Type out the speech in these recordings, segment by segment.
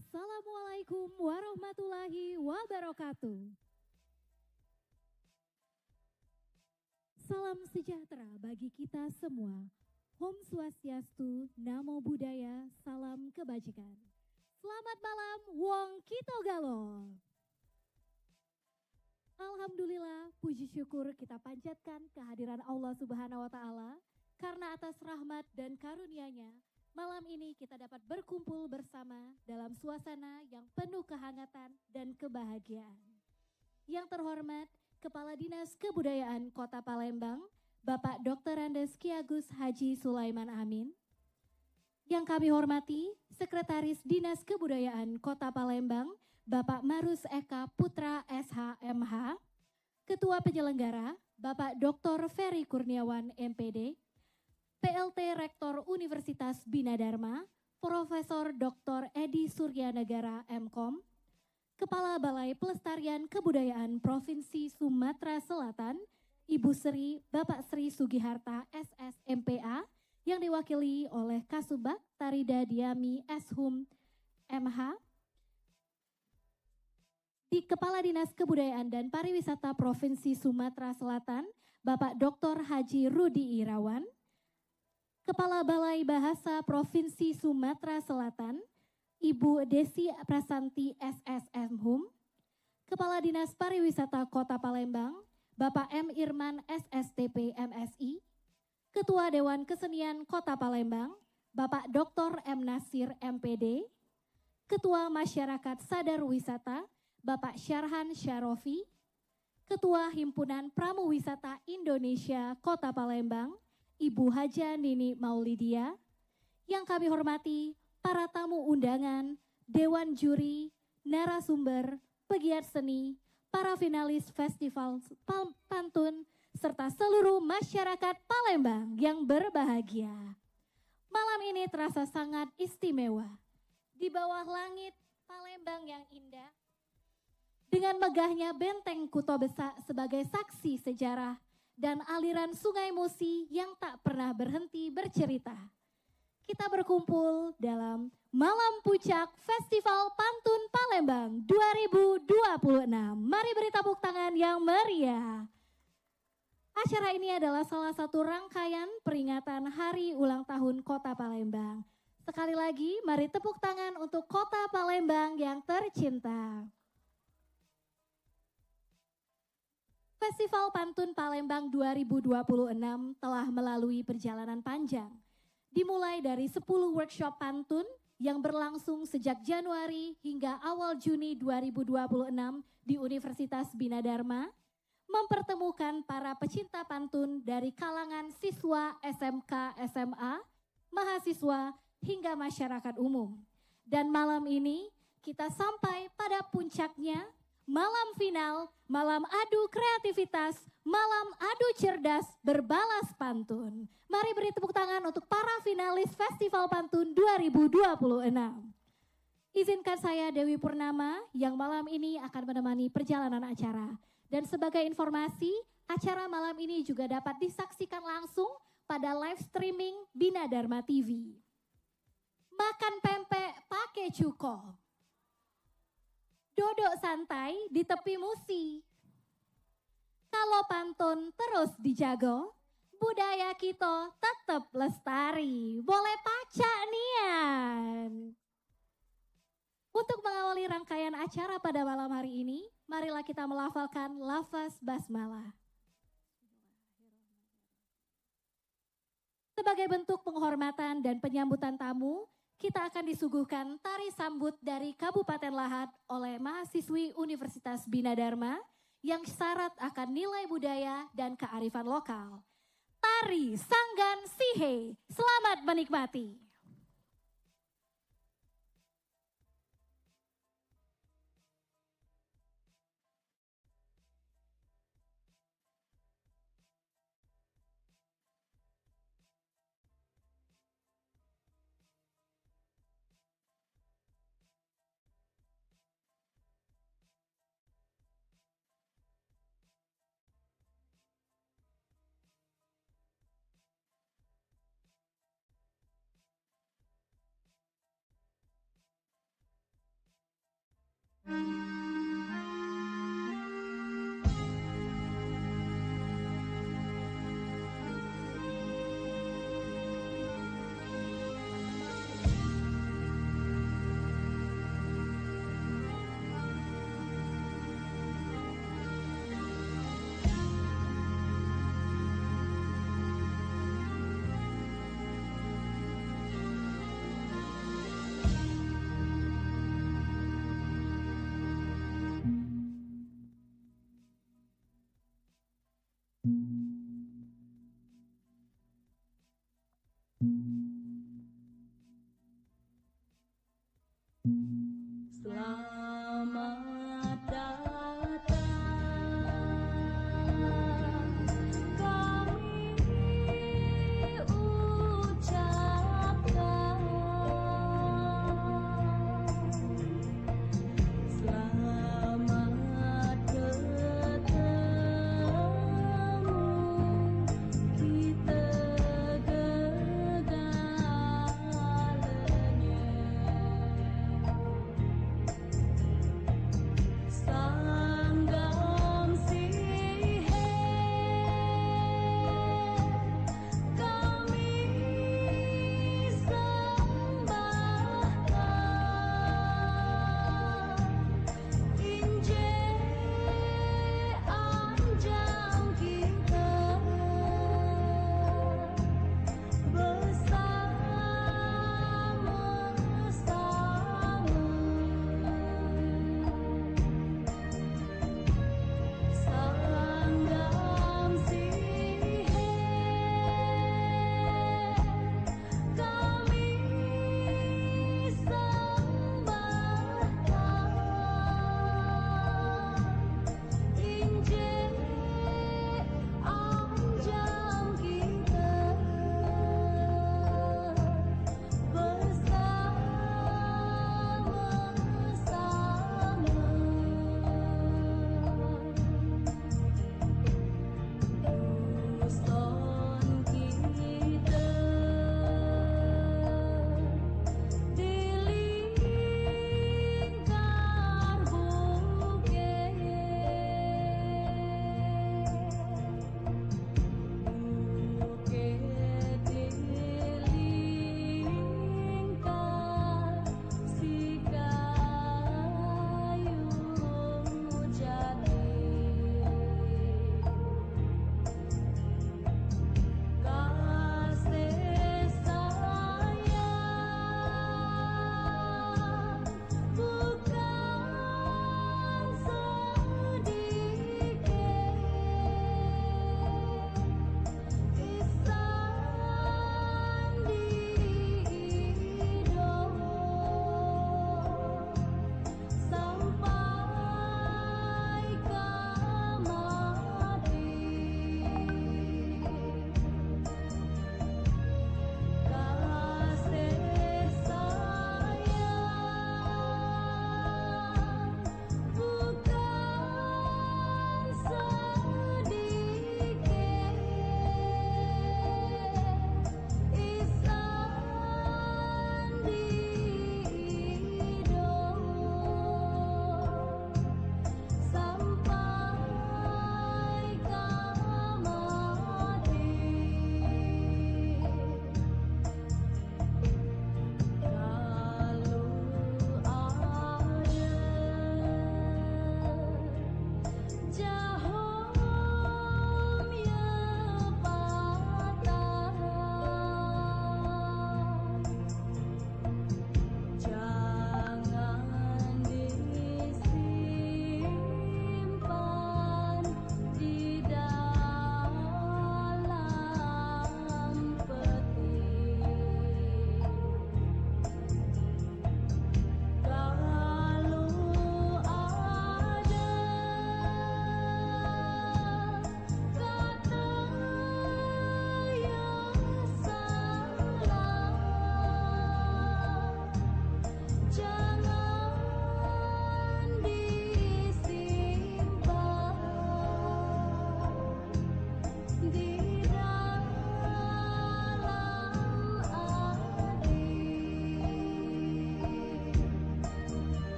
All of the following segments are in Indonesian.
Assalamualaikum warahmatullahi wabarakatuh. Salam sejahtera bagi kita semua. Om Swastiastu, Namo Buddhaya, salam kebajikan. Selamat malam, Wong Kito Galo. Alhamdulillah, puji syukur kita panjatkan kehadiran Allah Subhanahu wa Ta'ala, karena atas rahmat dan karunia-Nya, malam ini kita dapat berkumpul bersama dalam suasana yang penuh kehangatan dan kebahagiaan. Yang terhormat, Kepala Dinas Kebudayaan Kota Palembang, Bapak Dr. Andes Ki Agus Haji Sulaiman Amin. Yang kami hormati, Sekretaris Dinas Kebudayaan Kota Palembang, Bapak Marus Eka Putra SHMH. Ketua Penyelenggara, Bapak Dr. Ferry Kurniawan MPD. PLT Rektor Universitas Bina Dharma, Profesor Dr. Edi Suryanegara MKom, Kepala Balai Pelestarian Kebudayaan Provinsi Sumatera Selatan, Ibu Sri Bapak Sri Sugiharta SSMPA, yang diwakili oleh Kasubag Tarida Diami Eshum MH, di Kepala Dinas Kebudayaan dan Pariwisata Provinsi Sumatera Selatan, Bapak Dr. Haji Rudi Irawan, Kepala Balai Bahasa Provinsi Sumatera Selatan, Ibu Desi Prasanti SSM Hum, Kepala Dinas Pariwisata Kota Palembang, Bapak M. Irman SSTP MSI, Ketua Dewan Kesenian Kota Palembang, Bapak Dr. M. Nasir MPD, Ketua Masyarakat Sadar Wisata, Bapak Syarhan Syarofi, Ketua Himpunan Pramuwisata Indonesia Kota Palembang, Ibu Haja Nini Maulidia. Yang kami hormati para tamu undangan, dewan juri, narasumber, pegiat seni, para finalis Festival Pantun, serta seluruh masyarakat Palembang yang berbahagia. Malam ini terasa sangat istimewa. Di bawah langit Palembang yang indah, dengan megahnya benteng Kuto Besak sebagai saksi sejarah, dan aliran Sungai Musi yang tak pernah berhenti bercerita. Kita berkumpul dalam Malam Puncak Festival Pantun Palembang 2026. Mari beri tepuk tangan yang meriah. Acara ini adalah salah satu rangkaian peringatan Hari Ulang Tahun Kota Palembang. Sekali lagi, mari tepuk tangan untuk Kota Palembang yang tercinta. Festival Pantun Palembang 2026 telah melalui perjalanan panjang. Dimulai dari 10 workshop pantun yang berlangsung sejak Januari hingga awal Juni 2026 di Universitas Bina Dharma, mempertemukan para pecinta pantun dari kalangan siswa SMK, SMA, mahasiswa, hingga masyarakat umum. Dan malam ini kita sampai pada puncaknya, malam final, malam adu kreativitas, malam adu cerdas berbalas pantun. Mari beri tepuk tangan untuk para finalis Festival Pantun 2026. Izinkan saya Dewi Purnama yang malam ini akan menemani perjalanan acara. Dan sebagai informasi, acara malam ini juga dapat disaksikan langsung pada live streaming Bina Dharma TV. Makan pempek pakai cuko. Duduk santai di tepi musi. Kalau pantun terus dijago, budaya kita tetap lestari. Boleh pacak nian. Untuk mengawali rangkaian acara pada malam hari ini, marilah kita melafalkan lafaz basmalah. Sebagai bentuk penghormatan dan penyambutan tamu, kita akan disuguhkan tari sambut dari Kabupaten Lahat oleh mahasiswi Universitas Bina Dharma yang syarat akan nilai budaya dan kearifan lokal. Tari Sanggan Sihe, selamat menikmati.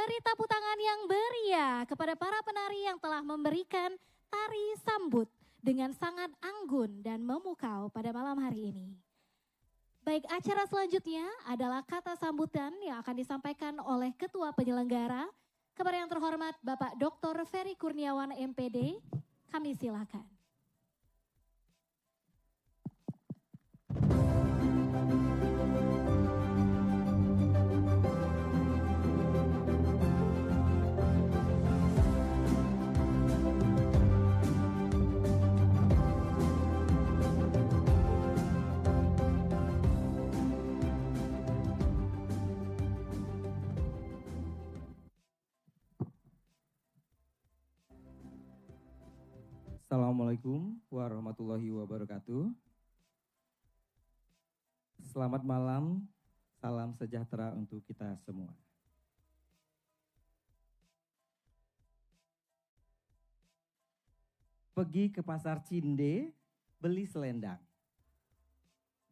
Beri tepuk tangan yang meriah kepada para penari yang telah memberikan tari sambut dengan sangat anggun dan memukau pada malam hari ini. Baik, acara selanjutnya adalah kata sambutan yang akan disampaikan oleh Ketua Penyelenggara. Kepada yang terhormat Bapak Dr. Ferry Kurniawan MPD, kami silakan. Assalamualaikum warahmatullahi wabarakatuh. Selamat malam, salam sejahtera untuk kita semua. Pergi ke pasar Cinde, beli selendang.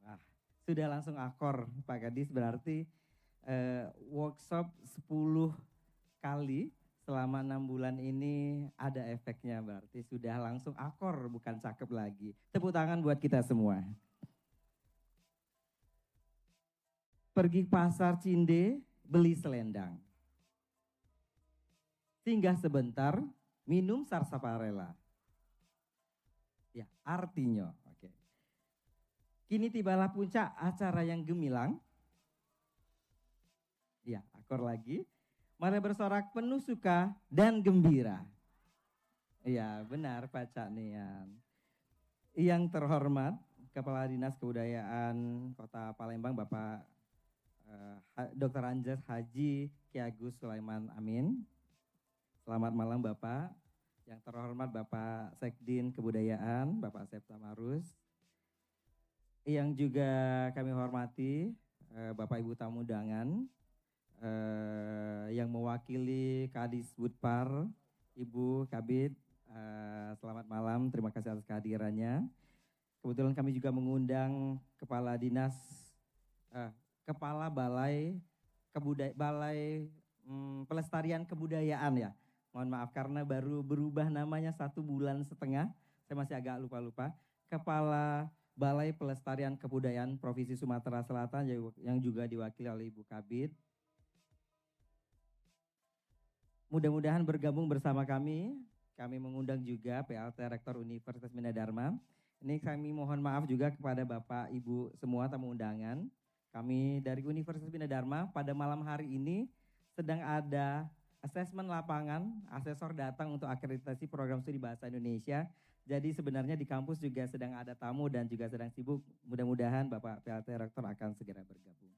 Wah, sudah langsung akor Pak Kadis, berarti workshop 10 kali. Selama 6 bulan ini ada efeknya, berarti sudah langsung akor, bukan cakep lagi. Tepuk tangan buat kita semua. Pergi pasar Cinde, beli selendang. Singgah sebentar, minum sarsaparilla. Ya, artinya, oke. Kini tibalah puncak acara yang gemilang. Ya, akor lagi. Mari bersorak penuh suka dan gembira. Iya benar Pak Cak Nian. Yang terhormat Kepala Dinas Kebudayaan Kota Palembang Bapak Dr. Anjas Haji Ki Agus Sulaiman Amin. Selamat malam Bapak. Yang terhormat Bapak Sekdin Kebudayaan Bapak Asep Tamarus. Yang juga kami hormati Bapak Ibu tamu undangan. Yang mewakili Kadis Budpar, Ibu Kabid, selamat malam, terima kasih atas kehadirannya. Kebetulan kami juga mengundang Kepala Dinas, Kepala Balai Pelestarian Kebudayaan ya. Mohon maaf karena baru berubah namanya 1 bulan setengah, saya masih agak lupa-lupa. Kepala Balai Pelestarian Kebudayaan Provinsi Sumatera Selatan yang juga diwakili oleh Ibu Kabid. Mudah-mudahan bergabung bersama kami. Kami mengundang juga PLT Rektor Universitas Bina Dharma. Ini kami mohon maaf juga kepada Bapak Ibu semua tamu undangan. Kami dari Universitas Bina Dharma pada malam hari ini sedang ada asesmen lapangan, asesor datang untuk akreditasi program studi bahasa Indonesia. Jadi sebenarnya di kampus juga sedang ada tamu dan juga sedang sibuk. Mudah-mudahan Bapak PLT Rektor akan segera bergabung.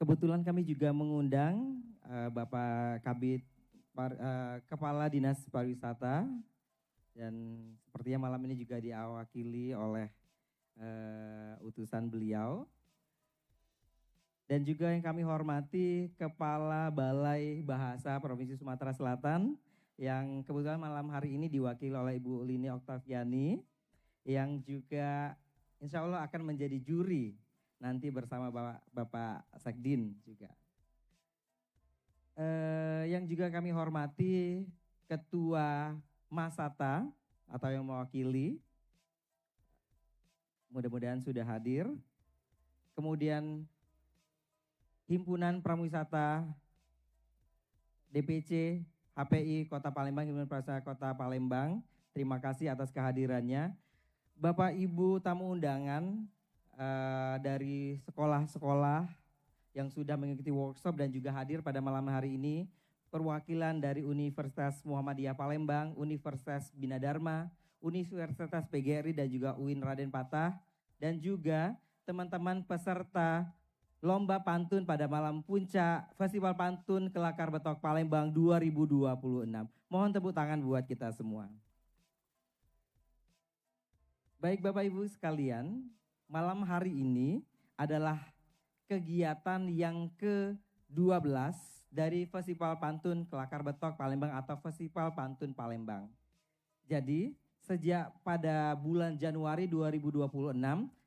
Kebetulan kami juga mengundang Bapak Kabid Kepala Dinas Pariwisata dan sepertinya malam ini juga diwakili oleh utusan beliau. Dan juga yang kami hormati Kepala Balai Bahasa Provinsi Sumatera Selatan yang kebetulan malam hari ini diwakili oleh Ibu Lini Oktaviani yang juga insya Allah akan menjadi juri nanti bersama Bapak Sekdin juga. Yang juga kami hormati Ketua Masata atau yang mewakili, mudah-mudahan sudah hadir. Kemudian Himpunan Pramuwisata DPC HPI Kota Palembang, Himpunan Pramuwisata Kota Palembang, terima kasih atas kehadirannya. Bapak Ibu tamu undangan dari sekolah-sekolah yang sudah mengikuti workshop dan juga hadir pada malam hari ini, perwakilan dari Universitas Muhammadiyah Palembang, Universitas Bina Dharma, Universitas PGRI dan juga UIN Raden Patah, dan juga teman-teman peserta Lomba Pantun pada malam puncak Festival Pantun Kelakar Betok Palembang 2026. Mohon tepuk tangan buat kita semua. Baik Bapak Ibu sekalian, malam hari ini adalah kegiatan yang ke-12 dari Festival Pantun Kelakar Betok Palembang atau Festival Pantun Palembang. Jadi sejak pada bulan Januari 2026,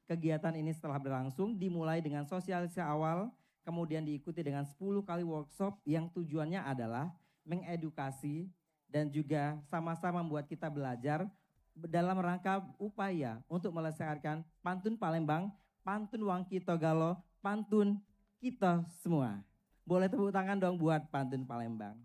kegiatan ini setelah berlangsung dimulai dengan sosialisasi awal kemudian diikuti dengan 10 kali workshop yang tujuannya adalah mengedukasi dan juga sama-sama membuat kita belajar dalam rangka upaya untuk melestarikan pantun Palembang, pantun Wangki Togalo, pantun kita semua. Boleh tepuk tangan dong buat pantun Palembang.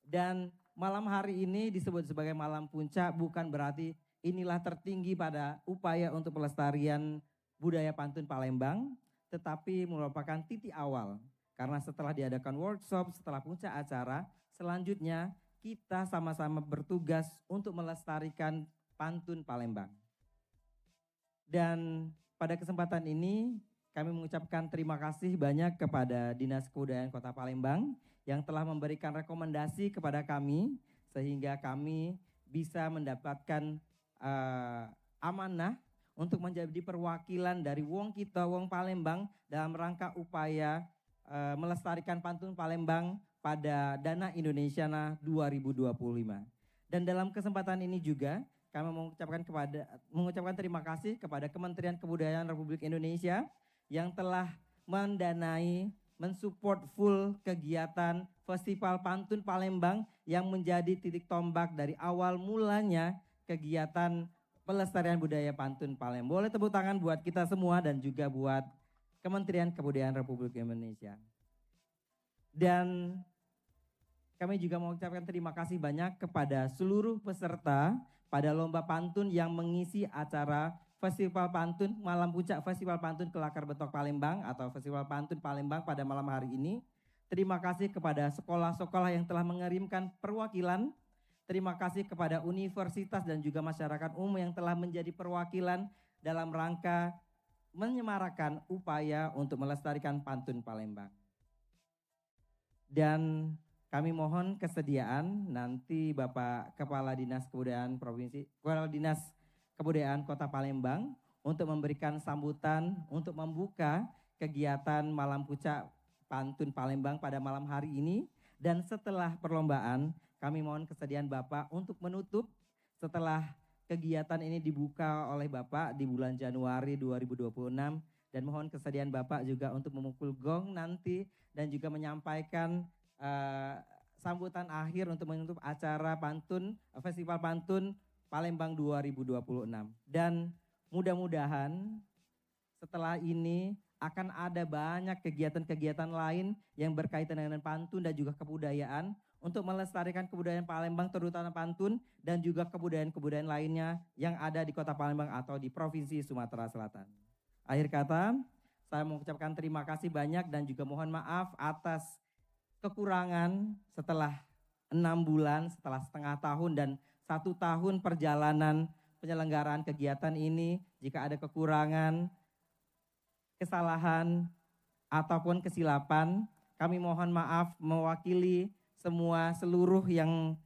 Dan malam hari ini disebut sebagai malam puncak bukan berarti inilah tertinggi pada upaya untuk pelestarian budaya pantun Palembang, tetapi merupakan titik awal. Karena setelah diadakan workshop, setelah puncak acara, selanjutnya kita sama-sama bertugas untuk melestarikan pantun Palembang. Dan pada kesempatan ini kami mengucapkan terima kasih banyak kepada Dinas Kebudayaan Kota Palembang yang telah memberikan rekomendasi kepada kami sehingga kami bisa mendapatkan amanah untuk menjadi perwakilan dari Wong Kita, Wong Palembang dalam rangka upaya melestarikan pantun Palembang pada Dana Indonesiana 2025. Dan dalam kesempatan ini juga kami mengucapkan terima kasih kepada Kementerian Kebudayaan Republik Indonesia yang telah mendanai, mensupport full kegiatan Festival Pantun Palembang yang menjadi titik tombak dari awal mulanya kegiatan pelestarian budaya pantun Palembang. Boleh tepuk tangan buat kita semua dan juga buat Kementerian Kebudayaan Republik Indonesia. Dan kami juga mengucapkan terima kasih banyak kepada seluruh peserta pada lomba pantun yang mengisi acara Festival Pantun, Malam Puncak Festival Pantun Kelakar Betok Palembang atau Festival Pantun Palembang pada malam hari ini. Terima kasih kepada sekolah-sekolah yang telah mengirimkan perwakilan. Terima kasih kepada universitas dan juga masyarakat umum yang telah menjadi perwakilan dalam rangka menyemarakan upaya untuk melestarikan pantun Palembang. Dan kami mohon kesediaan nanti Bapak Kepala Dinas Kebudayaan Provinsi, Kepala Dinas Kebudayaan Kota Palembang untuk memberikan sambutan untuk membuka kegiatan Malam Puncak Pantun Palembang pada malam hari ini. Dan setelah perlombaan kami mohon kesediaan Bapak untuk menutup setelah kegiatan ini dibuka oleh Bapak di bulan Januari 2026 dan mohon kesediaan Bapak juga untuk memukul gong nanti dan juga menyampaikan sambutan akhir untuk menutup acara pantun Festival Pantun Palembang 2026. Dan mudah-mudahan setelah ini akan ada banyak kegiatan-kegiatan lain yang berkaitan dengan pantun dan juga kebudayaan untuk melestarikan kebudayaan Palembang terutama pantun dan juga kebudayaan-kebudayaan lainnya yang ada di Kota Palembang atau di Provinsi Sumatera Selatan. Akhir kata, saya mengucapkan terima kasih banyak dan juga mohon maaf atas kekurangan setelah 6 bulan, setelah setengah tahun dan 1 tahun perjalanan penyelenggaraan kegiatan ini. Jika ada kekurangan, kesalahan, ataupun kesilapan, kami mohon maaf mewakili seluruh yang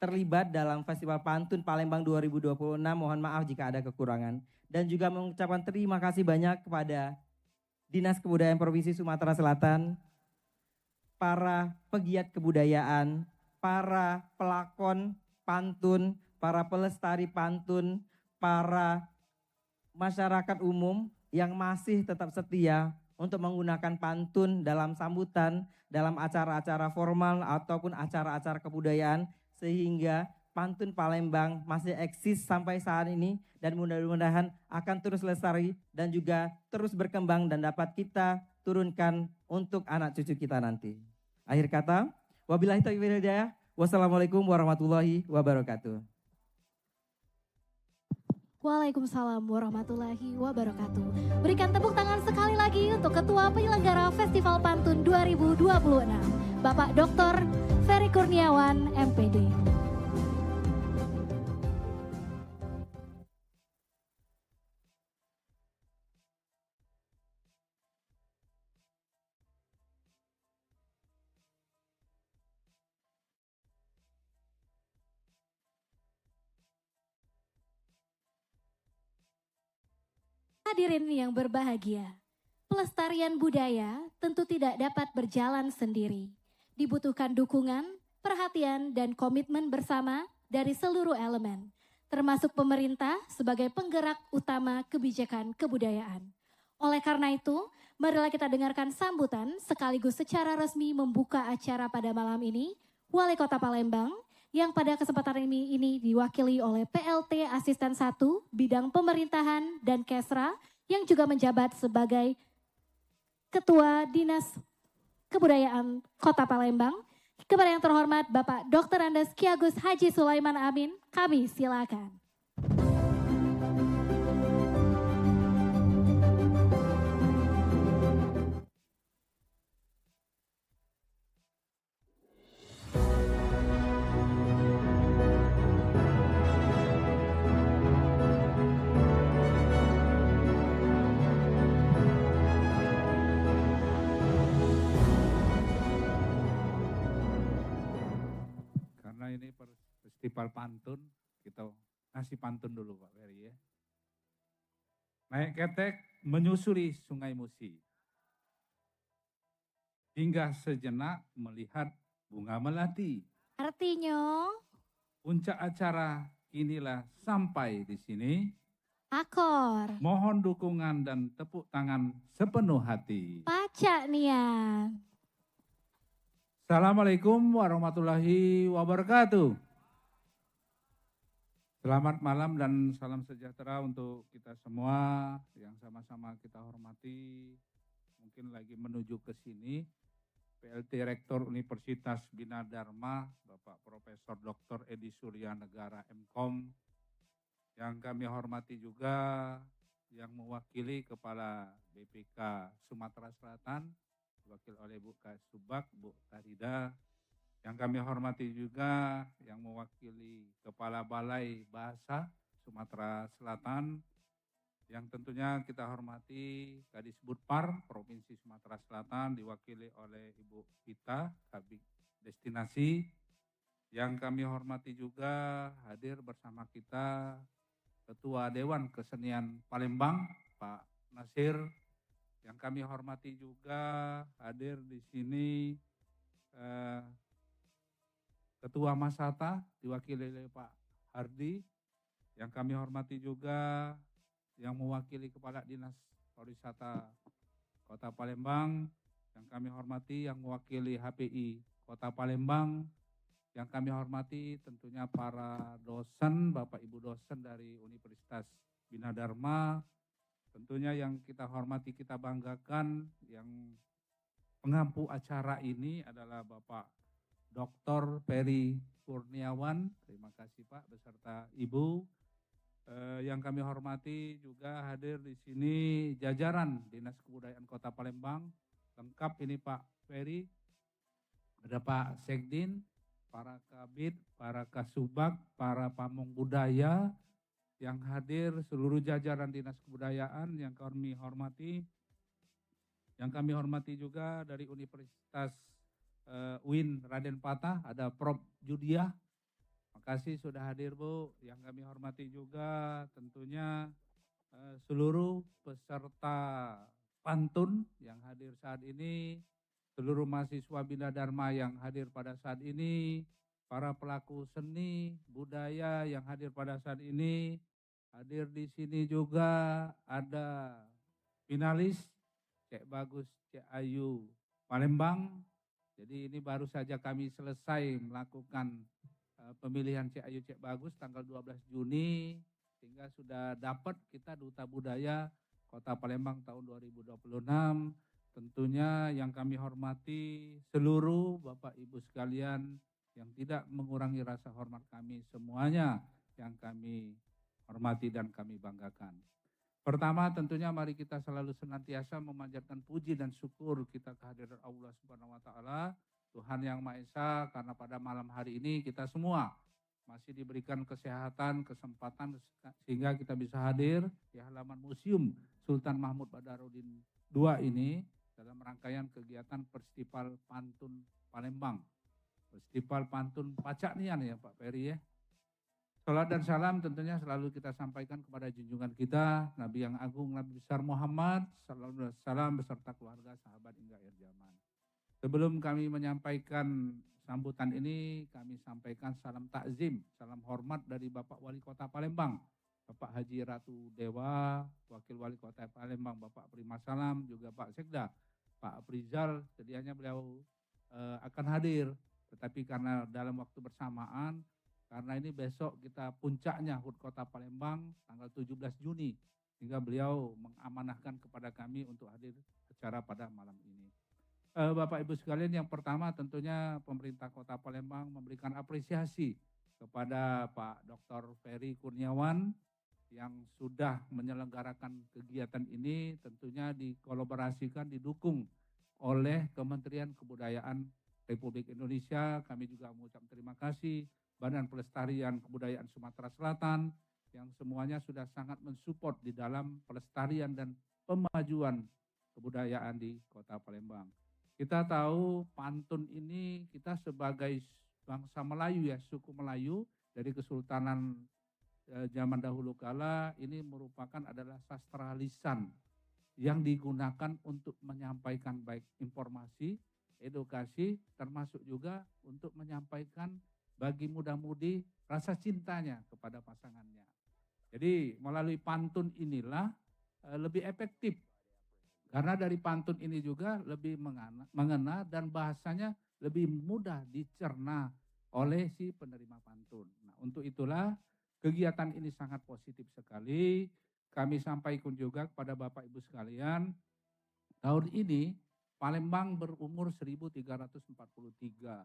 terlibat dalam Festival Pantun Palembang 2026, mohon maaf jika ada kekurangan. Dan juga mengucapkan terima kasih banyak kepada Dinas Kebudayaan Provinsi Sumatera Selatan, para pegiat kebudayaan, para pelakon pantun, para pelestari pantun, para masyarakat umum yang masih tetap setia untuk menggunakan pantun dalam sambutan, dalam acara-acara formal ataupun acara-acara kebudayaan, sehingga pantun Palembang masih eksis sampai saat ini dan mudah-mudahan akan terus lestari dan juga terus berkembang dan dapat kita turunkan untuk anak cucu kita nanti. Akhir kata, wabillahi taufiq wal hidayah, wassalamualaikum warahmatullahi wabarakatuh. Waalaikumsalam warahmatullahi wabarakatuh. Berikan tepuk tangan sekali lagi untuk Ketua Penyelenggara Festival Pantun 2026, Bapak Dr. Ferry Kurniawan, MPD. Hadirin yang berbahagia, pelestarian budaya tentu tidak dapat berjalan sendiri. Dibutuhkan dukungan, perhatian, dan komitmen bersama dari seluruh elemen, termasuk pemerintah sebagai penggerak utama kebijakan kebudayaan. Oleh karena itu, marilah kita dengarkan sambutan sekaligus secara resmi membuka acara pada malam ini, Wali Kota Palembang, yang pada kesempatan ini diwakili oleh PLT Asisten 1 Bidang Pemerintahan dan Kesra, yang juga menjabat sebagai Ketua Dinas Kebudayaan Kota Palembang. Kepada yang terhormat Bapak Dr. Andes Ki Agus Haji Sulaiman Amin, kami silakan. Karena ini festival pantun, kita ngasih pantun dulu Pak Ferry ya. Naik ketek menyusuri Sungai Musi. Hingga sejenak melihat bunga melati. Artinya, Puncak acara inilah sampai di sini. akor, Mohon dukungan dan tepuk tangan sepenuh hati. pacak nian. Assalamualaikum warahmatullahi wabarakatuh. Selamat malam dan salam sejahtera untuk kita semua yang sama-sama kita hormati. Mungkin lagi menuju ke sini, PLT Rektor Universitas Bina Dharma, Bapak Profesor Dr. Edi Surya Negara MKOM, yang kami hormati juga yang mewakili Kepala BPK Sumatera Selatan, diwakil oleh Bu Kasubag, Bu Karida. Yang kami hormati juga yang mewakili Kepala Balai Bahasa Sumatera Selatan, yang tentunya kita hormati Kadisbudpar Provinsi Sumatera Selatan diwakili oleh Ibu Pita, Kabid Destinasi. Yang kami hormati juga hadir bersama kita Ketua Dewan Kesenian Palembang, Pak Nasir. Yang kami hormati juga hadir di sini Ketua Masata diwakili oleh Pak Hardi. Yang kami hormati juga yang mewakili Kepala Dinas Pariwisata Kota Palembang. Yang kami hormati yang mewakili HPI Kota Palembang. Yang kami hormati tentunya para dosen, Bapak Ibu dosen dari Universitas Bina Dharma. Tentunya yang kita hormati, kita banggakan, yang pengampu acara ini adalah Bapak Dr. Ferry Kurniawan. Terima kasih Pak beserta Ibu. Yang kami hormati juga hadir di sini jajaran Dinas Kebudayaan Kota Palembang. Lengkap ini Pak Ferry. Ada Pak Sekdin, para Kabid, para Kasubag, para pamong budaya yang hadir, seluruh jajaran Dinas Kebudayaan yang kami hormati. Yang kami hormati juga dari Universitas UIN Raden Patah, ada Prof. Judiah. Makasih sudah hadir Bu. Yang kami hormati juga tentunya seluruh peserta pantun yang hadir saat ini, seluruh mahasiswa Bina Dharma yang hadir pada saat ini, para pelaku seni budaya yang hadir pada saat ini. Hadir di sini juga ada finalis Cek Bagus, Cek Ayu Palembang. Jadi ini baru saja kami selesai melakukan pemilihan Cek Ayu Cek Bagus tanggal 12 Juni. Sehingga sudah dapat kita Duta Budaya Kota Palembang tahun 2026. Tentunya yang kami hormati seluruh Bapak Ibu sekalian yang tidak mengurangi rasa hormat kami semuanya yang kami hormati dan kami banggakan. Pertama tentunya mari kita selalu senantiasa memanjatkan puji dan syukur kita kehadiran Allah Subhanahu wa taala, Tuhan yang Maha Esa, karena pada malam hari ini kita semua masih diberikan kesehatan, kesempatan sehingga kita bisa hadir di halaman Museum Sultan Mahmud Badarudin II ini dalam rangkaian kegiatan Festival Pantun Palembang. Festival Pantun Pacak Nian ya Pak Ferry ya. Salat dan salam tentunya selalu kita sampaikan kepada junjungan kita, Nabi yang agung, Nabi besar Muhammad, salam beserta keluarga, sahabat hingga akhir zaman. Sebelum kami menyampaikan sambutan ini, kami sampaikan salam takzim, salam hormat dari Bapak Wali Kota Palembang, Bapak Haji Ratu Dewa, Wakil Wali Kota Palembang Bapak Prima Salam, juga Pak Sekda, Pak Aprizal, sedianya beliau akan hadir. Tetapi karena dalam waktu bersamaan, karena ini besok kita puncaknya HUT Kota Palembang tanggal 17 Juni, sehingga beliau mengamanahkan kepada kami untuk hadir acara pada malam ini. Bapak Ibu sekalian, yang pertama tentunya pemerintah Kota Palembang memberikan apresiasi kepada Pak Dr. Ferry Kurniawan yang sudah menyelenggarakan kegiatan ini, tentunya dikolaborasikan, didukung oleh Kementerian Kebudayaan Republik Indonesia. Kami juga mengucapkan terima kasih Badan Pelestarian Kebudayaan Sumatera Selatan yang semuanya sudah sangat mensupport di dalam pelestarian dan pemajuan kebudayaan di Kota Palembang. Kita tahu pantun ini kita sebagai bangsa Melayu ya, suku Melayu dari Kesultanan zaman dahulu kala, ini merupakan adalah sastra lisan yang digunakan untuk menyampaikan baik informasi, edukasi, termasuk juga untuk menyampaikan bagi muda-mudi rasa cintanya kepada pasangannya. Jadi melalui pantun inilah lebih efektif, karena dari pantun ini juga lebih mengena dan bahasanya lebih mudah dicerna oleh si penerima pantun. Nah, untuk itulah kegiatan ini sangat positif sekali. Kami sampaikan juga kepada Bapak Ibu sekalian, tahun ini Palembang berumur 1343.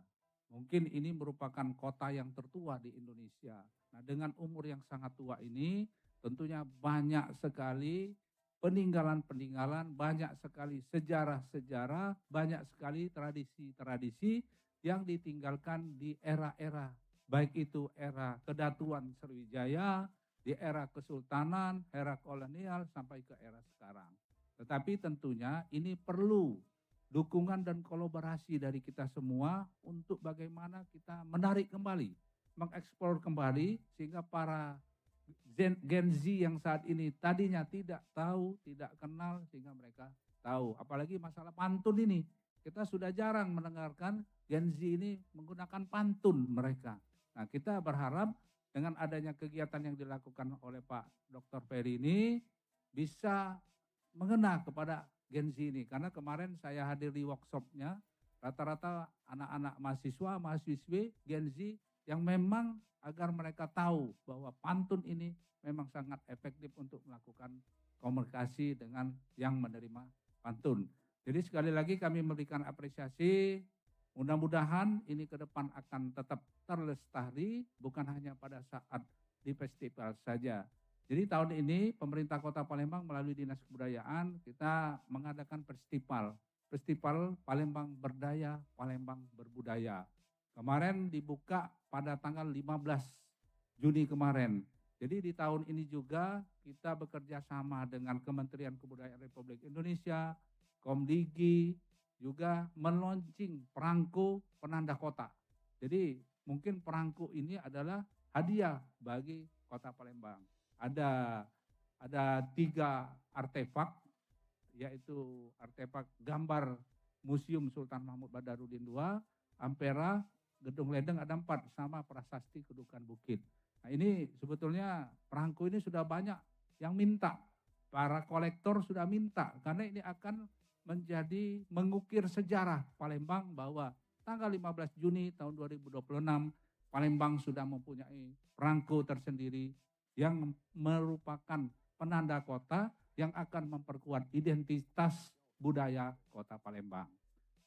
Mungkin ini merupakan kota yang tertua di Indonesia. Nah, dengan umur yang sangat tua ini, tentunya banyak sekali peninggalan-peninggalan, banyak sekali sejarah-sejarah, banyak sekali tradisi-tradisi yang ditinggalkan di era-era, baik itu era kedatuan Sriwijaya, di era kesultanan, era kolonial, sampai ke era sekarang. Tetapi tentunya ini perlu dukungan dan kolaborasi dari kita semua untuk bagaimana kita menarik kembali, mengeksplor kembali, sehingga para Gen Z yang saat ini tadinya tidak tahu, tidak kenal, sehingga mereka tahu. Apalagi masalah pantun ini, kita sudah jarang mendengarkan Gen Z ini menggunakan pantun mereka. Nah, kita berharap dengan adanya kegiatan yang dilakukan oleh Pak Dr. Ferry ini bisa mengena kepada Gen Z ini. Karena kemarin saya hadir di workshopnya, rata-rata anak-anak mahasiswa, mahasiswi Gen Z yang memang agar mereka tahu bahwa pantun ini memang sangat efektif untuk melakukan komunikasi dengan yang menerima pantun. Jadi sekali lagi kami memberikan apresiasi. Mudah-mudahan ini ke depan akan tetap terlestari, bukan hanya pada saat di festival saja. Jadi tahun ini pemerintah Kota Palembang melalui Dinas Kebudayaan kita mengadakan Festival Palembang Berdaya, Palembang Berbudaya. Kemarin dibuka pada tanggal 15 Juni kemarin. Jadi di tahun ini juga kita bekerja sama dengan Kementerian Kebudayaan Republik Indonesia, Komdigi, juga meluncing perangko penanda kota. Jadi mungkin perangko ini adalah hadiah bagi Kota Palembang. Ada 3 artefak, yaitu artefak gambar Museum Sultan Mahmud Badarudin II, Ampera, Gedung Ledeng ada 4, sama Prasasti Kedukan Bukit. Nah, ini sebetulnya perangko ini sudah banyak yang minta. Para kolektor sudah minta, karena ini akan menjadi mengukir sejarah Palembang bahwa tanggal 15 Juni tahun 2026 Palembang sudah mempunyai perangko tersendiri yang merupakan penanda kota yang akan memperkuat identitas budaya Kota Palembang.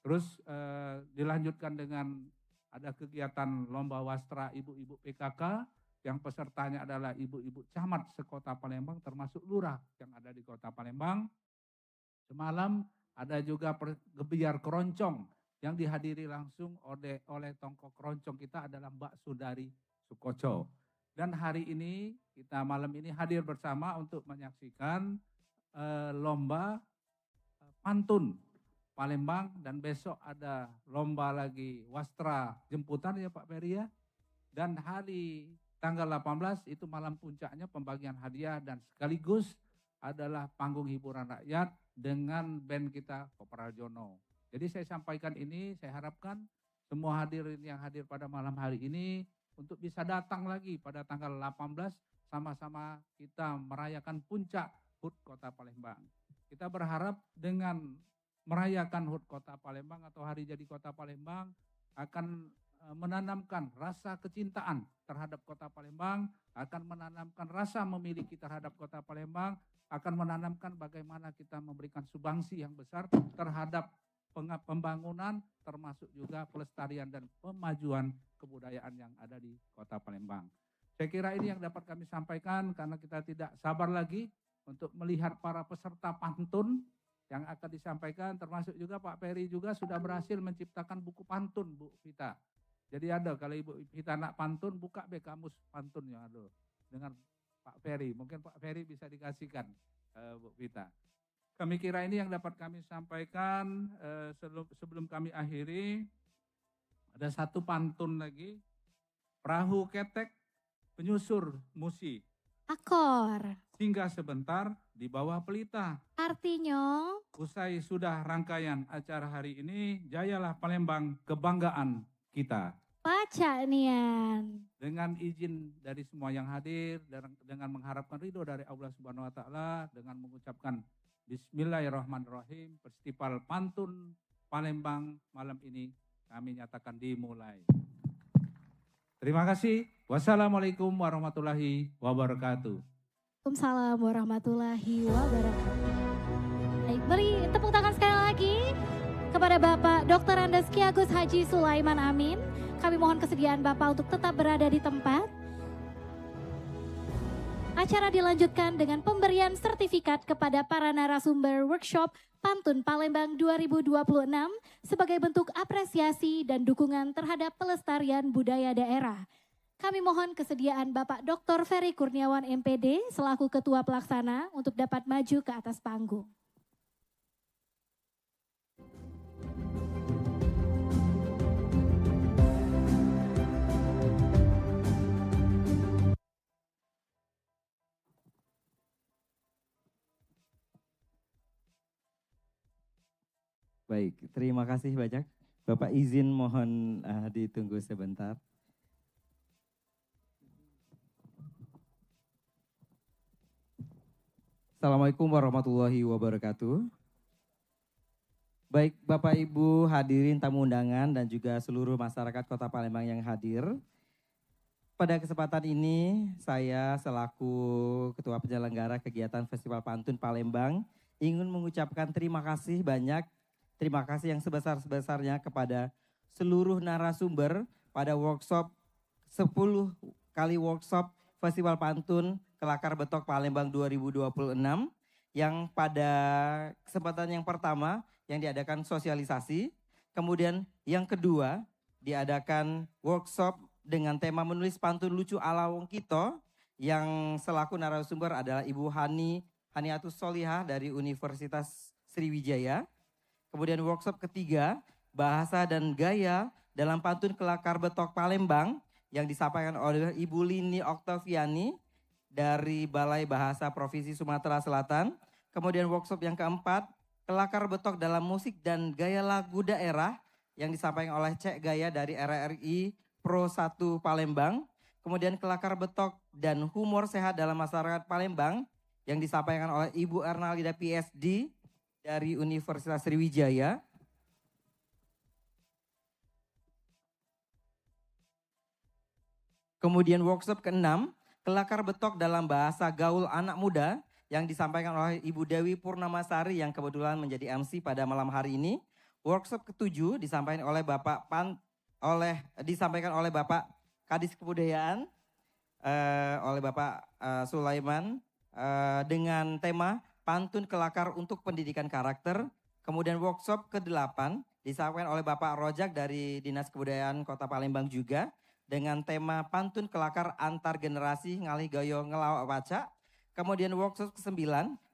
Terus dilanjutkan dengan ada kegiatan lomba wastra ibu-ibu PKK yang pesertanya adalah ibu-ibu camat sekota Palembang termasuk lurah yang ada di Kota Palembang. Semalam ada juga gebiar keroncong yang dihadiri langsung oleh tongkok keroncong kita adalah Mbak Sudari Sukoco. Dan hari ini kita malam ini hadir bersama untuk menyaksikan lomba pantun Palembang, dan besok ada lomba lagi wastra jemputan ya Pak Ferry ya. Dan hari tanggal 18 itu malam puncaknya pembagian hadiah dan sekaligus adalah panggung hiburan rakyat dengan band kita Kopral Jono. Jadi saya sampaikan ini, saya harapkan semua hadirin yang hadir pada malam hari ini untuk bisa datang lagi pada tanggal 18 sama-sama kita merayakan puncak HUT Kota Palembang. Kita berharap dengan merayakan HUT Kota Palembang atau Hari Jadi Kota Palembang akan menanamkan rasa kecintaan terhadap Kota Palembang, akan menanamkan rasa memiliki terhadap Kota Palembang, akan menanamkan bagaimana kita memberikan sumbangsi yang besar terhadap pembangunan termasuk juga pelestarian dan pemajuan kebudayaan yang ada di Kota Palembang. Saya kira ini yang dapat kami sampaikan karena kita tidak sabar lagi untuk melihat para peserta pantun yang akan disampaikan, termasuk juga Pak Ferry juga sudah berhasil menciptakan buku pantun, Bu Vita. Jadi ada kalau Ibu Vita nak pantun, buka kamus pantun yang ada dengan Pak Ferry. Mungkin Pak Ferry bisa dikasihkan Bu Vita. Kami kira ini yang dapat kami sampaikan. Sebelum kami akhiri, ada satu pantun lagi. Perahu ketek penyusur musi. Akor. Singgah sebentar di bawah pelita. Artinya, usai sudah rangkaian acara hari ini, jayalah Palembang kebanggaan kita. Baca nian. Dengan izin dari semua yang hadir, dengan mengharapkan ridho dari Allah Subhanahu wa Ta'ala, dengan mengucapkan Bismillahirrahmanirrahim, Festival Pantun Palembang malam ini kami nyatakan dimulai. Terima kasih. Wassalamualaikum warahmatullahi wabarakatuh. Waalaikumsalam warahmatullahi wabarakatuh. Baik, beri tepuk tangan sekali lagi kepada Bapak Dr. Andes Ki Agus Haji Sulaiman Amin. Kami mohon kesediaan Bapak untuk tetap berada di tempat. Acara dilanjutkan dengan pemberian sertifikat kepada para narasumber workshop Pantun Palembang 2026 sebagai bentuk apresiasi dan dukungan terhadap pelestarian budaya daerah. Kami mohon kesediaan Bapak Dr. Ferry Kurniawan MPD selaku Ketua Pelaksana untuk dapat maju ke atas panggung. Baik, terima kasih banyak. Bapak izin mohon ditunggu sebentar. Assalamualaikum warahmatullahi wabarakatuh. Baik Bapak Ibu hadirin tamu undangan dan juga seluruh masyarakat Kota Palembang yang hadir. Pada kesempatan ini saya selaku Ketua Penyelenggara Kegiatan Festival Pantun Palembang ingin mengucapkan terima kasih banyak. Terima kasih yang sebesar-besarnya kepada seluruh narasumber pada workshop 10 kali workshop Festival Pantun Kelakar Betok Palembang 2026 yang pada kesempatan yang pertama yang diadakan sosialisasi, kemudian yang kedua diadakan workshop dengan tema menulis pantun lucu ala wong kito yang selaku narasumber adalah Ibu Haniatus Solihah dari Universitas Sriwijaya. Kemudian workshop ketiga, bahasa dan gaya dalam pantun Kelakar Betok Palembang yang disampaikan oleh Ibu Lini Oktaviani dari Balai Bahasa Provinsi Sumatera Selatan. Kemudian workshop yang keempat, Kelakar Betok dalam musik dan gaya lagu daerah yang disampaikan oleh Cek Gaya dari RRI Pro 1 Palembang. Kemudian Kelakar Betok dan humor sehat dalam masyarakat Palembang yang disampaikan oleh Ibu Ernalida PSD dari Universitas Sriwijaya. Kemudian workshop ke-6, Kelakar Betok dalam bahasa gaul anak muda yang disampaikan oleh Ibu Dewi Purnamasari yang kebetulan menjadi MC pada malam hari ini. Workshop ke-7 disampaikan oleh Bapak Kadis Kebudayaan oleh Bapak Sulaiman dengan tema Pantun Kelakar untuk Pendidikan Karakter. Kemudian workshop ke-8 disampaikan oleh Bapak Rojak dari Dinas Kebudayaan Kota Palembang juga dengan tema Pantun Kelakar Antar Generasi Ngalih Gayo Ngelawak Baca. Kemudian workshop ke-9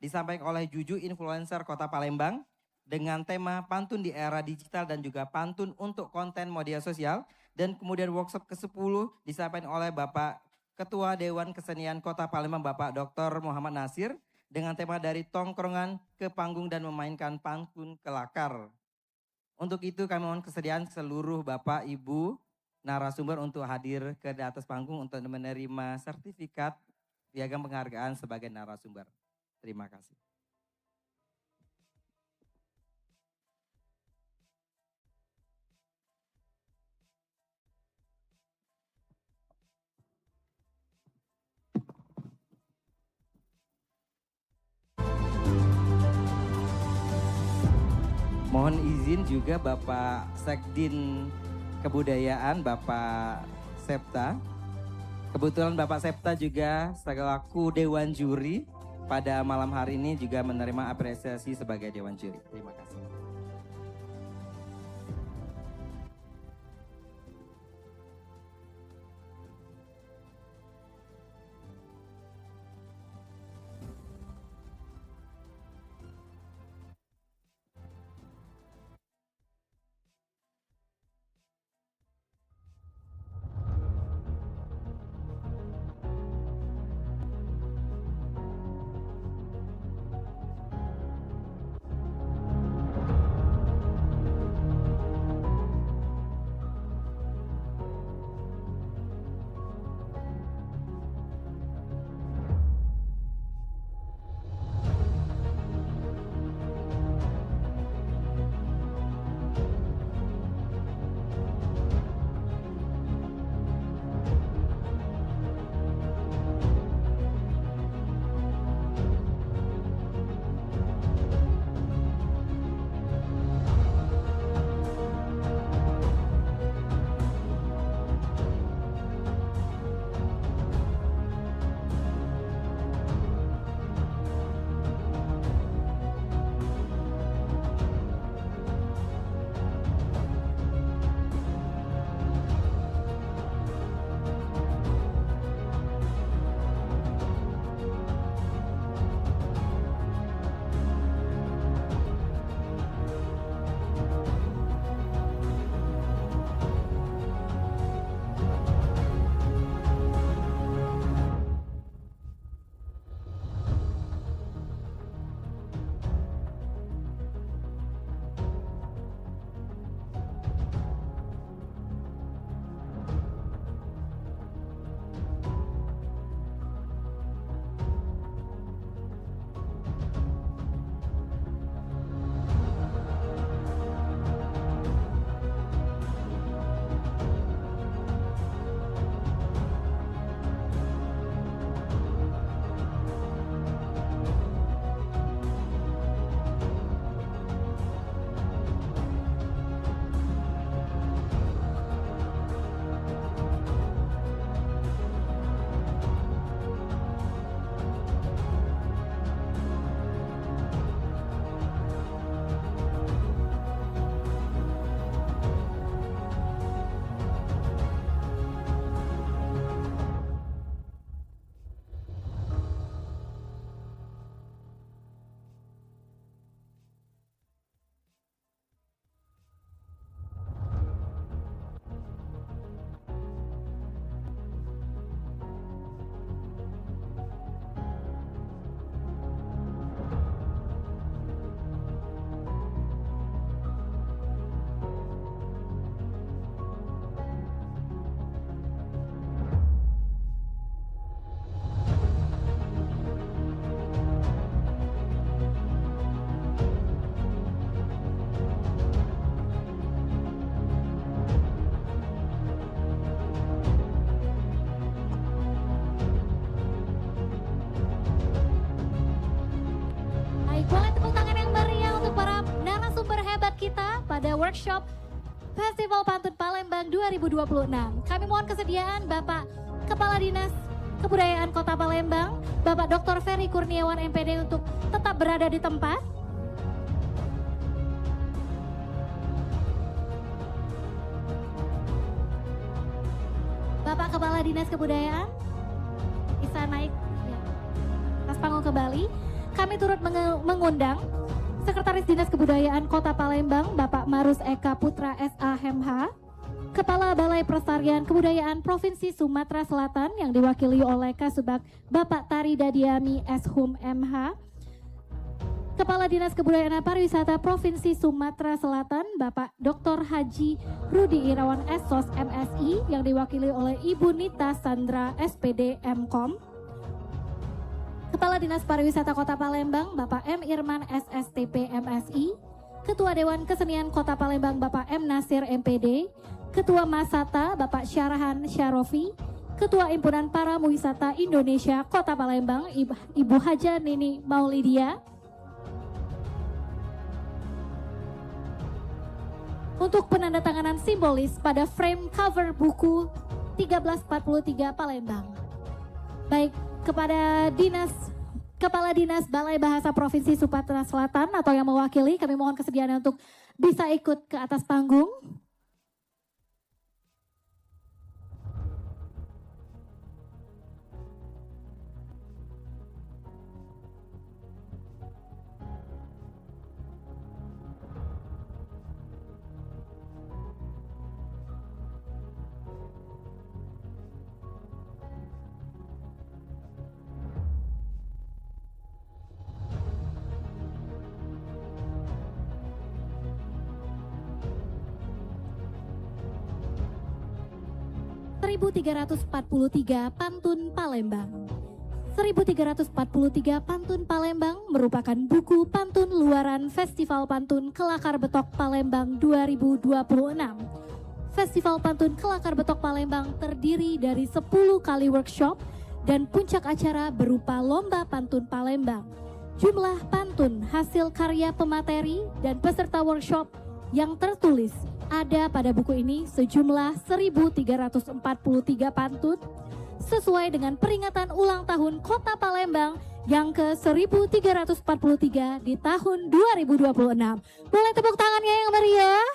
disampaikan oleh Juju Influencer Kota Palembang dengan tema Pantun di Era Digital dan juga Pantun untuk Konten Media Sosial. Dan kemudian workshop ke-10 disampaikan oleh Bapak Ketua Dewan Kesenian Kota Palembang Bapak Dr. Muhammad Nasir dengan tema dari tongkrongan ke panggung dan memainkan pantun kelakar. Untuk itu kami mohon kesediaan seluruh Bapak Ibu narasumber untuk hadir ke atas panggung untuk menerima sertifikat piagam penghargaan sebagai narasumber. Terima kasih. Mohon izin juga Bapak Sekdin Kebudayaan, Bapak Septa. Kebetulan Bapak Septa juga selaku Dewan Juri pada malam hari ini juga menerima apresiasi sebagai Dewan Juri. Terima kasih. pada workshop Festival Pantun Palembang 2026. Kami mohon kesediaan Bapak Kepala Dinas Kebudayaan Kota Palembang, Bapak Dr. Ferry Kurniawan MPD untuk tetap berada di tempat. Bapak Kepala Dinas Kebudayaan bisa naik ya, atas panggung kembali. Kami turut mengundang Sekretaris Dinas Kebudayaan Kota Palembang, Bapak Marus Eka Putra SAMH, Kepala Balai Pelestarian Kebudayaan Provinsi Sumatera Selatan yang diwakili oleh Kasubag Bapak Tari Dadiami Shum MH, Kepala Dinas Kebudayaan dan Pariwisata Provinsi Sumatera Selatan, Bapak Dr. Haji Rudi Irawan SOS MSI yang diwakili oleh Ibu Nita Sandra SPD MKOM, Kepala Dinas Pariwisata Kota Palembang, Bapak M. Irman SSTP MSI, Ketua Dewan Kesenian Kota Palembang, Bapak M. Nasir MPD, Ketua Masata, Bapak Syarahan Syarofi, Ketua Himpunan Para Wisata Indonesia Kota Palembang, Ibu Haja Nini Maulidia. Untuk penandatanganan simbolis pada frame cover buku 1343 Palembang. Baik, kepada Kepala Dinas Balai Bahasa Provinsi Sumatera Selatan atau yang mewakili, kami mohon kesediaan untuk bisa ikut ke atas panggung. (1343) Pantun Palembang. 1343 Pantun Palembang merupakan buku pantun luaran Festival Pantun Kelakar Betok Palembang 2026. Festival Pantun Kelakar Betok Palembang terdiri dari 10 kali workshop dan puncak acara berupa lomba pantun Palembang. Jumlah pantun hasil karya pemateri dan peserta workshop yang tertulis ada pada buku ini sejumlah 1343 pantun sesuai dengan peringatan ulang tahun Kota Palembang yang ke-1343 di tahun 2026. Boleh tepuk tangannya yang meriah?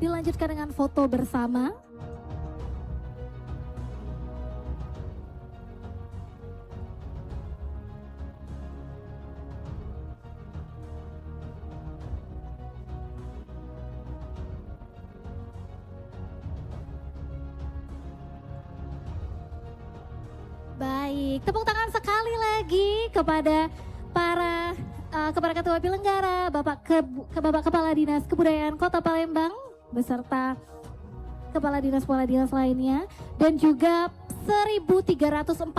Dilanjutkan dengan foto bersama. Baik, tepuk tangan sekali lagi kepada kepada Ketua Penyelenggara, Bapak Kepala Dinas Kebudayaan Kota Palembang beserta Kepala Dinas lainnya, dan juga 1343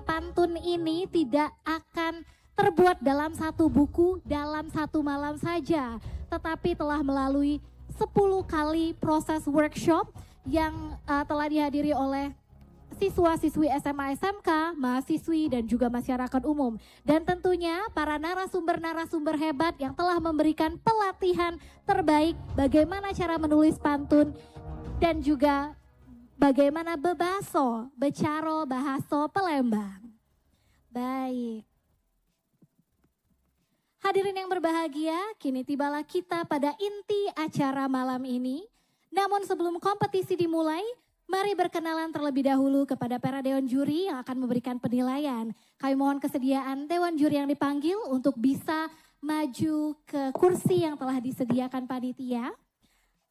pantun ini tidak akan terbuat dalam satu buku dalam satu malam saja, tetapi telah melalui 10 kali proses workshop yang telah dihadiri oleh siswa-siswi SMA SMK, mahasiswi dan juga masyarakat umum. Dan tentunya para narasumber-narasumber hebat yang telah memberikan pelatihan terbaik bagaimana cara menulis pantun dan juga bagaimana bebaso, becaro, bahaso Palembang. Baik. Hadirin yang berbahagia, kini tibalah kita pada inti acara malam ini. Namun sebelum kompetisi dimulai, mari berkenalan terlebih dahulu kepada para Dewan Juri yang akan memberikan penilaian. Kami mohon kesediaan Dewan Juri yang dipanggil untuk bisa maju ke kursi yang telah disediakan panitia.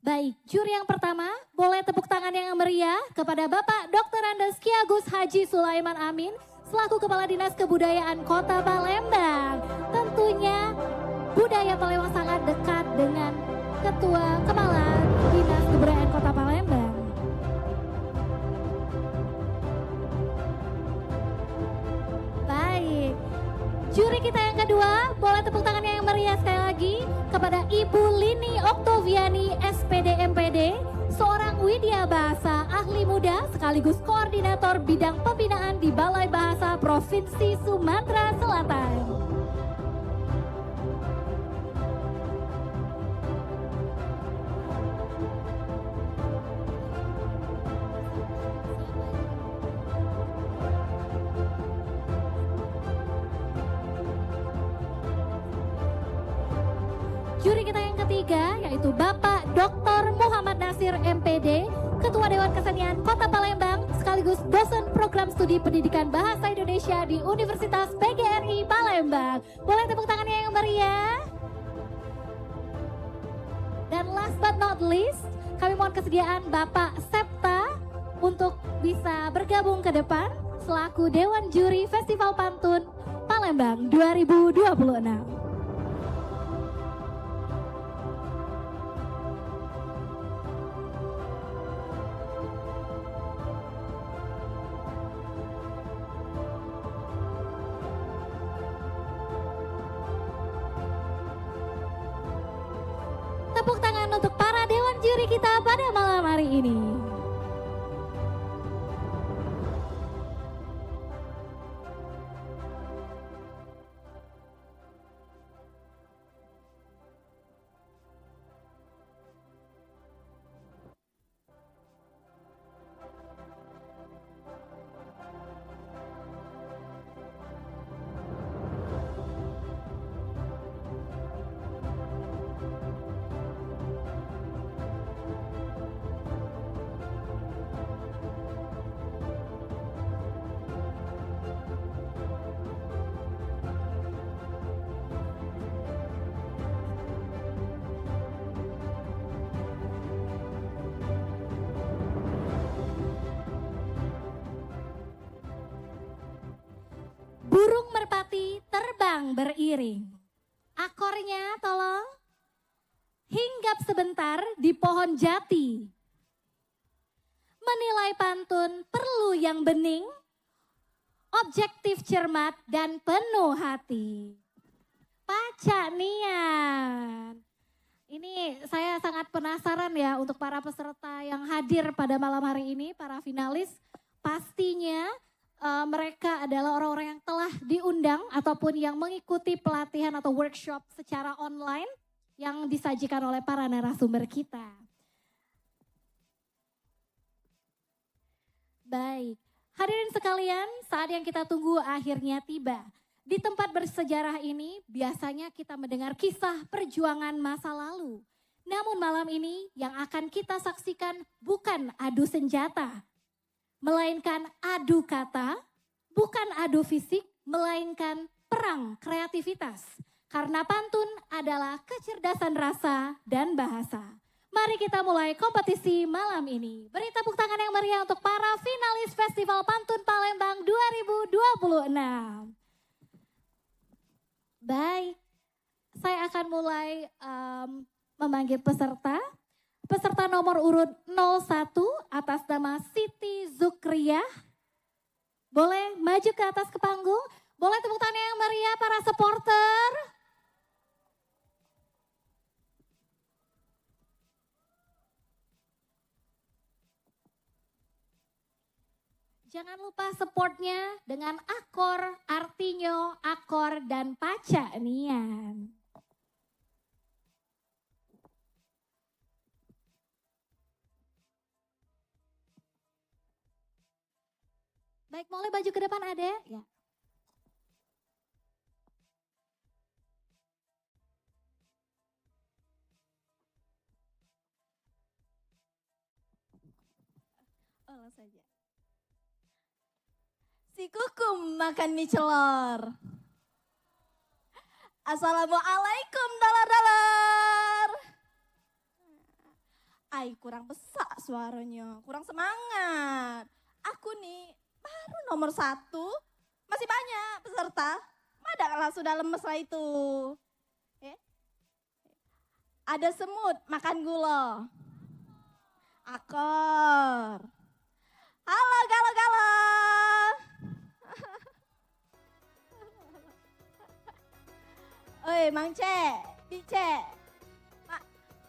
Baik, juri yang pertama, boleh tepuk tangan yang meriah kepada Bapak Dr. Andes Ki Agus Haji Sulaiman Amin, selaku Kepala Dinas Kebudayaan Kota Palembang. Tentunya budaya Palembang sangat dekat dengan Ketua Kepala Dinas Kebudayaan Kota Juri kita yang kedua, boleh tepuk tangannya yang meriah sekali lagi kepada Ibu Lini Oktoviani SPD MPD, seorang widya bahasa ahli muda sekaligus koordinator bidang pembinaan di Balai Bahasa Provinsi Sumatera Selatan. Juri kita yang ketiga yaitu Bapak Dr. Muhammad Nasir MPD, Ketua Dewan Kesenian Kota Palembang sekaligus dosen program studi pendidikan bahasa Indonesia di Universitas PGRI Palembang. Boleh tepuk tangannya yang meriah? Dan last but not least, kami mohon kesediaan Bapak Septa untuk bisa bergabung ke depan selaku Dewan Juri Festival Pantun Palembang 2026. Tepuk tangan untuk para dewan juri kita pada malam hari ini. Burung merpati terbang beriring. Akornya tolong. Hinggap sebentar di pohon jati. Menilai pantun perlu yang bening, objektif cermat dan penuh hati. Pacak nian. Ini saya sangat penasaran ya untuk para peserta yang hadir pada malam hari ini, para finalis. Pastinya mereka adalah orang-orang yang telah diundang ataupun yang mengikuti pelatihan atau workshop secara online yang disajikan oleh para narasumber kita. Baik, hadirin sekalian, saat yang kita tunggu akhirnya tiba. Di tempat bersejarah ini biasanya kita mendengar kisah perjuangan masa lalu. Namun malam ini yang akan kita saksikan bukan adu senjata, melainkan adu kata, bukan adu fisik, melainkan perang kreativitas. Karena pantun adalah kecerdasan rasa dan bahasa. Mari kita mulai kompetisi malam ini. Beri tepuk tangan yang meriah untuk para finalis Festival Pantun Palembang 2026. Baik, saya akan mulai memanggil peserta. Peserta nomor urut 01 atas nama Siti Zukriyah. Boleh maju ke atas ke panggung. Boleh tepuk tangan yang meriah para supporter. Jangan lupa supportnya dengan akor, artinyo, akor, dan pacak nian. Baik, boleh baju ke depan ada? Ya. Oh, saja. Si kukum makan mie celor. Assalamualaikum dolar-dolar. Ay, kurang besar suaranya, kurang semangat. Aku nih baru nomor 1, masih banyak peserta. Ada kalau sudah lemes lah itu. Ada semut makan gula. Akor. Halo galo-galo. Oi, Mang Cek, Bicek.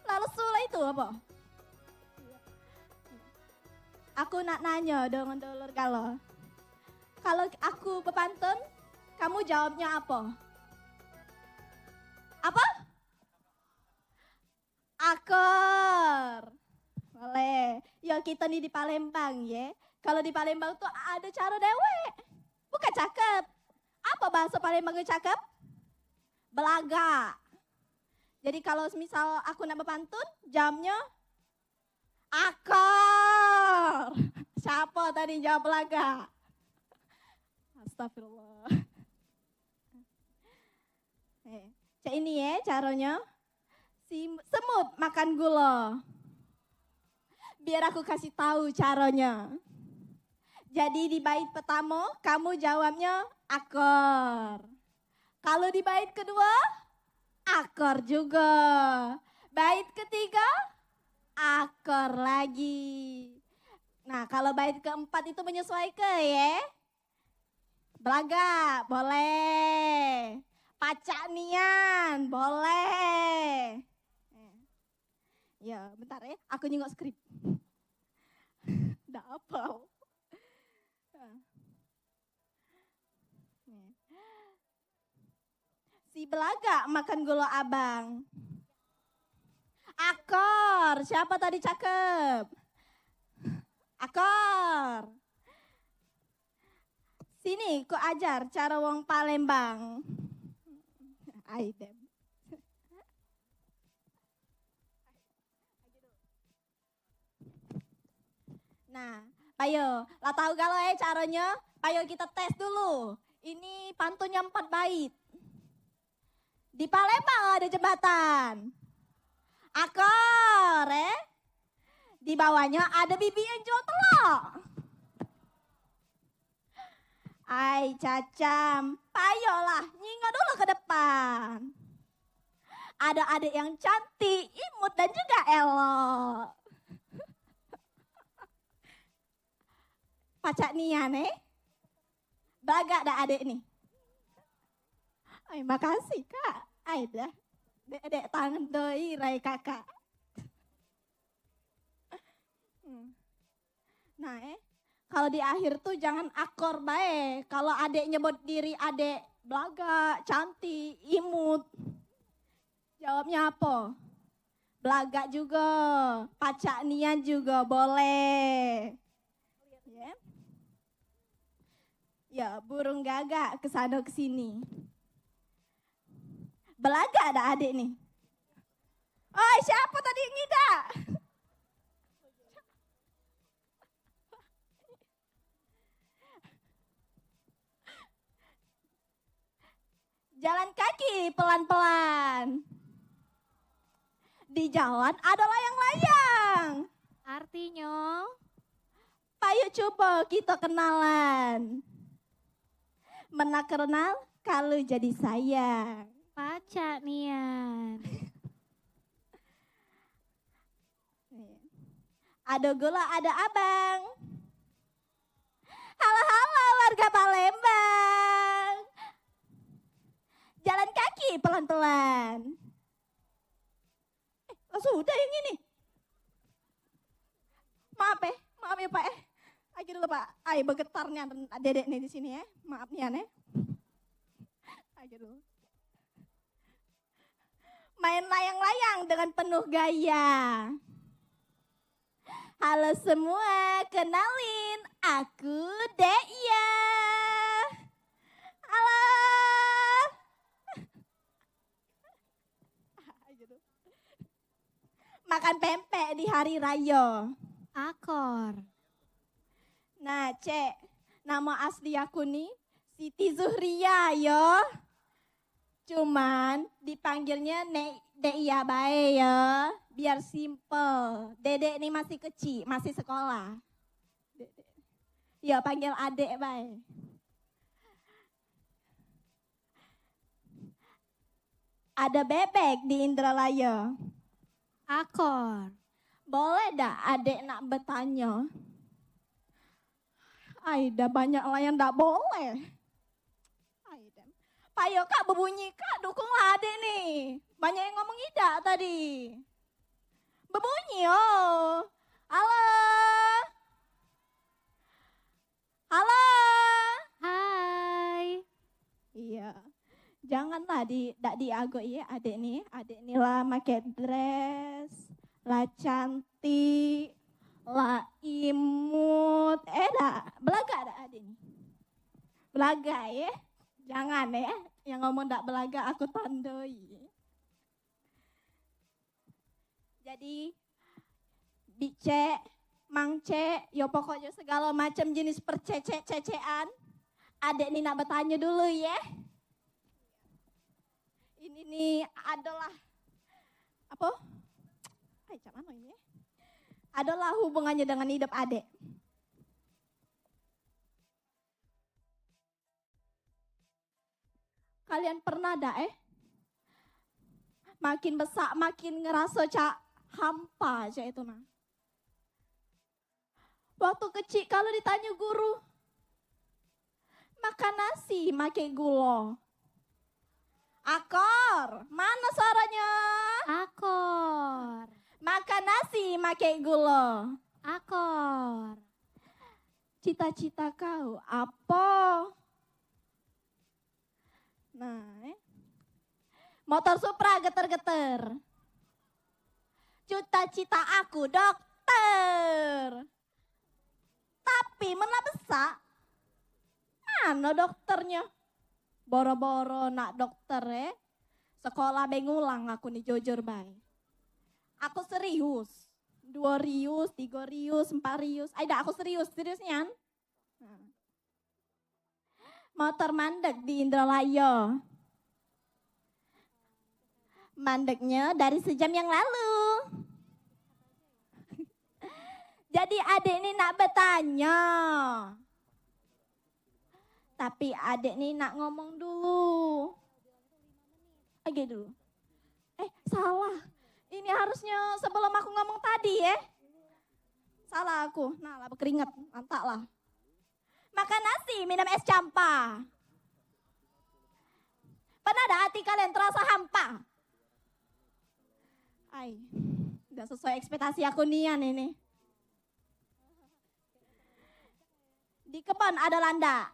Lalu sula itu apa? Aku nak nanya dengan dulur kalau aku pepantun, kamu jawabnya apa? Apa? Akor. Boleh. Ya kita nih di Palembang ya. Kalau di Palembang tuh ada cara dewek. Bukan cakep. Apa bahasa Palembang yang cakep? Belaga. Jadi kalau misal aku nak berpantun, jamnya akor. Siapa tadi jawab belaga? Astagfirullah. Cek ini ya caranya. Si semut makan gula. Biar aku kasih tahu caranya. Jadi di bait pertama kamu jawabnya akor. Kalau di bait kedua akor juga. Bait ketiga akor lagi. Nah kalau bait keempat itu menyesuaikan ya. Belaga boleh. Pacak nian boleh. Ya bentar ya aku nyengok skrip. Nggak apa. Si belaga makan gula abang. Akor, siapa tadi cakep? Akor. Sini, ku ajar cara wong Palembang. Aidem. Nah, ayo, lah tahu kalau caranya? Ayo kita tes dulu. Ini pantunnya 4 bait. Di Palembang ada jembatan. Akor, Di bawahnya ada bibi yang jual telur. Ai cacam, payolah, nyingga dulu ke depan. Ada adik yang cantik, imut dan juga elok. Pacak nian Baga ada adik nih. Ay, makasih kak. Ay dah. Dek tangan doi rai kakak. Nah kalau di akhir tuh jangan akor baik. Kalau adek nyebut diri adek belaga, cantik, imut. Jawabnya apa? Belaga juga, pacak nian juga boleh. Ya, burung gagak kesana kesini. Belaga ada adik nih. Oh, siapa tadi yang ngidak? Jalan kaki pelan-pelan. Di jalan ada layang-layang. Artinya? Ayo coba kita kenalan. Menak kenal kalau jadi sayang. Pacak nian. Ada gula, ada abang. Halo warga Palembang. Jalan kaki pelan-pelan. Sudah yang ini. Maaf ya Pak Ayo dulu Pak. Ayo bergetarnya dedek nih di sini ya. Maaf nih aneh. Ayo dulu. Main layang-layang dengan penuh gaya. Halo semua, kenalin aku Deia. Halo. Makan pempek di hari raya. Akor. Nah, Cek, nama asli aku nih Siti Zuhria yo. Cuman dipanggilnya Deia bae ya, biar simple. Dedek nih masih kecil, masih sekolah. Ya panggil adek bae. Ada bebek di Indralaya. Akor. Boleh dah adek nak bertanya? Aida banyak lah yang tak boleh. Aida. Payo kak berbunyi kak, dukunglah adik nih. Banyak yang ngomong tidak tadi. Berbunyi oh. Halo. Halo. Hai. Iya. Janganlah dak diago ya adik nih. Adik nih lah make dress, lah cantik, lah imut. Dak belaga dak adik nih. Belaga ya. Jangan ya, yang ngomong dak belaga aku tandoi. Jadi, bice, mangce, ya pokoknya segala macam jenis percecek-cecean. Adek nih nak bertanya dulu ya. Ini nih adalah, apa? Cak mana ini ya? Adalah hubungannya dengan hidup adek. Kalian pernah dak makin besar makin ngerasa cak hampa aja itu nah. Waktu kecil kalau ditanya guru, makan nasi make gula. Akor, mana suaranya? Akor. Makan nasi make gula. Akor. Cita-cita kau apa? Nah, motor Supra geter-geter. Cita-cita aku dokter. Tapi mana besar? Mana dokternya? Boro-boro nak dokter sekolah bengulang aku nih jujur baik. Aku serius. 2 rius, 3 rius, 4 rius. Aida aku seriusnya. Nah. Motor mandek di Indralaya. Mandeknya dari sejam yang lalu. Jadi adik ini nak bertanya. Tapi adik ini nak ngomong dulu. Lagi dulu. Salah. Ini harusnya sebelum aku ngomong tadi ya. Salah aku. Nah lah berkeringat. Mantap lah. Makan nasi, minum es campa. Pernah ada hati kalian terasa hampa? Udah sesuai ekspektasi aku nian ini. Di kebun ada landa.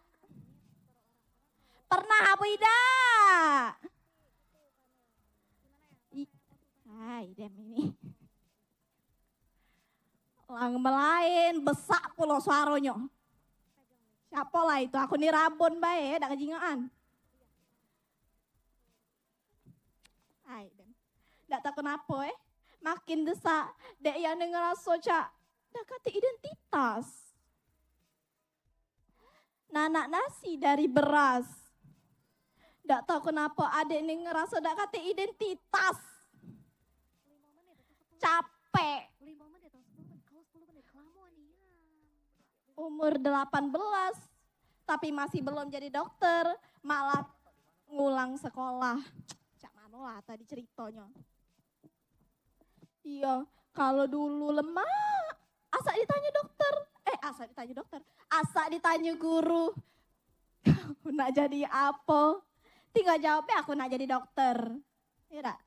Pernah apa tidak? Dem ini. Lang melain, besak pulau suaronya. Siapa lah itu? Aku nih rabon bae, dak kejingaan. Dak tahu kenapa makin desak, dek yang ngerasa cak, dak kata identitas. Nanak nasi dari beras. Dak tahu kenapa adek nih ngerasa dak kata identitas. Capek. Umur 18, tapi masih belum jadi dokter, malah ngulang sekolah. Cak mana lah tadi ceritanya. Iya, kalau dulu lemah, asa ditanya dokter. Asa ditanya guru. Aku nak jadi apa? Tinggal jawabnya aku nak jadi dokter. Iya tak?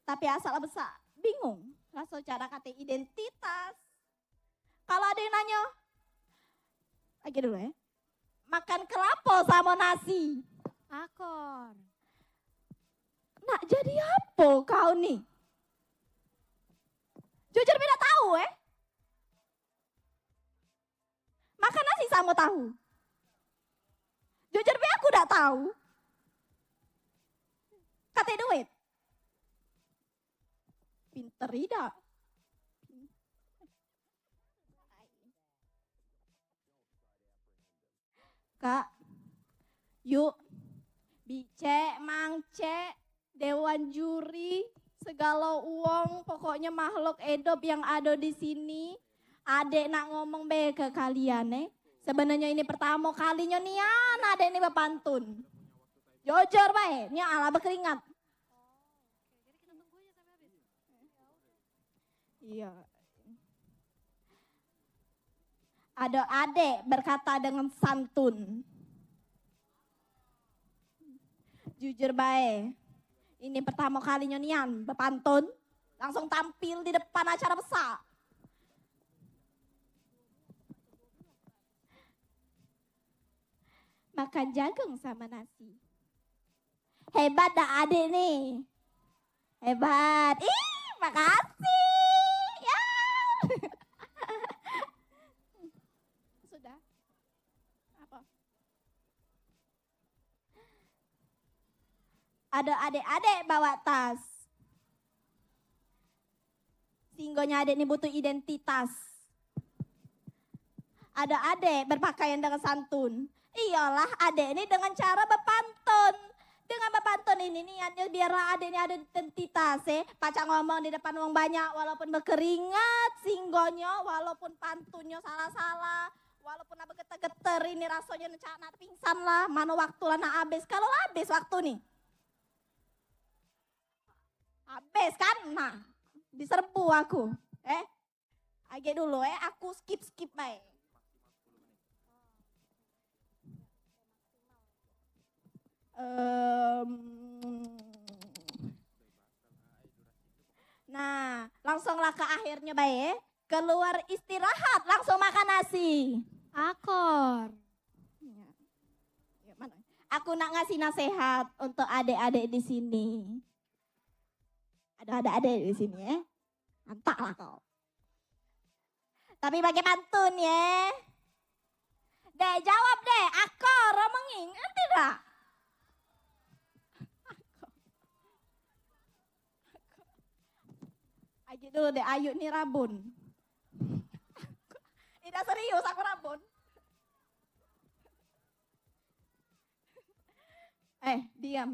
Tapi asal besar, bingung. Rasa cara kata identitas. Kalau ada yang nanya, lagi dulu ya. Makan kelapa sama nasi. Akor. Nak jadi apa kau nih? Jujur beda tahu Makan nasi sama tahu. Jujur aku udah tahu. Kata duit. Pinter tidak? Kak, yuk, bice, mangce, dewan juri, segala uang, pokoknya makhluk hidup yang ada di sini. Adek nak ngomong be ke kalian Sebenarnya ini pertama kalinya nian adek ini berpantun. Jujur bae, nya ala berkeringat. Iya. Ada adek berkata dengan santun. Jujur bae. Ini pertama kalinya nian berpantun. Langsung tampil di depan acara besar. Makan jagung sama nasi. Hebat dah adik nih. Hebat. Ih, makasih. Ya. Sudah. Apa? Ada adik-adik bawa tas. Singgonya adik ini butuh identitas. Ada adik berpakaian dengan santun. Iyalah adik ini dengan cara berpantun. Dengan berpantun ini niatnya biarlah adik ini ada identitas. Pacar ngomong di depan orang banyak walaupun berkeringat. Singgonya walaupun pantunnya salah-salah. Walaupun apa geter-geter ini rasanya nak pingsan lah. Mana waktu lah nak habis. Kalau habis waktu nih. Habis kan? Nah, diserbu aku. Agak dulu aku skip baik. Nah, langsunglah ke akhirnya baik. Keluar istirahat, langsung makan nasi. Akor. Ya, mana? Aku nak ngasih nasihat untuk adik-adik di sini. Ada adik di sini ya. Mantap lah kau. Tapi pakai pantun ya. Dek jawab deh, akor romonging, tidak? Aji dulu deh, Ayu nih rabun. Tidak serius aku rabun. Diam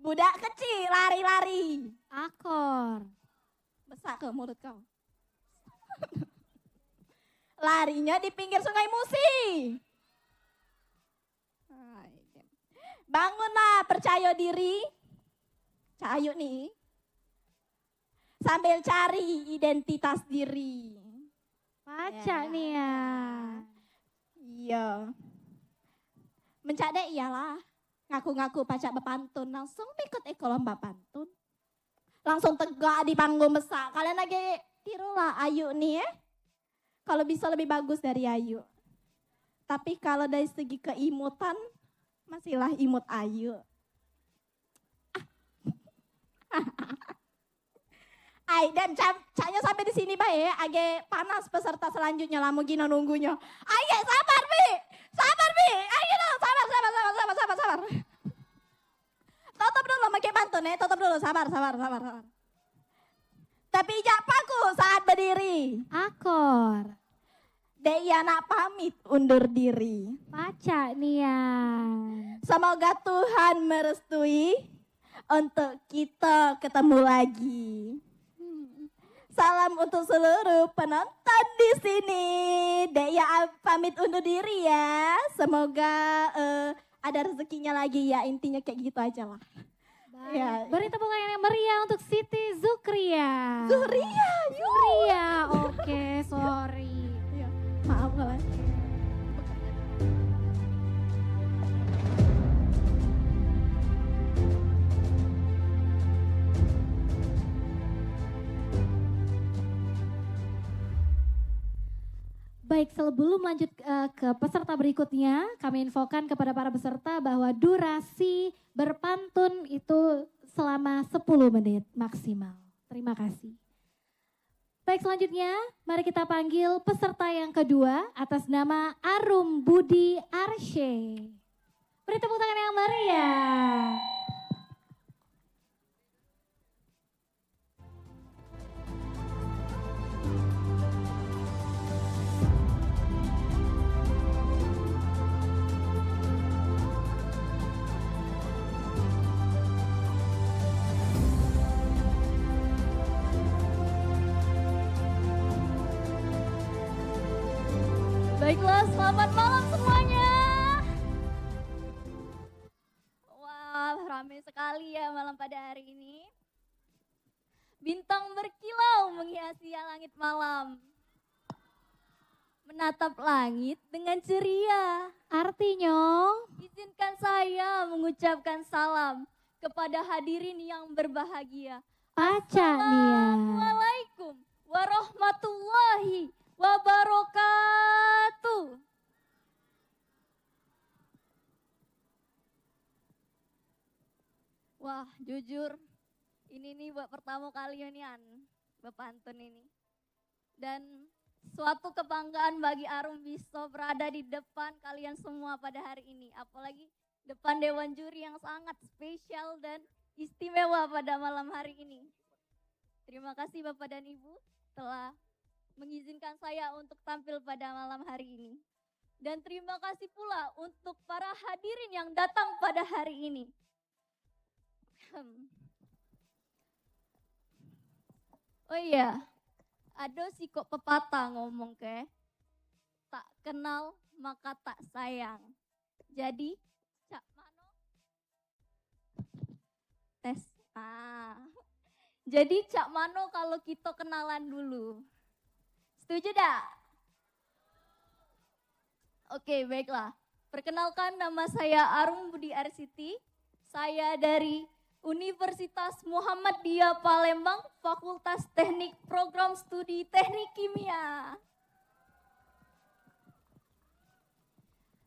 Budak kecil lari-lari. Akor. Besar ke mulut kau. Larinya di pinggir sungai Musi. Bangunlah, percaya diri. Cahayu nih. Sambil cari identitas diri. Baca nih ya. Iya. Mencadek iyalah. Ngaku-ngaku pacak berpantun. Langsung ikut lomba pantun. Langsung tegak di panggung besar. Kalian lagi tirulah Ayu nih ya. Kalau bisa lebih bagus dari Ayu. Tapi kalau dari segi keimutan, masihlah imut Ayu. Dan caknya sampai di sini baik, agak panas peserta selanjutnya lah mau gino nunggunya. Ayo sabar Bi, ayo dong, sabar. Tutup dulu pakai pantun ya, tutup dulu, sabar. Tapi jak paku saat berdiri. Akor. Dek anak pamit undur diri. Baca nih ya. Semoga Tuhan merestui untuk kita ketemu lagi. Salam untuk seluruh penonton di sini. Dea pamit undur diri ya. Semoga ada rezekinya lagi ya. Intinya kayak gitu aja lah. Ya. Beri tepuk tangan yang meriah untuk Siti Zukria. Zuhria. Oke, sorry. Ya, maaf lah. Baik, sebelum lanjut ke peserta berikutnya, kami infokan kepada para peserta bahwa durasi berpantun itu selama 10 menit maksimal. Terima kasih. Baik, selanjutnya mari kita panggil peserta yang kedua atas nama Arum Budi Arsye. Beri tepuk tangan yang meriah. Baiklah, selamat malam semuanya. Wah, ramai sekali ya malam pada hari ini. Bintang berkilau menghiasi langit malam. Menatap langit dengan ceria. Artinya, Izinkan saya mengucapkan salam kepada hadirin yang berbahagia. Paca Nia. Assalamualaikum warahmatullahi wabarakatuh. Wah, jujur ini nih buat pertama kali inian berpantun ini. Dan suatu kebanggaan bagi Arum bisa berada di depan kalian semua pada hari ini. Apalagi depan Dewan Juri yang sangat spesial dan istimewa pada malam hari ini. Terima kasih Bapak dan Ibu telah mengizinkan saya untuk tampil pada malam hari ini. Dan terima kasih pula untuk para hadirin yang datang pada hari ini. Oh iya, ada sih kok pepatah ngomong ke, tak kenal maka tak sayang. Jadi, Cak Mano, tes. Jadi Cak Mano kalau kita kenalan dulu. Setuju dak? Oke, baiklah. Perkenalkan, nama saya Arum Budi Arsiti. Saya dari Universitas Muhammadiyah Palembang, Fakultas Teknik Program Studi Teknik Kimia.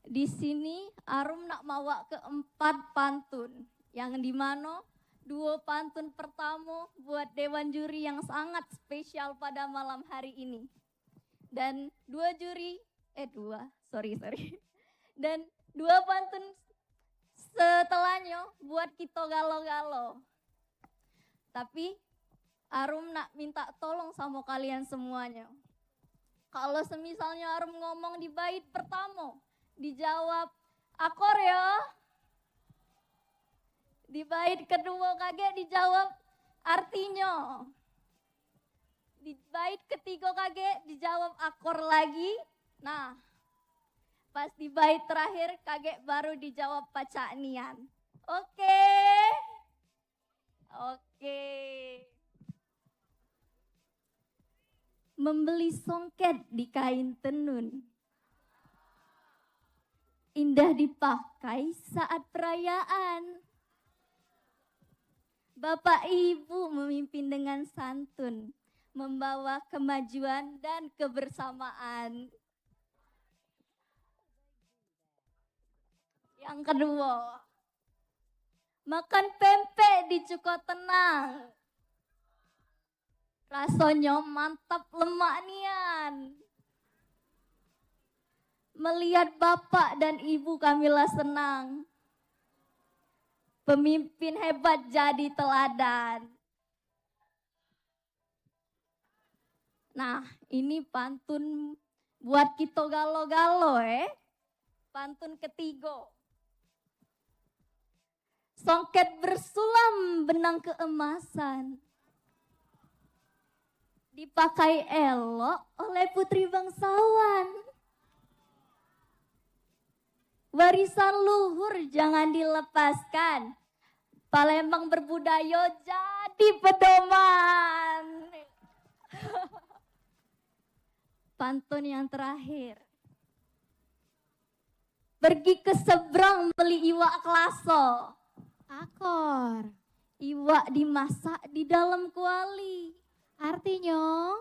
Di sini Arum nak mawa keempat pantun, yang dimana 2 pantun pertama buat Dewan Juri yang sangat spesial pada malam hari ini. Dan 2 juri, dan 2 pantun setelahnya buat kita galo-galo. Tapi Arum nak minta tolong sama kalian semuanya. Kalau semisalnya Arum ngomong di bait pertama, dijawab akor ya. Di bait kedua kage dijawab artinya. Di bait ketiga kage dijawab akor lagi. Nah, pas di bait terakhir kage baru dijawab pacak nian. Oke. Membeli songket di kain tenun. Indah dipakai saat perayaan. Bapak Ibu memimpin dengan santun, membawa kemajuan dan kebersamaan. Yang kedua, makan pempek di Cuko Tenang. Rasanya mantap lemak nian. Melihat Bapak dan Ibu kamilah senang. Pemimpin hebat jadi teladan. Nah, ini pantun buat kita galo-galo Pantun ketiga. Songket bersulam benang keemasan. Dipakai elok oleh putri bangsawan. Warisan luhur jangan dilepaskan. Palembang berbudaya jadi pedoman. Pantun yang terakhir. Pergi ke seberang beli iwak klaso. Akor. Iwak dimasak di dalam kuali. Artinya,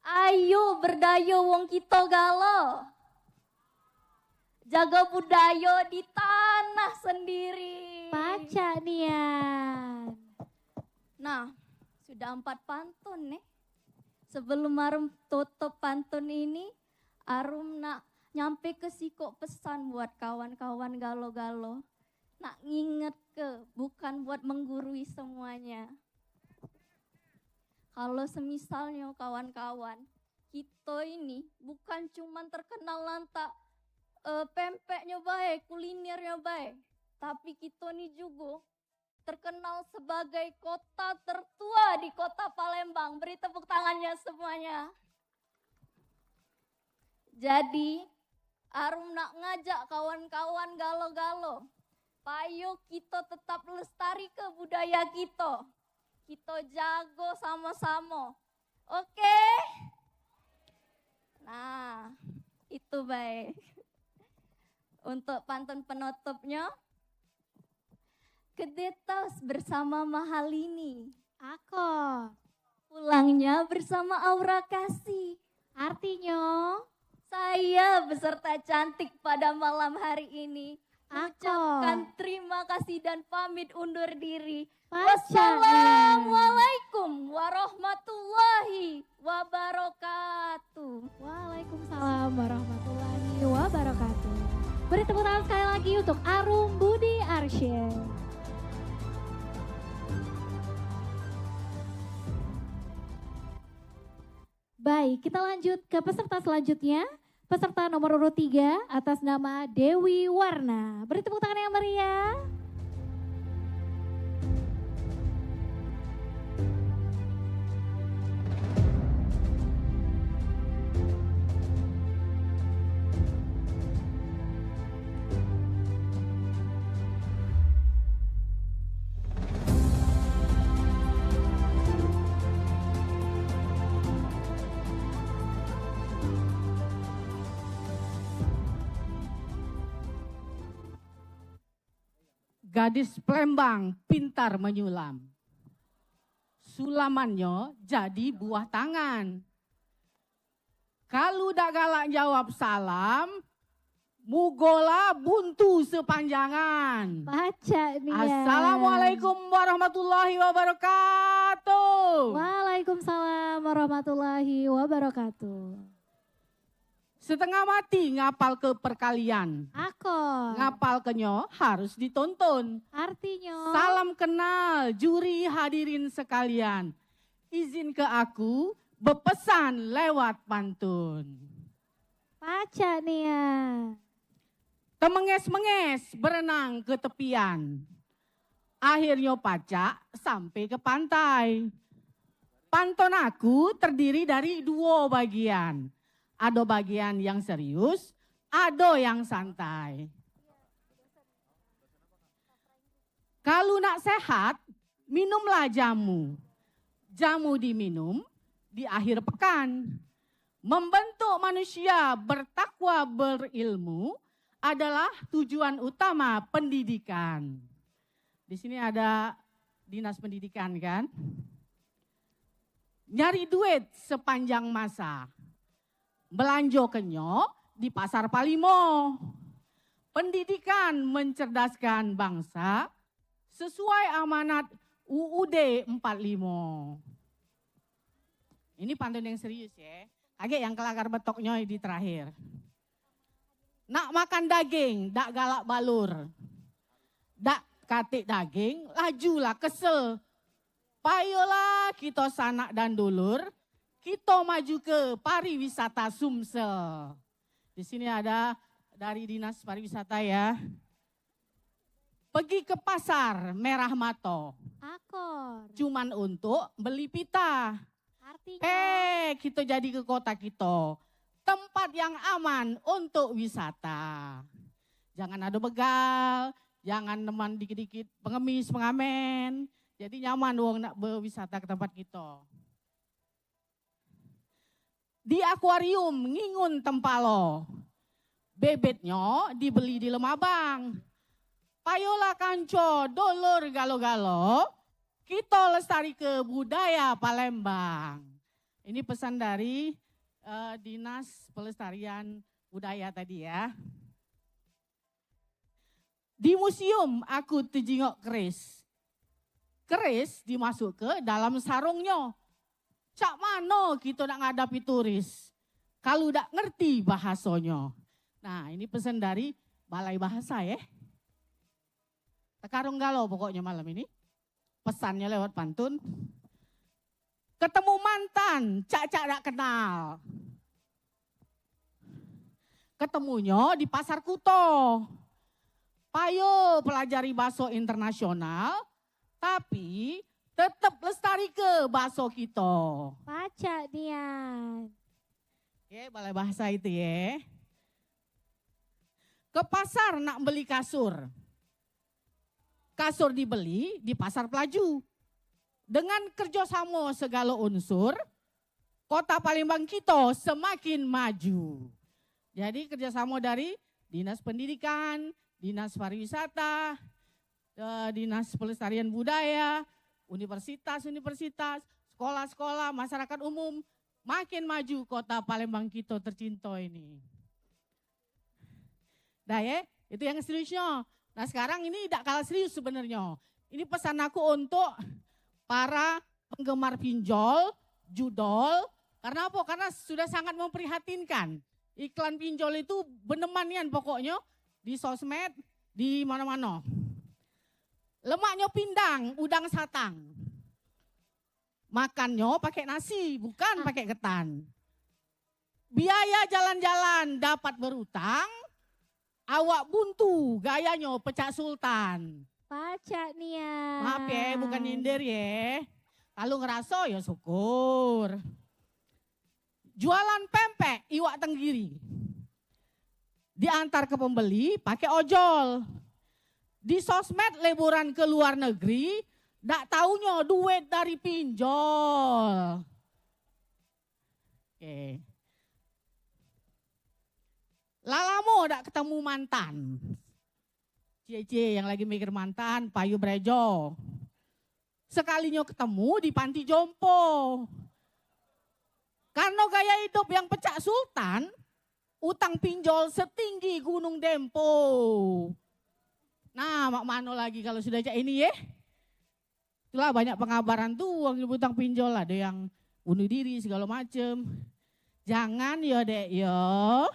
ayo berdaya wong kita galo. Jaga budaya di tanah sendiri. paca nian. Nah, sudah 4 pantun nih. Sebelum Arum tutup pantun ini, Arum nak nyampe ke siko pesan buat kawan-kawan galo-galo. Nak nginget bukan buat menggurui semuanya. Kalau semisalnya kawan-kawan, kita ini bukan cuman terkenal lantak pempeknya baik, kulinernya baik. Tapi kita ini juga terkenal sebagai kota tertua di kota Palembang. Beri tepuk tangannya semuanya. Jadi, Arum nak ngajak kawan-kawan galo-galo. Payo kita tetap lestari ke budaya kita. Kita jago sama-sama. Oke? Nah, itu baik. Untuk pantun penutupnya, ke Detos bersama Mahalini. Ako. Pulangnya bersama Aura Kasih. Artinya, Saya beserta cantik pada malam hari ini Ako. ucapkan terima kasih dan pamit undur diri. Paca. Wassalamualaikum warahmatullahi wabarakatuh. Waalaikumsalam warahmatullahi wabarakatuh. Beri tepuk tangan sekali lagi untuk Arum Budi Arsyad. Baik, kita lanjut ke peserta selanjutnya. Peserta nomor urut 3 atas nama Dewi Warna. Beri tepuk tangan yang meriah. Gadis Palembang pintar menyulam. Sulamannya jadi buah tangan. Kalau dak galak jawab salam, mugola buntu sepanjangan. Baca nih ya. Assalamualaikum warahmatullahi wabarakatuh. Waalaikumsalam warahmatullahi wabarakatuh. Setengah mati ngapal ke perkalian. Ako. Ngapal kenyo harus ditonton. Artinya. Salam kenal juri hadirin sekalian. Izin ke aku berpesan lewat pantun. Baca nih ya. Temenges-menges berenang ke tepian. Akhirnya pacak sampai ke pantai. Pantun aku terdiri dari 2 bagian. Ada bagian yang serius, ada yang santai. Kalau nak sehat, minumlah jamu. Jamu diminum di akhir pekan. Membentuk manusia bertakwa berilmu adalah tujuan utama pendidikan. Di sini ada dinas pendidikan kan? Nyari duit sepanjang masa. Belanja kenyo di pasar Palimo. Pendidikan mencerdaskan bangsa sesuai amanat UUD 45. Ini pantun yang serius ya. Kaget yang kelakar betoknya di terakhir. Nak makan daging, dak galak balur. Dak katik daging, lajulah kesel. Payolah kita sanak dan dulur. Kita maju ke pariwisata Sumsel. Di sini ada dari Dinas Pariwisata ya. Pergi ke pasar Merah Mato. Akor. Cuman untuk beli pita. Artinya. Kita jadi ke kota kita. Tempat yang aman untuk wisata. Jangan ada begal, jangan teman dikit-dikit pengemis, pengamen. Jadi nyaman wong nak berwisata ke tempat kita. Di akuarium ngingun tempalo. Bebetnya dibeli di Lemabang. Payola kanco dolor galo-galo. Kita lestari ke budaya Palembang. Ini pesan dari Dinas Pelestarian Budaya tadi ya. Di museum aku tejingok keris. Keris dimasuk ke dalam sarungnya. Cak mano kita nak ngadapi turis. Kalau tak ngerti bahasanya. Nah ini pesan dari Balai Bahasa ya. Tekarung galau pokoknya malam ini. Pesannya lewat pantun. Ketemu mantan, cak-cak tak kenal. Ketemunya di Pasar Kuto. Payo pelajari bahasa internasional. Tapi tetap lestari ke bahasa kita. Baca Dian. Oke, Balai Bahasa itu ya. Ke pasar nak beli kasur. Kasur dibeli di Pasar Pelaju. Dengan kerjasama segala unsur, kota Palembang kita semakin maju. Jadi kerjasama dari Dinas Pendidikan, Dinas Pariwisata, Dinas Pelestarian Budaya, universitas-universitas, sekolah-sekolah, masyarakat umum, makin maju kota Palembang kita tercinta ini. Nah ya, itu yang seriusnya. Nah sekarang ini tidak kalah serius sebenarnya. Ini pesan aku untuk para penggemar pinjol, judol. Karena apa? Karena sudah sangat memprihatinkan. Iklan pinjol itu benemanian pokoknya di sosmed, di mana-mana. Lemaknya pindang, udang satang. Makannya pakai nasi, bukan pakai ketan. Biaya jalan-jalan dapat berutang, awak buntu, gayanya pecah sultan. Pacak Nian. Maaf ya, bukan nyindir ya. Kalau ngerasa ya syukur. Jualan pempek, iwak tenggiri. Diantar ke pembeli pakai ojol. Di sosmed liburan ke luar negeri, dak taunya duit dari pinjol. Oke. Lama dak ketemu mantan. Cie-cie yang lagi mikir mantan, payu brejo. Sekalinya ketemu di panti jompo. Karena gaya hidup yang pecah sultan, utang pinjol setinggi Gunung Dempo. Nah, mak mano lagi kalau sudah cak ini ya. Itulah banyak pengabaran tuh uang utang pinjol, ada yang bunuh diri segala macem. Jangan ya dek ya.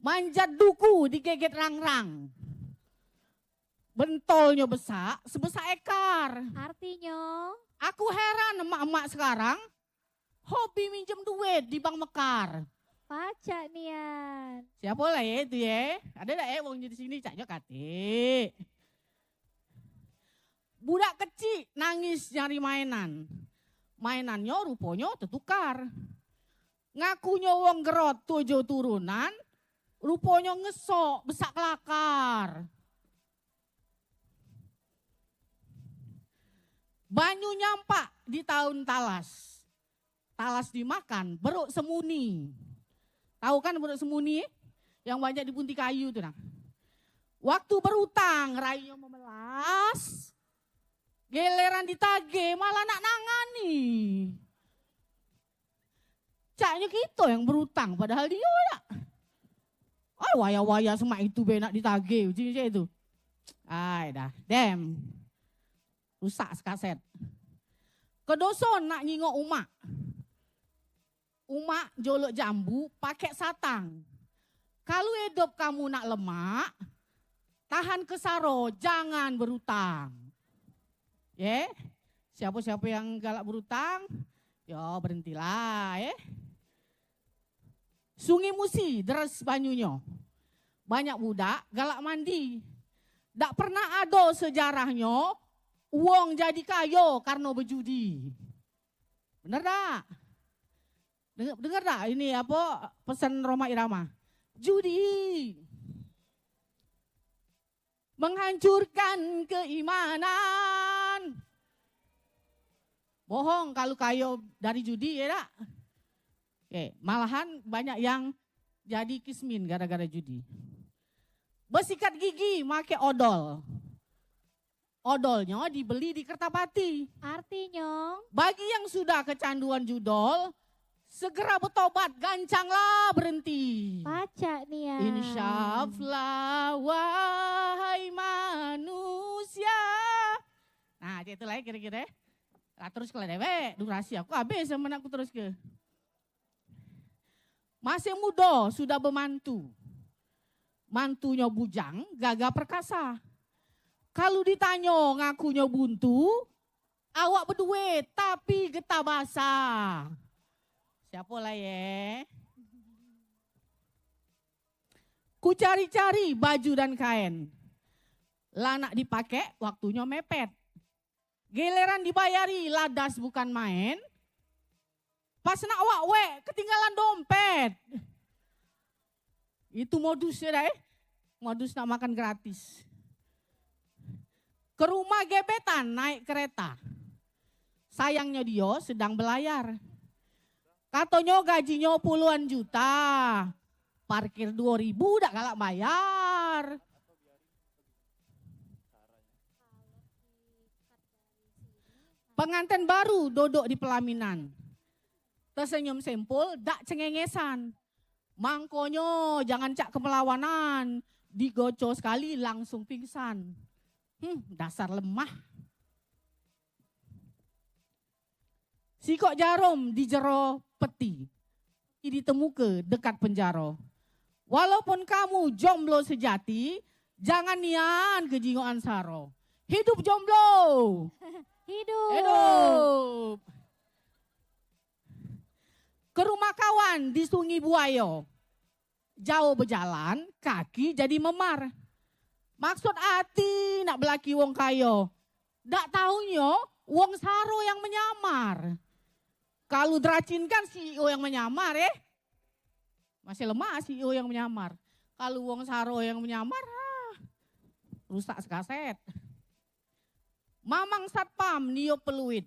Manjat duku digeget rang-rang. Bentolnya besar, sebesar ekar. Artinya? Aku heran emak-emak sekarang hobi minjem duit di Bank Mekar. Pacak Nian. Siapa lah ya itu ya? Ada tak ya wong di sini caknya kate. Budak kecil nangis nyari mainan. Mainannya rupanya tertukar. Ngakunya wong gerot 7 turunan, rupanya ngesok besak kelakar. Banyu nyampak di tahun talas. Talas dimakan, beruk semuni. Tahu kan beruk semuni? Yang banyak di punti kayu itu nah. Waktu berutang, rayunya memelas. Geleran ditagih, malah nak nangani. Caknya kita yang berutang, padahal dia ya. Ay, waya-waya semak itu benak ditagih, ujungnya itu. Ay dah, dem. Rusak sekaset. Kedoson nak nyingok umak. Umak jolok jambu pakai satang. Kalau hidup kamu nak lemak, tahan kesaro, jangan berutang. Ya, siapa-siapa yang galak berutang, ya berhentilah ya. Sungai Musi deres banyunya. Banyak budak galak mandi. Tak pernah ada sejarahnya uang jadi kayo karena berjudi. Bener tak? Dengar tak ini apa pesan Roma Irama? Judi menghancurkan keimanan. Bohong kalau kayo dari judi ya tak? Oke, malahan banyak yang jadi kismin gara-gara judi. Bersikat gigi make odol. Odolnya dibeli di Kertapati. Artinya? Bagi yang sudah kecanduan judol, segera bertobat, gancanglah berhenti. Pacak Nian. Insyaallah wahai manusia. Nah, itu lah kira-kira. Nah, terus kalau dewe, durasi aku habis sama aku terus ke. Masih muda, sudah bermantu. Mantunya bujang, gagah perkasa. Kalau ditanya ngakunya buntu, awak berduit tapi getah basah. Siapa lah ya? Ku cari-cari baju dan kain. Lanak dipakai, waktunya mepet. Giliran dibayari, ladas bukan main. Pas nak wak ketinggalan dompet. Itu modusnya dah modus nak makan gratis. Ke rumah gebetan naik kereta. Sayangnya dia sedang belayar. Katanya gajinya puluhan juta. Parkir 2.000 dak galak bayar. Pengantin baru duduk di pelaminan. Tersenyum sempul, dak cengengesan. Mangkonyo jangan cak kemelawanan. Digoco sekali langsung pingsan. Dasar lemah. Sikok jarum di jero peti. Ditemuke dekat penjara. Walaupun kamu jomblo sejati, jangan nian kejingoan saro. Hidup jomblo. Hidup. Ke rumah kawan di Sungai Buayo. Jauh berjalan, kaki jadi memar. Maksud hati nak belaki wong kayo. Dak tahunya wong saro yang menyamar. Kalau deracin kan CEO yang menyamar Masih lemah CEO yang menyamar. Kalau wong saro yang menyamar, rusak sekaset. Mamang satpam niup peluit.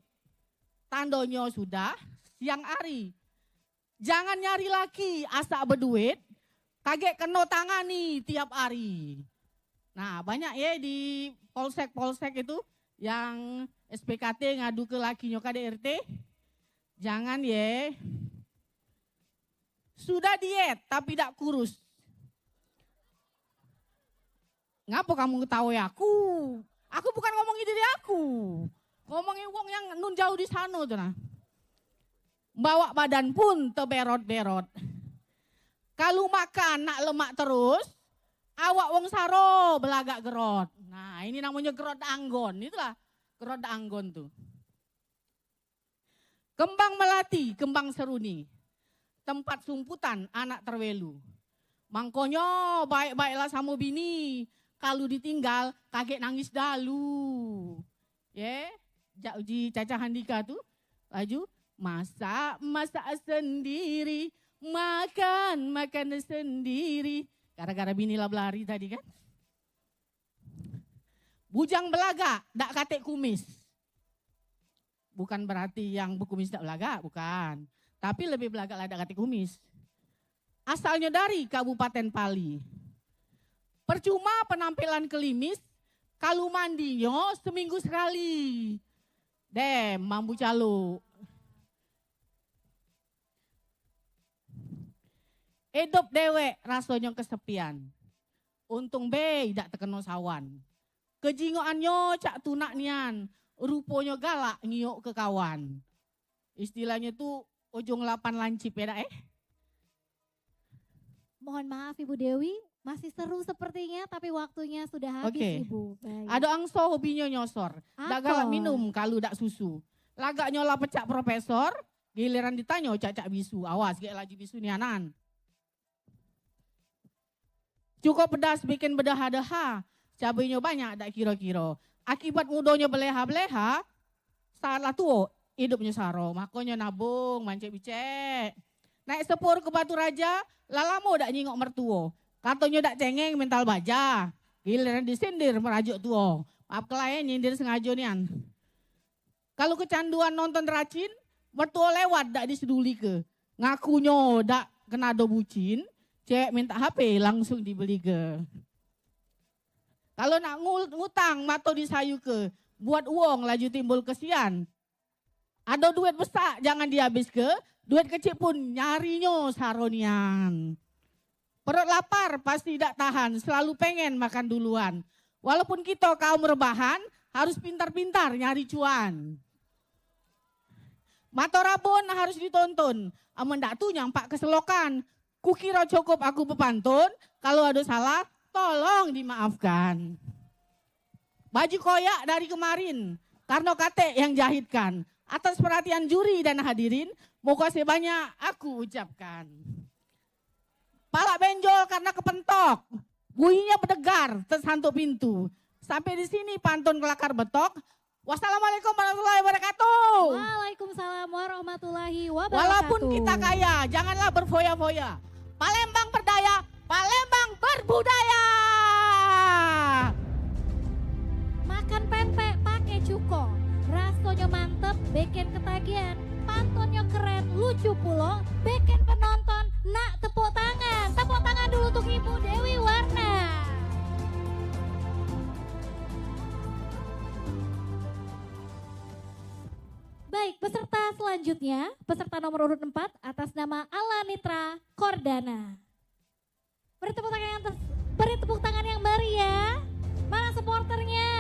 Tandonyo sudah siang hari. Jangan nyari laki asa berduit. Kaget kena tangani tiap hari. Nah banyak di polsek-polsek itu yang SPKT ngadu ke lakinya KDRT. Jangan Sudah diet tapi tidak kurus. Ngapa kamu ketahui aku? Aku bukan ngomongin diri aku. Ngomongin wong yang nun jauh di sana tuh nah. Bawa badan pun teberot-berot. Kalau makan nak lemak terus, awak wong saro belagak gerot. Nah ini namanya gerot anggon, itulah gerot anggon tuh. Kembang melati, kembang seruni. Tempat sumputan anak terwelu. Mangkonyo baik-baiklah sama bini. Kalau ditinggal kakek nangis dalu. Jak uji Caca Handika tuh. Laju, masak sendiri. Makan sendiri. Gara-gara bini lah belari tadi kan. Bujang belaga, dak katek kumis. Bukan berarti yang berkumis dak belaga, bukan. Tapi lebih belaga lah dak katek kumis. Asalnya dari Kabupaten Pali. Percuma penampilan kelimis, kalau mandinya seminggu sekali. Mambu calo. Hidup dewek rasanya kesepian. Untung tidak terkena sawan. Kejingoannya cak tunak nian. Rupanya galak ngiyok ke kawan. Istilahnya tuh ujung 8 lancip Mohon maaf Ibu Dewi, masih seru sepertinya tapi waktunya sudah habis Ibu. Baik. Ada angso hobinya nyosor. Dak galak minum kalau dak susu. Lagak nyola pecak profesor, giliran ditanya cak bisu. Awas gak laju bisu nianan. Cukup pedas bikin bedah-daha. Cabainya banyak dak kira-kira. Akibat mudonya beleha-beleha, saatlah tua hidupnya saro. Makanya nabung, mancek-bicek. Naik sepur ke Batu Raja, lalamo dak nyingok mertua. Katanya dak cengeng mental baja. Giliran disindir merajuk tua. Maaf klien nyindir sengaja nian. Kalau kecanduan nonton racin, mertua lewat dak diseduli ke. Ngakunya dak kena do bucin, cek minta HP langsung dibeli ke. Kalau nak ngutang mato disayu ke, buat uang laju timbul kesian. Ada duit besar jangan dihabis ke, duit kecil pun nyarinya saronian. Perut lapar pasti tidak tahan, selalu pengen makan duluan. Walaupun kita kaum rebahan, harus pintar-pintar nyari cuan. Mata rabon harus ditonton, amun dak tuh nyampak keselokan. Kukira cukup aku pepantun, kalau ada salah tolong dimaafkan. Baju koyak dari kemarin, karena kate yang jahitkan. Atas perhatian juri dan hadirin, mau kasih banyak aku ucapkan. Pala benjol karena kepentok, bunyinya berdegar tersantuk pintu. Sampai di sini pantun kelakar betok. Wassalamualaikum warahmatullahi wabarakatuh. Waalaikumsalam warahmatullahi wabarakatuh. Walaupun kita kaya, janganlah berfoya-foya. Palembang berdaya, Palembang berbudaya. Makan pempek pakai cuko, rasanya mantep, bikin ketagihan. Pantunnya keren, lucu pulo, bikin penonton nak tepuk tangan. Tepuk tangan dulu untuk Ibu Dewi Warna. selanjutnya peserta nomor urut 4 atas nama Alanitra Kordana. Beri tepuk tangan yang meriah. Mana supporternya?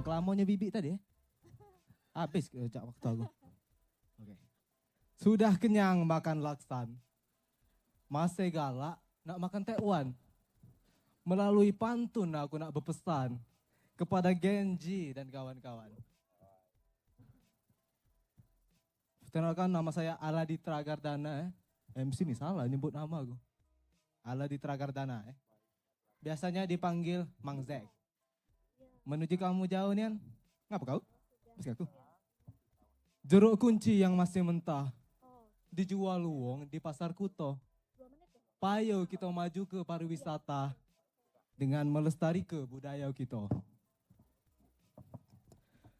Kelamonnya bibi tadi ya. Habis cak waktu aku. Oke. Sudah kenyang makan laksan. Masih galak nak makan tekwan. Melalui pantun aku nak berpesan kepada Genji dan kawan-kawan. Perkenalkan, nama saya Aladitra Gardana. MC nih salah nyebut nama aku. Aladitra Gardana. Biasanya dipanggil Mang Zek. Menuju kamu jauh nian, ngapa kau? Masih aku. Jeruk kunci yang masih mentah, dijual luwung di pasar Kuto. Payo kita maju ke pariwisata dengan melestarikan budaya kita.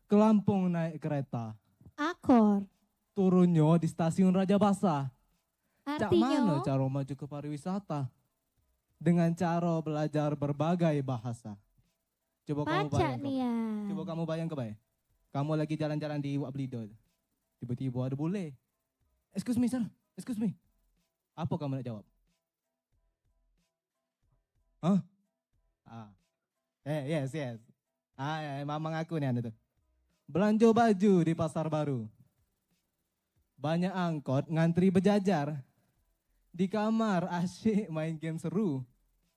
Ke Lampung naik kereta. Akor. Turunnya di stasiun Raja Basa. Cak mana Artinya, cara maju ke pariwisata? Dengan cara belajar berbagai bahasa. Coba kamu pacak bayang, nih ya. coba kamu bayang kebayang. Kamu lagi jalan-jalan di Wak Blido. Tiba-tiba ada bule. Excuse me sir, excuse me. Apa kamu nak jawab? Hah? Yes. Mamang aku nih anda tuh. Belanja baju di pasar baru. Banyak angkot ngantri berjajar. Di kamar asyik main game seru.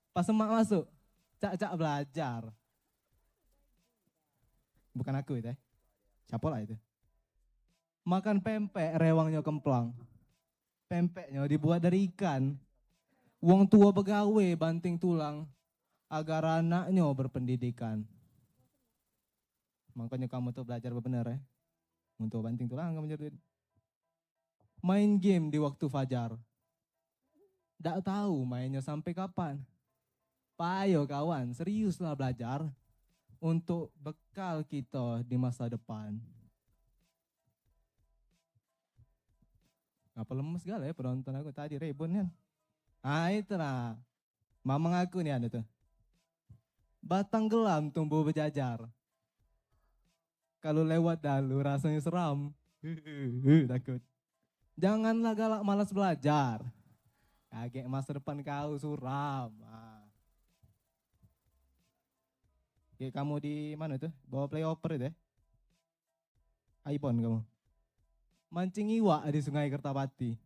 Pas emak masuk, cak-cak belajar. Bukan aku itu. Siapa lah itu? Makan pempek rewangnya kemplang. Pempeknya dibuat dari ikan. Wong tua begawe banting tulang agar anaknya berpendidikan. Makanya kamu tuh belajar benar ya. Untuk banting tulang kamu jadi. Main game di waktu fajar. Nggak tahu mainnya sampai kapan. Payo kawan, seriuslah belajar. Untuk bekal kita di masa depan. Ngapa lemes segala ya penonton aku tadi rebon kan. Itulah. Mamang aku nih ada tuh. Batang gelam tumbuh berjajar. Kalau lewat dalu rasanya seram. Takut. Janganlah galak malas belajar. Kaget masa depan kau suram. Kayak kamu di mana tuh? Bawa playoper itu ya? iPhone kamu. Mancing iwak di Sungai Kertapati.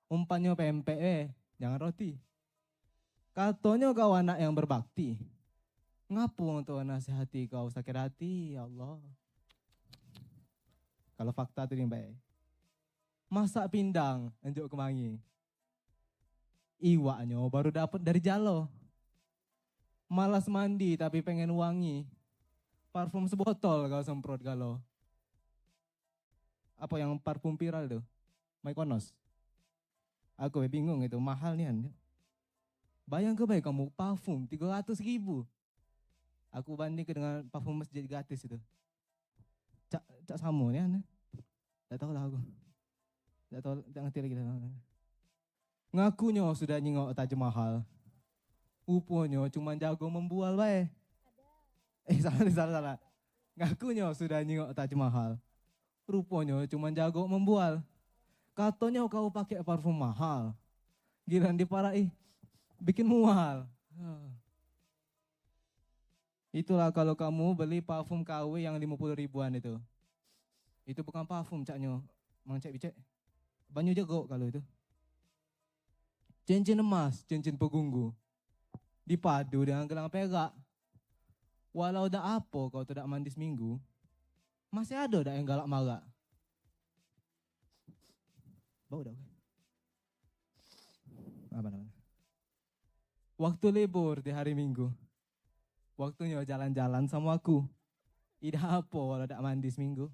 Umpannya pempek jangan roti. Katanya kau anak yang berbakti. Ngapung untuk nasihati kau sakit hati, ya Allah. Kalau fakta itu yang baik. Masak pindang, enjuk kemangi. Iwaknya baru dapat dari jalo. Malas mandi tapi pengen wangi. Parfum sebotol kau semprot galau. Apa yang parfum viral tuh? Mykonos. Aku bingung itu, mahal nih. Bayang ke baik kamu parfum 300.000. Aku banding dengan parfum masjid gratis itu. Cak samu nih. Tak tahu lah aku. Tak tahu, tak ngerti lagi. Ngakunya sudah nyingok Taj Mahal. Uponya cuma jago membual bae. Salah. Ngakunya sudah nyingok Taj Mahal. Rupanya cuma jago membual. Katanya kau pakai parfum mahal. Giliran diparai, bikin mual. Itulah kalau kamu beli parfum KW yang 50 ribuan itu. Itu bukan parfum caknya. Mang cek bicek. Banyu jago kalau itu. Cincin emas, cincin pegunggu. Dipadu dengan gelang perak. Walau dah apa kau tidak mandi seminggu, masih ada dah yang galak marah. Bau dah. Apa namanya? Waktu libur di hari Minggu. Waktunya jalan-jalan sama aku. Ida apa walau tak mandi seminggu.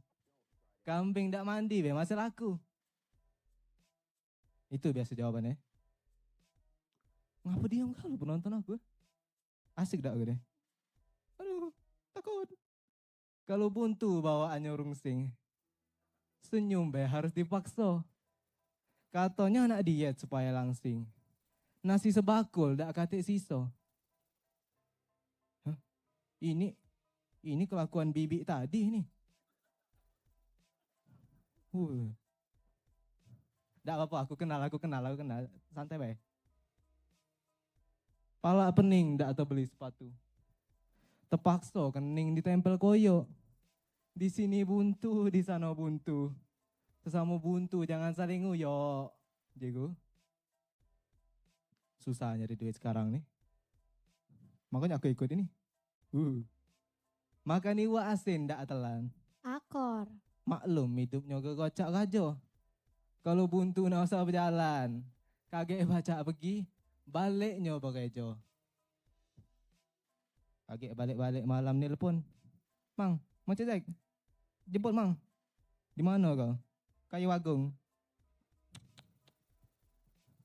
Kambing tak mandi be masih laku. Itu biasa jawabannya. Ngapa diam kalau penonton aku? Asik dah aku deh. takut. Kalau buntu bawaannya rungsing. Senyum be harus dipaksa. Katanya anak diet supaya langsing. Nasi sebakul dak katik siso. Hah? Ini kelakuan bibi tadi nih. Dak apa-apa, aku kenal. Santai bae. Pala pening dak atau beli sepatu. Terpaksa kening ditempel koyo. Di sini buntu, di sana buntu. Sesama buntu, jangan saling nguyok. Jago. Susah nyari duit sekarang nih. Makanya aku ikut ini. Makan iwa asin ndak telan. Akor. Maklum hidupnya kekocak kajo. Kalau buntu nak usah berjalan. Kaget baca pergi, baliknya berejo. Kaget balik-balik malam ni telepon. Mang, mau cek? Jemput Mang. Di mana kau? Kayu Agung.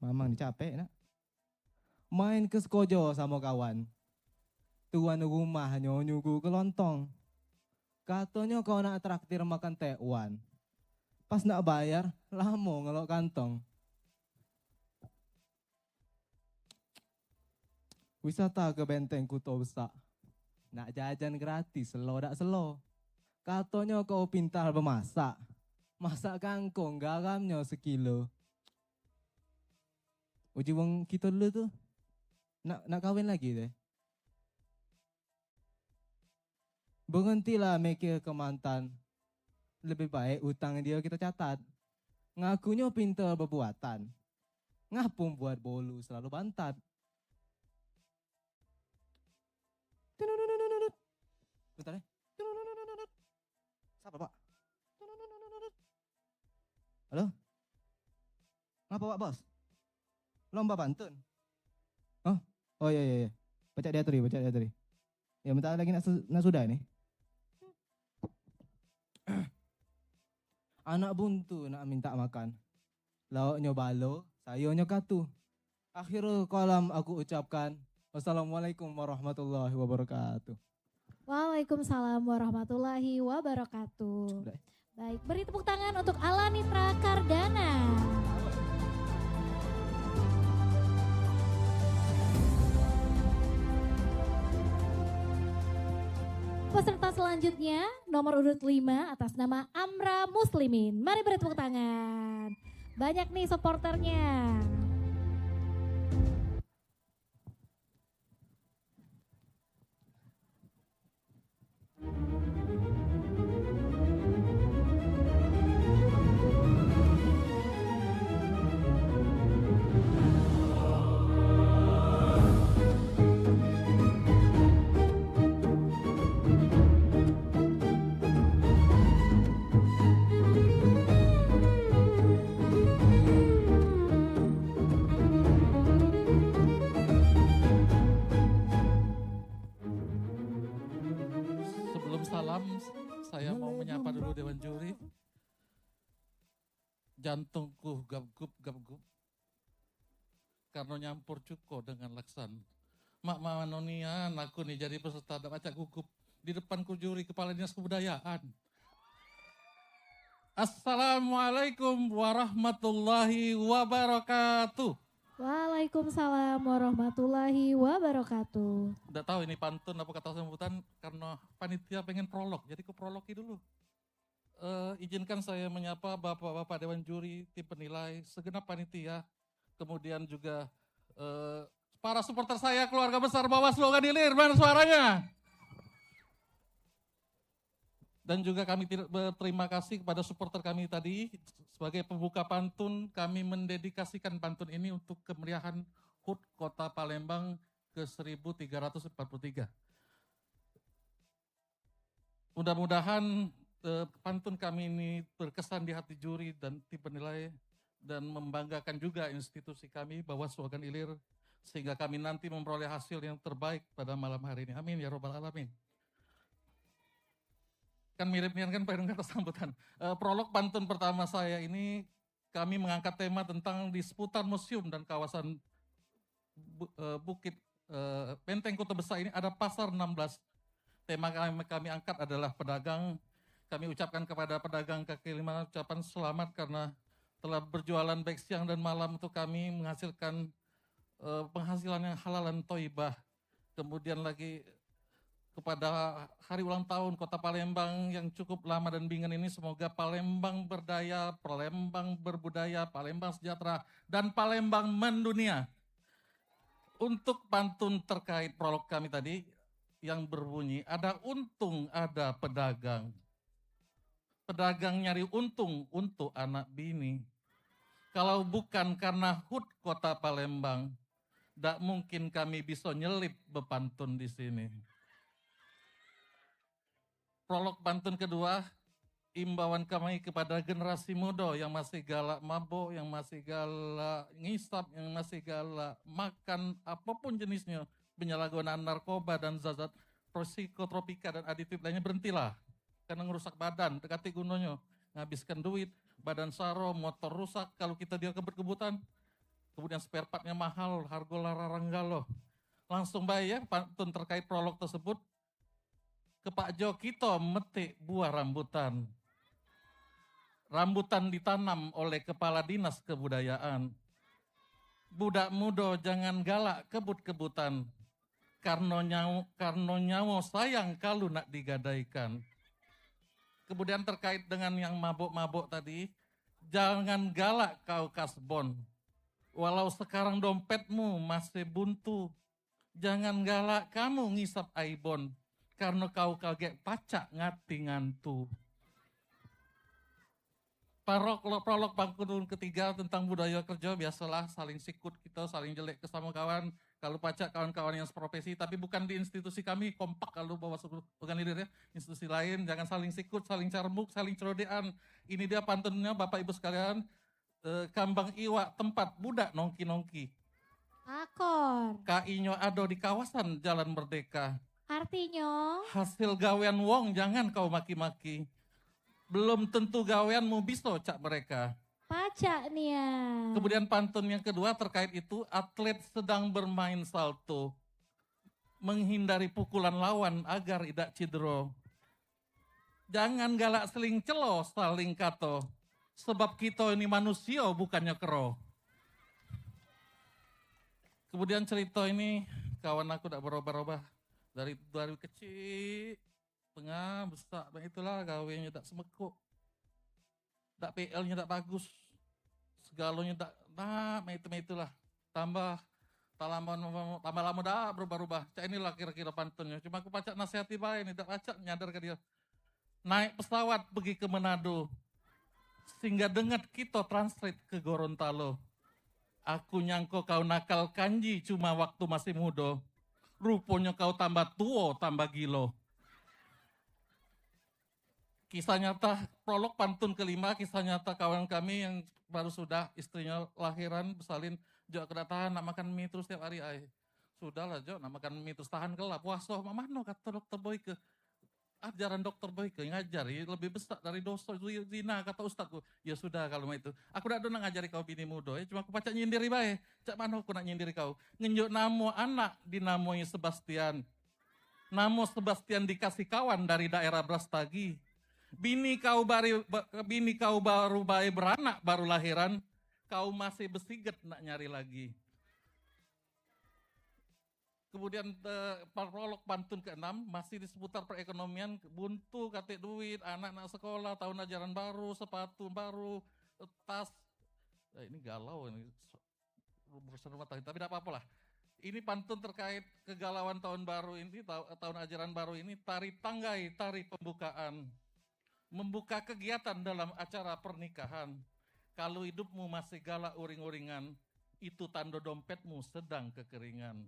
Mamang capek nak. Main ke Skojo sama kawan. Tuan rumah nyuguh ke lontong. Katanya kau nak traktir makan tekwan. Pas nak bayar, lama ngelok kantong. Wisata ke Benteng Kuto Besak. Nak jajan gratis, selo dak selo. Katanya kau pintar bermasak. Masak kangkung, garamnya sekilo. Uji wong kita dulu tuh, nak kawin lagi deh. Berhentilah mikir ke mantan. Lebih baik utang dia kita catat. Ngakunya pintar berbuatan. Ngapung buat bolu selalu bantat. Bentar ya. Siapa Pak? Halo? Ngapa Pak Bos? Lomba pantun? Oh iya. Baca dia tadi. Ya bentar lagi nak sudah nih. Anak buntu nak minta makan. Lauknya balo, sayurnya katu. Akhirul kalam aku ucapkan. Wassalamualaikum warahmatullahi wabarakatuh. Waalaikumsalam warahmatullahi wabarakatuh. Baik, beri tepuk tangan untuk Alanitra Kardana. Peserta selanjutnya nomor urut 5 atas nama Amra Muslimin. Mari beri tepuk tangan. Banyak nih supporternya. Saya mau menyapa dulu Dewan Juri. Jantungku gap-gup. Karena nyampur cuko dengan laksan. Mak manonian aku nih jadi peserta dak baca gugup. Di depanku juri kepala dinas kebudayaan. Assalamualaikum warahmatullahi wabarakatuh. Waalaikumsalam warahmatullahi wabarakatuh. Tidak tahu ini pantun apa kata sambutan karena panitia pengen prolog, jadi ke prologi dulu. Izinkan saya menyapa bapak-bapak Dewan Juri, tim penilai, segenap panitia, kemudian juga para supporter saya, keluarga besar Bawaslu Ogan Ilir, mana suaranya? Dan juga kami berterima kasih kepada supporter kami tadi. Sebagai pembuka pantun, kami mendedikasikan pantun ini untuk kemeriahan HUT Kota Palembang ke-1343. Mudah-mudahan pantun kami ini berkesan di hati juri dan tim penilai dan membanggakan juga institusi kami Bawaslu Ogan Ilir sehingga kami nanti memperoleh hasil yang terbaik pada malam hari ini. Amin ya robbal alamin. Kan mirip-mirip kan Pak kata sambutan. Prolog pantun pertama saya ini kami mengangkat tema tentang di seputar museum dan kawasan Bukit Benteng Kota Besar ini ada pasar 16. Tema kami angkat adalah pedagang. Kami ucapkan kepada pedagang kaki lima ucapan selamat karena telah berjualan baik siang dan malam untuk kami menghasilkan penghasilan yang halal dan thayyibah. Kemudian lagi kepada hari ulang tahun Kota Palembang yang cukup lama dan bingin ini, semoga Palembang berdaya, Palembang berbudaya, Palembang sejahtera, dan Palembang mendunia. Untuk pantun terkait prolog kami tadi yang berbunyi, ada untung, ada pedagang. Pedagang nyari untung untuk anak bini. Kalau bukan karena HUT Kota Palembang, tidak mungkin kami bisa nyelip bepantun di sini. Prolog pantun kedua, imbauan kami kepada generasi muda yang masih galak mabuk, yang masih galak ngisap, yang masih galak makan apapun jenisnya, penyalahgunaan narkoba dan zat-zat psikotropika dan aditif lainnya, berhentilah. Karena ngerusak badan, dekati gunanya, nghabiskan duit, badan saro, motor rusak, kalau kita dia kebut-kebutan, kemudian spare partnya mahal, harga larang-ranggalo. Langsung bayar pantun terkait prolog tersebut, ke Pak Jo kita metik buah rambutan. Rambutan ditanam oleh Kepala Dinas Kebudayaan. Budak muda jangan galak kebut-kebutan, karena nyawa sayang kalau nak digadaikan. Kemudian terkait dengan yang mabuk-mabuk tadi, jangan galak kau kasbon. Walau sekarang dompetmu masih buntu, jangan galak kamu ngisap aibon, karena kau kaget pacak ngati ngantu. Prolog pantun ketiga tentang budaya kerja, biasalah saling sikut kita, saling jelek ke sama kawan. Kalau pacak kawan-kawan yang seprofesi, tapi bukan di institusi kami, kompak kalau bawa bukan leader ya. Institusi lain, jangan saling sikut, saling carbuk, saling cerodean. Ini dia pantunnya Bapak Ibu sekalian, kambang iwak tempat budak nongki-nongki. Akor. KI-nya ada di kawasan Jalan Merdeka. Artinya? Hasil gawean wong jangan kau maki-maki. Belum tentu gaweanmu bisa cak mereka. Pacak nih ya. Kemudian pantun yang kedua terkait itu, atlet sedang bermain salto. Menghindari pukulan lawan agar tidak cedera. Jangan galak seling celo saling kato. Sebab kita ini manusia bukannya kero. Kemudian cerita ini kawan aku tidak berubah-ubah. Dari kecil, tengah, besar, itulah gawenya tak semekuk. Tak PL-nya tak bagus. Segalanya tak, itulah. Tambah lama dah berubah-ubah. Cak inilah kira-kira pantunnya. Cuma aku pacak nasihati baik ini, tak pacak nyadar ke dia. Naik pesawat pergi ke Manado. Sehingga dengat kita translate ke Gorontalo. Aku nyangko kau nakal kanji cuma waktu masih muda. Rupanya kau tambah tua, tambah gilo. Kisah nyata, prolog pantun kelima, kisah nyata kawan kami yang baru sudah istrinya lahiran, bersalin, Jo kedatangan nak makan mie terus setiap hari. Sudahlah Jo, nak makan mie terus tahan kelap. Puasa, mana kata dokter Boyke. Ajaran dokter Boyke ngajar, ya, lebih besar dari dosa zina, kata ustadku. Ya sudah kalau itu. Aku tidak ada ngajari kau bini muda, ya. Cuma aku pacak nyindiri baik. Cak mana aku nak nyindiri kau. Ngenjuk namo anak dinamoi Sebastian. Namo Sebastian dikasih kawan dari daerah Brastagi. Bini kau baru bayi beranak, baru lahiran. Kau masih besiget nak nyari lagi. Kemudian prolog pantun ke-6 masih di seputar perekonomian, buntu, katik duit, anak-anak sekolah, tahun ajaran baru, sepatu baru, tas. Ini galau ini urusan rumah tangga, tapi tidak apa-apa lah. Ini pantun terkait kegalauan tahun baru ini, tahun ajaran baru ini, tari tanggai, tari pembukaan. Membuka kegiatan dalam acara pernikahan. Kalau hidupmu masih galak uring-uringan, itu tanda dompetmu sedang kekeringan.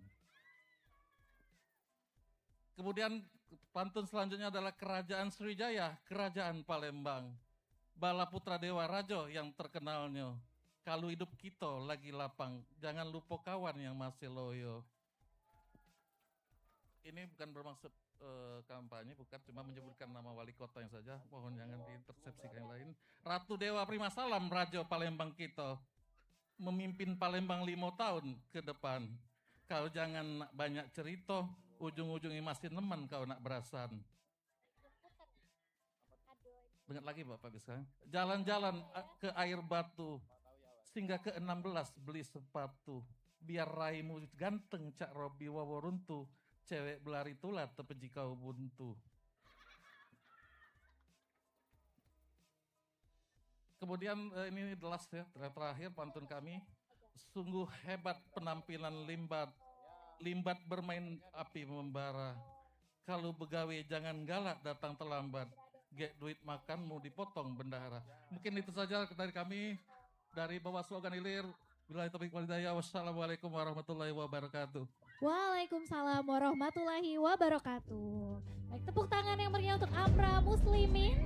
Kemudian pantun selanjutnya adalah Kerajaan Sriwijaya, Kerajaan Palembang. Bala Putra Dewa Rajo yang terkenalnya. Kalau hidup kita lagi lapang, jangan lupa kawan yang masih loyo. Ini bukan bermaksud kampanye, bukan cuma menyebutkan nama wali kota yang saja. Mohon jangan diintersepsikan yang lain. Ratu Dewa Prima Salam Rajo Palembang kita. Memimpin Palembang 5 tahun ke depan. Kau jangan banyak cerita, ujung-ujungnya masih nemen kau nak berasan. Dengar lagi Bapak bisa. Jalan-jalan ke air batu, sehingga ke 16 beli sepatu. Biar raimu ganteng Cak Robi waworuntu, cewek belari tulat tepeji kau buntu. Kemudian ini the last ya, terakhir pantun kami. Sungguh hebat penampilan Limbat. Limbat bermain api membara. Kalau begawe jangan galak datang terlambat. Get duit makanmu dipotong bendahara. Mungkin itu saja dari kami dari Bawaslu Ogan Ilir. Billahi taufiq wal hidayah. Wassalamualaikum warahmatullahi wabarakatuh. Waalaikumsalam warahmatullahi wabarakatuh. Baik, tepuk tangan yang meriah untuk Amra Muslimin.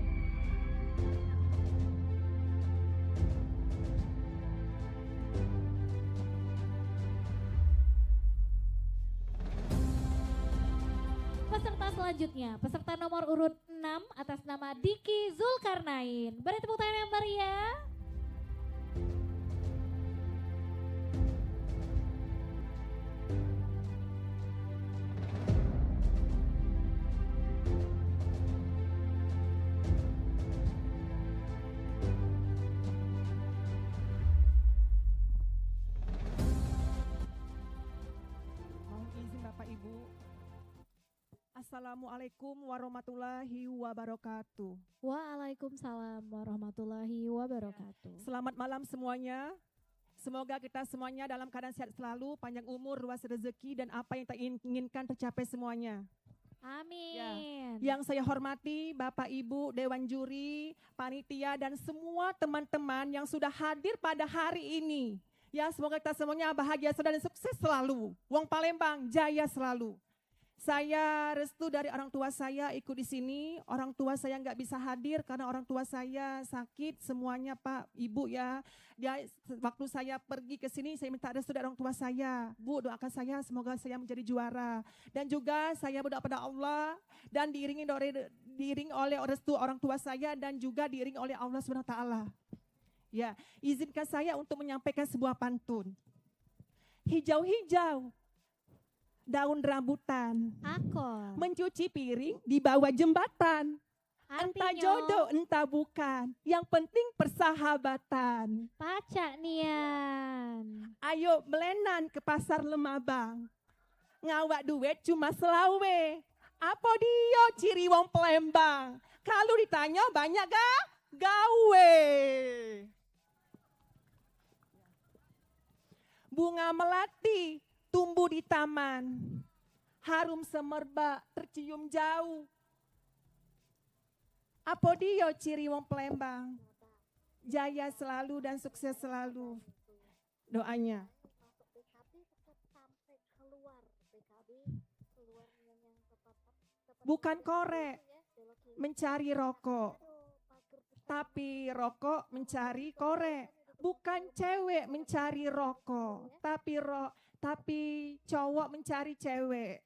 Peserta selanjutnya, peserta nomor urut 6 atas nama Diki Zulkarnain. Beri tepuk tangan yang meriah. Mohon izin Bapak Ibu. Assalamualaikum warahmatullahi wabarakatuh. Waalaikumsalam warahmatullahi wabarakatuh. Selamat malam semuanya. Semoga kita semuanya dalam keadaan sehat selalu, panjang umur, luas rezeki, dan apa yang kita inginkan tercapai semuanya. Amin. Yang saya hormati Bapak Ibu, Dewan Juri, Panitia, dan semua teman-teman yang sudah hadir pada hari ini. Ya, semoga kita semuanya bahagia dan sukses selalu. Wong Palembang jaya selalu. Saya restu dari orang tua saya ikut di sini. Orang tua saya nggak bisa hadir karena orang tua saya sakit semuanya Pak, Ibu ya. Waktu saya pergi ke sini saya minta restu dari orang tua saya. Bu, doakan saya semoga saya menjadi juara. Dan juga saya berdoa pada Allah dan diiringi oleh restu orang tua saya dan juga diiringi oleh Allah SWT. Ya, izinkan saya untuk menyampaikan sebuah pantun. Hijau-hijau daun rambutan, Akol. mencuci piring di bawah jembatan. Entah Artinya, jodoh, entah bukan. Yang penting persahabatan. Pacak nian. Ayo melenan ke pasar Lemabang. Ngawak duit cuma selawe. Apa dia ciri wong Palembang? Kalau ditanya banyak gak? Gawe. Bunga melati tumbuh di taman, harum semerbak tercium jauh. Apa dia ciri wong Palembang? Jaya selalu dan sukses selalu. Doanya. Bukan korek mencari rokok, tapi rokok mencari korek. Bukan cewek mencari rokok, tapi cowok mencari cewek.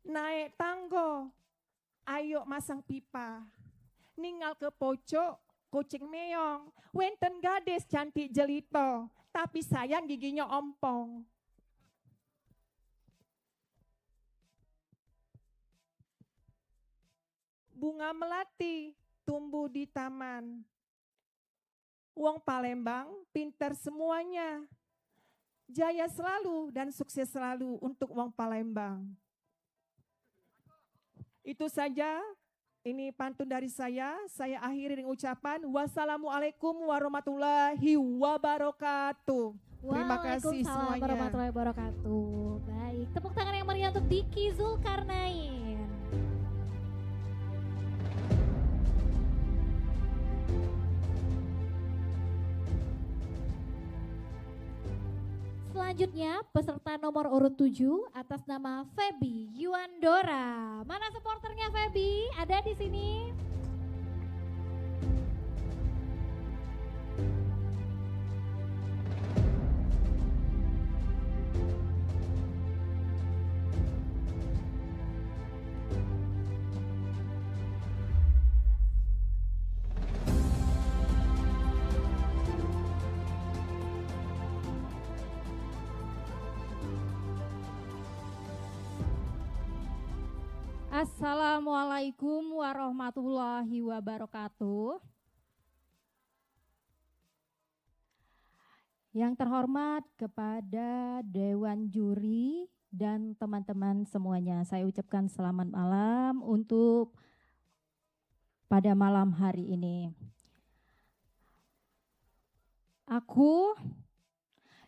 Naik tanggo, ayo masang pipa. Ninggal ke pojok, kucing meong. Wenten gadis cantik jelito, tapi sayang giginya ompong. Bunga melati tumbuh di taman. Wong Palembang pintar semuanya. Jaya selalu dan sukses selalu untuk Wong Palembang. Itu saja, ini pantun dari saya. Saya akhiri dengan ucapan wassalamualaikum warahmatullahi wabarakatuh. Terima kasih Waalaikumsalam semuanya. warahmatullahi wabarakatuh. Baik, tepuk tangan yang meriah untuk Diki Zulkarnain. Selanjutnya peserta nomor urut 7 atas nama Feby Yuandora. Mana supporternya Feby? Ada di sini? Assalamualaikum warahmatullahi wabarakatuh. Yang terhormat kepada Dewan Juri dan teman-teman semuanya, saya ucapkan selamat malam untuk pada malam hari ini. Aku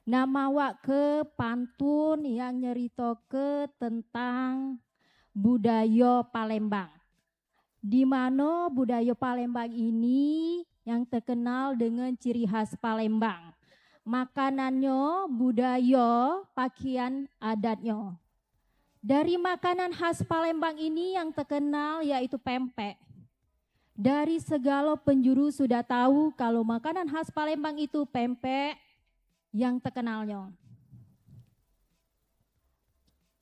nama wak ke pantun yang nyeritoke tentang budaya Palembang. Di mana budaya Palembang ini yang terkenal dengan ciri khas Palembang. Makanannya, budaya, pakaian adatnya. Dari makanan khas Palembang ini yang terkenal yaitu pempek. Dari segala penjuru sudah tahu kalau makanan khas Palembang itu pempek yang terkenalnya.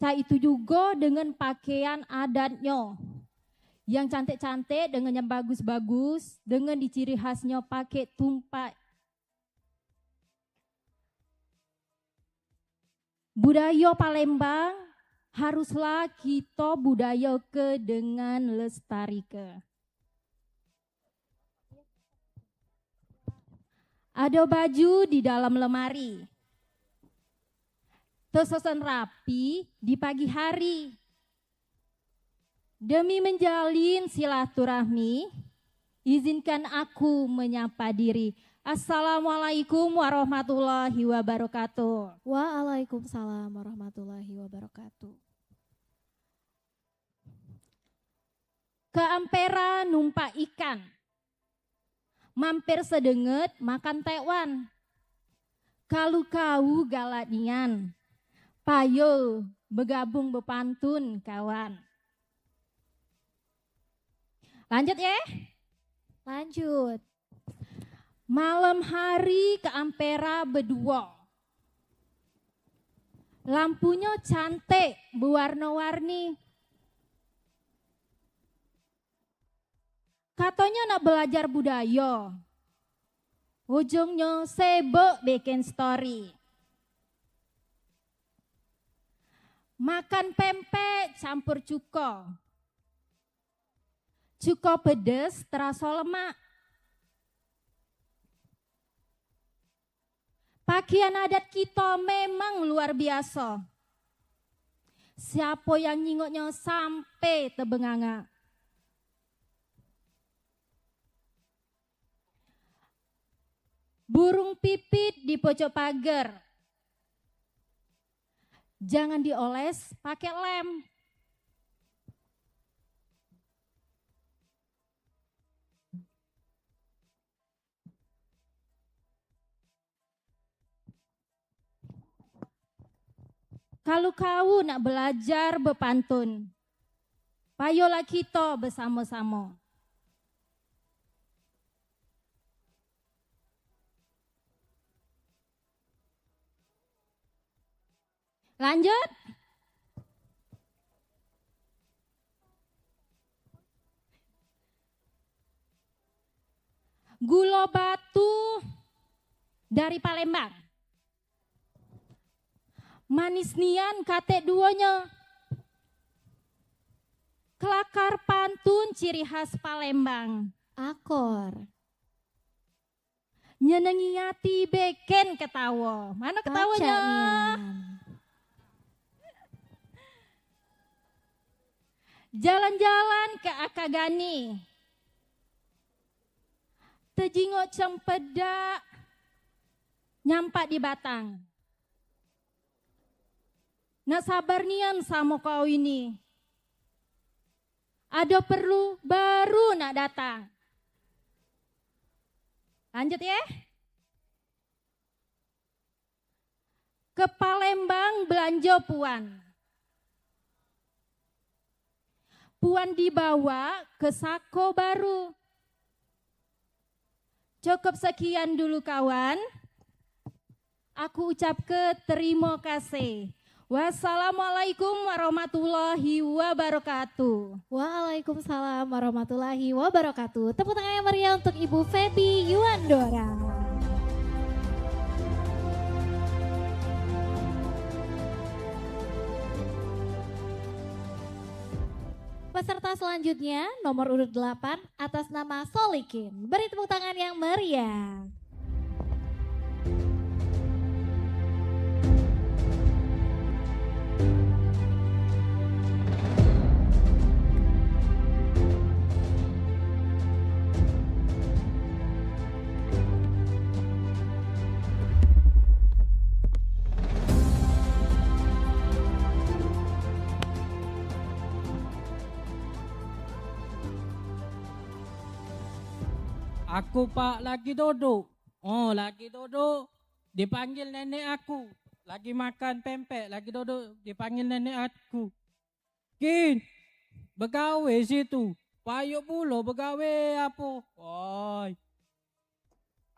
Itu juga dengan pakaian adatnya. Yang cantik-cantik dengan yang bagus-bagus, dengan di ciri khasnya pakai tumpak. Budaya Palembang haruslah kita budaya ke dengan lestari ke. Ada baju di dalam lemari. Tersusun rapi di pagi hari. Demi menjalin silaturahmi, izinkan aku menyapa diri. Assalamualaikum warahmatullahi wabarakatuh. Waalaikumsalam warahmatullahi wabarakatuh. Ke Ampera numpak ikan. Mampir sedenget makan tekwan. Kalau kau galadian. Payo bergabung bepantun kawan. Lanjut ya? Lanjut. Malam hari ke Ampera berdua. Lampunya cantik, berwarna-warni. Katanya nak belajar budaya. Ujungnya sibuk bikin story. Makan pempek campur cuko. Cuko pedes terasa lemak. Pakaian adat kita memang luar biasa. Siapa yang nyingoknya sampai tebenganga. Burung pipit di pojok pagar. Jangan dioles pakai lem. Kalau kau nak belajar bepantun, payolah kita bersama-sama. Lanjut. Gula batu dari Palembang. Manis nian kate duonya. Kelakar pantun ciri khas Palembang. Akor. Nyenengi hati beken ketawa. Mana ketawanya? Jalan-jalan ke Akagani. Tejingok cempedak. Nyampak di Batang. Nak sabar nian sama kau ini. Ada perlu baru nak datang. Lanjut ya. Ke Palembang belanja puan. Puan dibawa ke Sako baru. Cukup sekian dulu kawan. Aku ucap ke terima kasih. Wassalamualaikum warahmatullahi wabarakatuh. Waalaikumsalam warahmatullahi wabarakatuh. Tepuk tangan yang meriah untuk Ibu Feby Yuandora. peserta selanjutnya nomor urut 8 atas nama Solikin. Beri tepuk tangan yang meriah. Aku Pak lagi duduk. Oh lagi duduk. Dipanggil nenek aku. Lagi makan pempek. Lagi duduk. Dipanggil nenek aku. Kin. Begawe situ. Payuk pula begawe apa. Oi.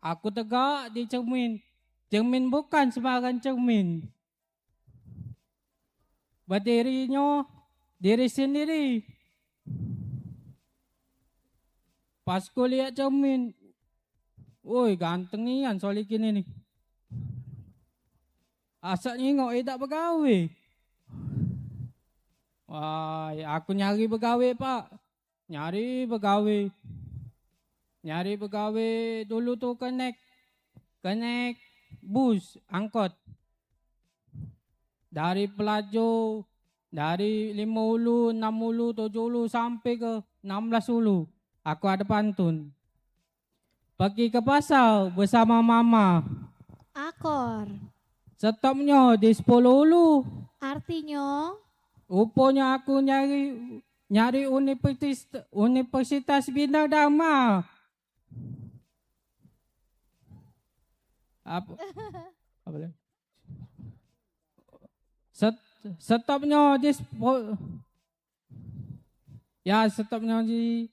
Aku tegak di cermin. Cermin bukan sembarang cermin. Berdirinya diri sendiri. Pas ku lihat cermin, woi ganteng nian Solikin ini. Asal nyingok tak begawe. Wah, aku nyari begawe Pak. Nyari begawe. Nyari begawe dulu tuh connect bus, angkot. Dari Pelajo, dari 5 ulu, 6 ulu, 7 ulu sampai ke 16 ulu. Aku ada pantun. Pergi ke pasar bersama mama. Akor. Stopnya di 10 ulu. Artinya? Rupanya aku nyari Universitas Bina Dharma. Apa lagi? Stopnya di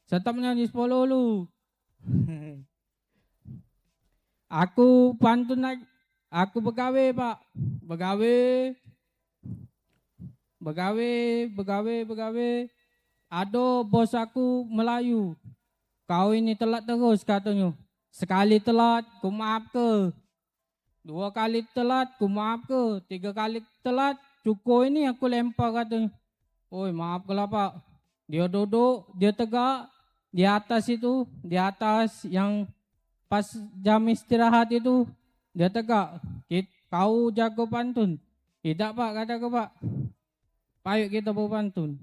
Stopnya di 10 ulu. Aku pantun lagi. Aku begawe Pak. Begawe. Ada bos aku Melayu. Kau ini telat terus katanya. Sekali telat, ku maaf ke. 2 kali telat, ku maaf ke. 3 kali telat, cukup ini aku lempar katanya. Oi maaf kalau Pak. Dia duduk, dia tegak. Di atas itu, di atas yang pas jam istirahat itu, dia tegak. Kau jago pantun. Tidak Pak, kataku Pak. Payuk kita berpantun.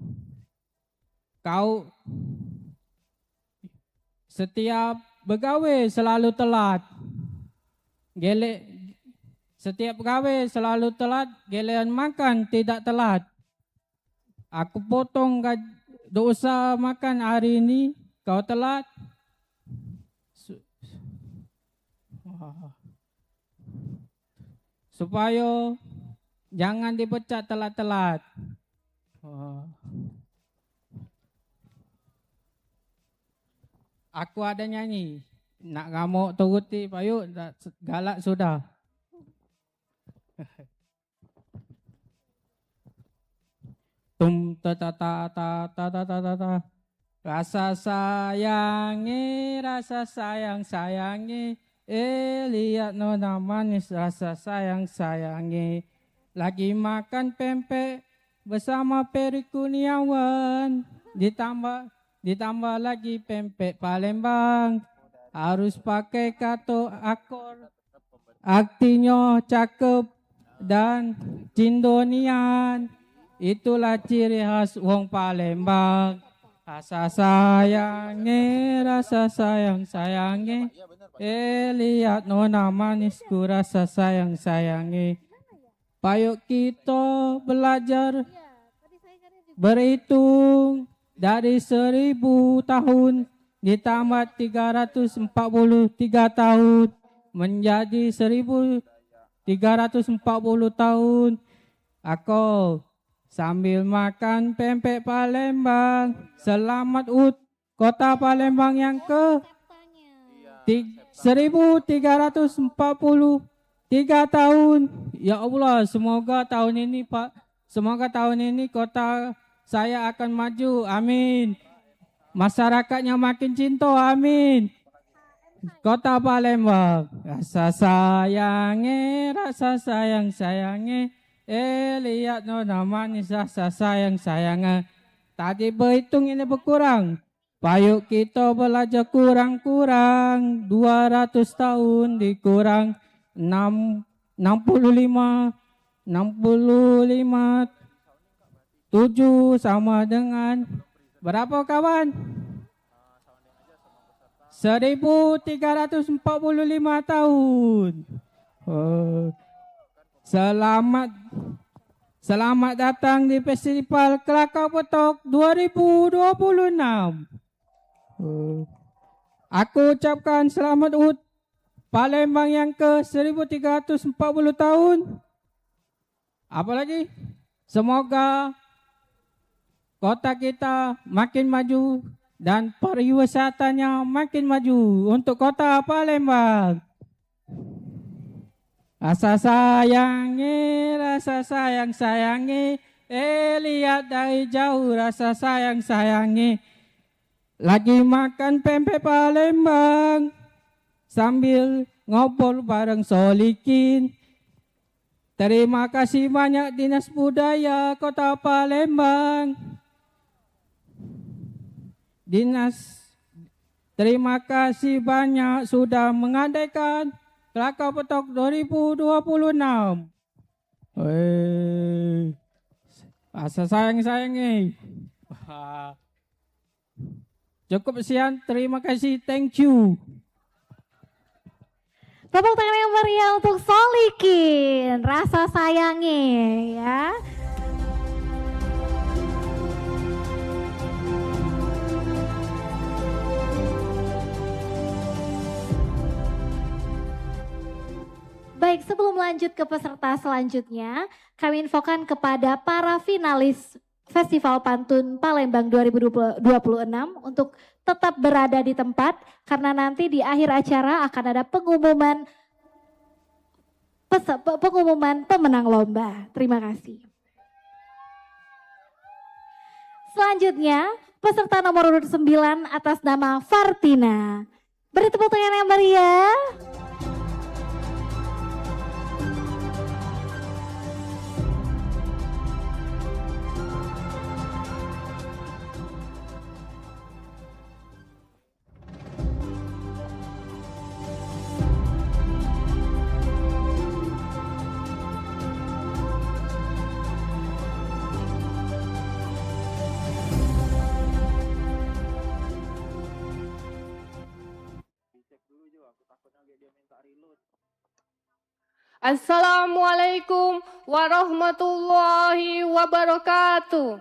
Kau setiap begawe selalu telat. Setiap begawe selalu telat. Giliran makan tidak telat. Aku potong dosa makan hari ini. Kau telat. Supaya jangan dipecat telat-telat. Aku ada nyanyi. Nak ngamuk turuti payuk, galak sudah. Tum ta ta ta ta ta ta ta ta. Rasa sayangi, lihat nona manis, rasa sayangi. Lagi makan pempek bersama Peri Kurniawan, ditambah lagi pempek Palembang, harus pakai kata akor, artinya cakep dan cindonian, itulah ciri khas wong Palembang. Rasa sayangi, lihat nona manisku, rasa sayangi. Payuk kita belajar berhitung dari 1000 tahun ditambah 343 tahun menjadi 1340 tahun. Aku sambil makan pempek Palembang, selamat kota Palembang yang ke 1343 tahun. Ya Allah, semoga tahun ini kota saya akan maju, amin. Masyarakatnya makin cinta, amin. Kota Palembang, rasa sayangi, lihat no namanya rasa sayang-sayangan. Tadi berhitung ini berkurang. Payuk kita belajar kurang-kurang. 200 tahun dikurang 65. 7 sama dengan berapa kawan? 1345 tahun. Selamat datang di Festival Kelakar Betok 2026. Aku ucapkan selamat HUT Palembang yang ke 1340 tahun. Apalagi semoga kota kita makin maju dan pariwisatanya makin maju untuk kota Palembang. Rasa sayang-sayangi, lihat dari jauh rasa sayang-sayangi. Lagi makan pempek Palembang sambil ngobrol bareng Solikin. Terima kasih banyak Dinas Budaya Kota Palembang. Terima kasih banyak sudah mengadakan Kelakar Betok 2026. Rasa sayang-sayangi. Cukup sekian, terima kasih, thank you. Tepuk tangan yang meriah untuk Solikin, rasa sayangi ya. Baik, sebelum lanjut ke peserta selanjutnya, kami infokan kepada para finalis Festival Pantun Palembang 2026 untuk tetap berada di tempat karena nanti di akhir acara akan ada pengumuman pemenang lomba. Terima kasih. Selanjutnya, peserta nomor urut 9 atas nama Fartina. Beri tepuk tangan yang meriah. Assalamualaikum warahmatullahi wabarakatuh.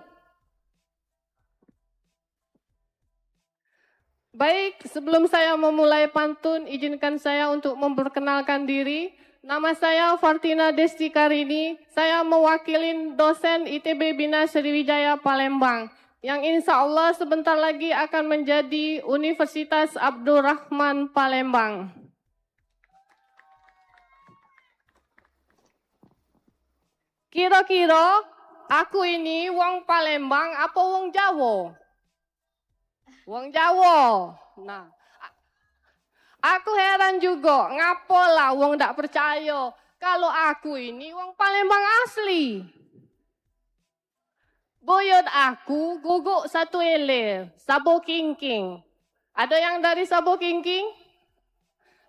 Baik, sebelum saya memulai pantun, izinkan saya untuk memperkenalkan diri. Nama saya Fartina Desti Karini, saya mewakili dosen ITB Bina Sriwijaya Palembang, yang insya Allah sebentar lagi akan menjadi Universitas Abdurrahman Palembang. Kira-kira aku ini wong Palembang apa wong Jawa? Wong Jawa. Nah, aku heran juga, ngapolah wong ndak percaya kalau aku ini wong Palembang asli. Boyot aku guguk satu eler, Sabo Kingking. Ada yang dari Sabo Kingking?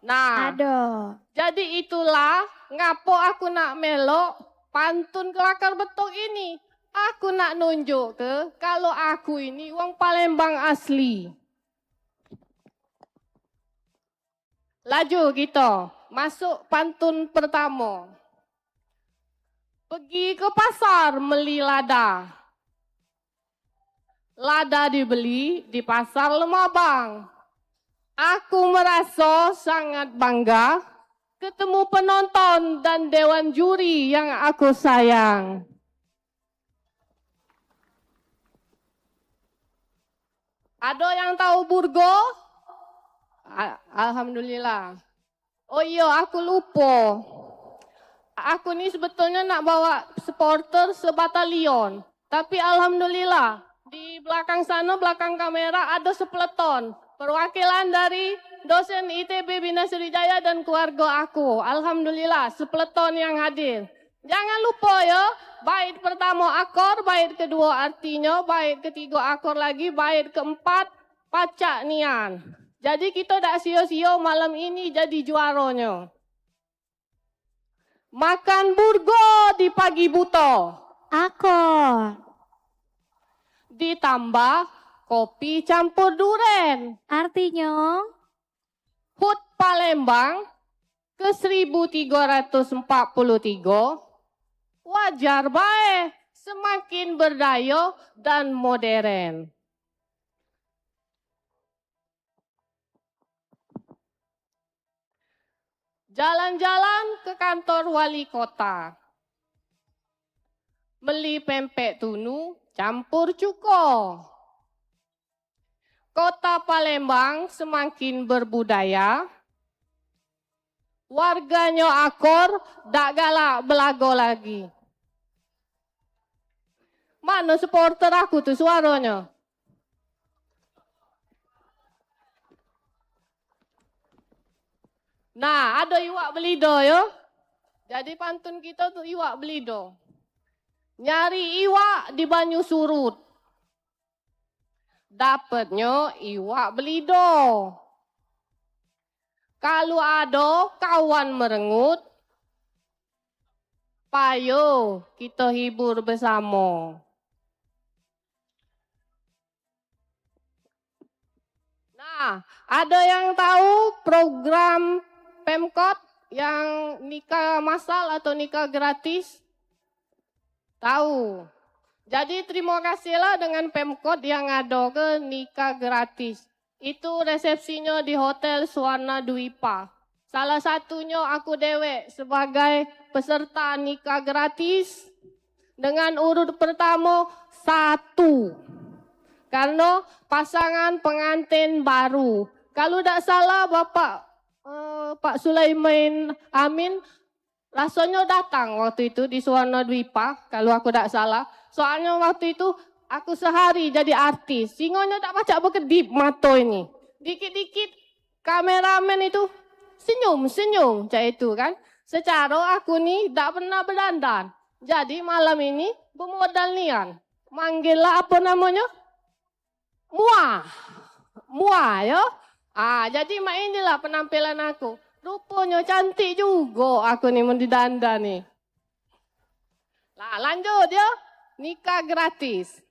Nah, ada. Jadi itulah ngapo aku nak melok pantun Kelakar Betok ini. Aku nak nunjuk ke kalau aku ini wong Palembang asli. Laju kita masuk pantun pertama. Pergi ke pasar beli lada. Lada dibeli di pasar Lemabang. Aku merasa sangat bangga ketemu penonton dan dewan juri yang aku sayang. Ada yang tahu Burgo? Alhamdulillah. Oh iya, aku lupa. Aku ini sebetulnya nak bawa supporter sebatalion. Tapi alhamdulillah, di belakang sana, belakang kamera ada sepeleton. Perwakilan dari dosen ITB Bina Sriwijaya dan keluarga aku. Alhamdulillah, sepeleton yang hadir. Jangan lupa ya, bait pertama akor, bait kedua artinya, bait ketiga akor lagi, bait keempat pacak nian. Jadi kita tak sia-sia malam ini jadi juaranya. Makan burgo di pagi buta. Akor. Ditambah kopi campur duren. Artinya? HUT Palembang ke 1343. Wajar baik, semakin berdaya dan modern. Jalan-jalan ke kantor wali kota. Beli pempek tunu campur cuko. Kota Palembang semakin berbudaya. Warganya akor, dak galak belago lagi. Mana supporter aku tuh suaranya? Nah, ada iwak belido yo. Jadi pantun kita tuh iwak belido. Nyari iwak di banyu surut. Dapatnya iwak belido. Kalau ada kawan merengut, payo kita hibur bersama. Nah, ada yang tahu program Pemkot yang nikah massal atau nikah gratis? Tahu. Jadi terima kasihlah dengan Pemkot yang ada ke nikah gratis. Itu resepsinya di Hotel Suwarna Dwipa. Salah satunya aku dewek sebagai peserta nikah gratis dengan urut pertama 1. Karena pasangan pengantin baru. Kalau tidak salah Pak Sulaiman Amin rasanya datang waktu itu di Suwarna Dwipa. Kalau aku tidak salah. Soalnya waktu itu aku sehari jadi artis, singonya tak pacak berkedip mata ini. Dikit-dikit kameramen itu senyum-senyum, cak itu kan. Secara aku ni tak pernah berdandan. Jadi malam ini bermodal nian. Manggillah apa namanya? Mua ya. Jadi mak inilah penampilan aku. Rupanya cantik juga aku ni mendidandan ni. Lah lanjut ya. Nikah gratis.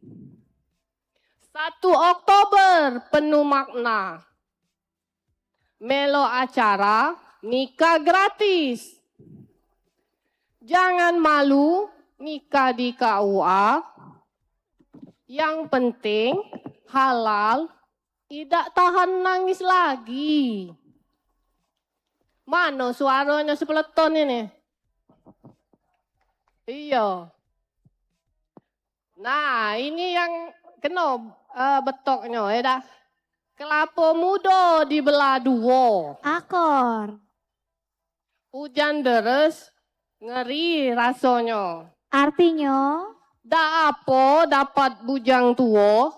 1 Oktober penuh makna. Melo acara nikah gratis. Jangan malu nikah di KUA. Yang penting halal, tidak tahan nangis lagi. Mana suaranya sepeleton ini? Iya. Nah, ini yang kena betoknya ya dah. Kelapa muda dibelah 2. Akor. Hujan deres, ngeri rasanya. Artinya? Dak apa dapat bujang tua.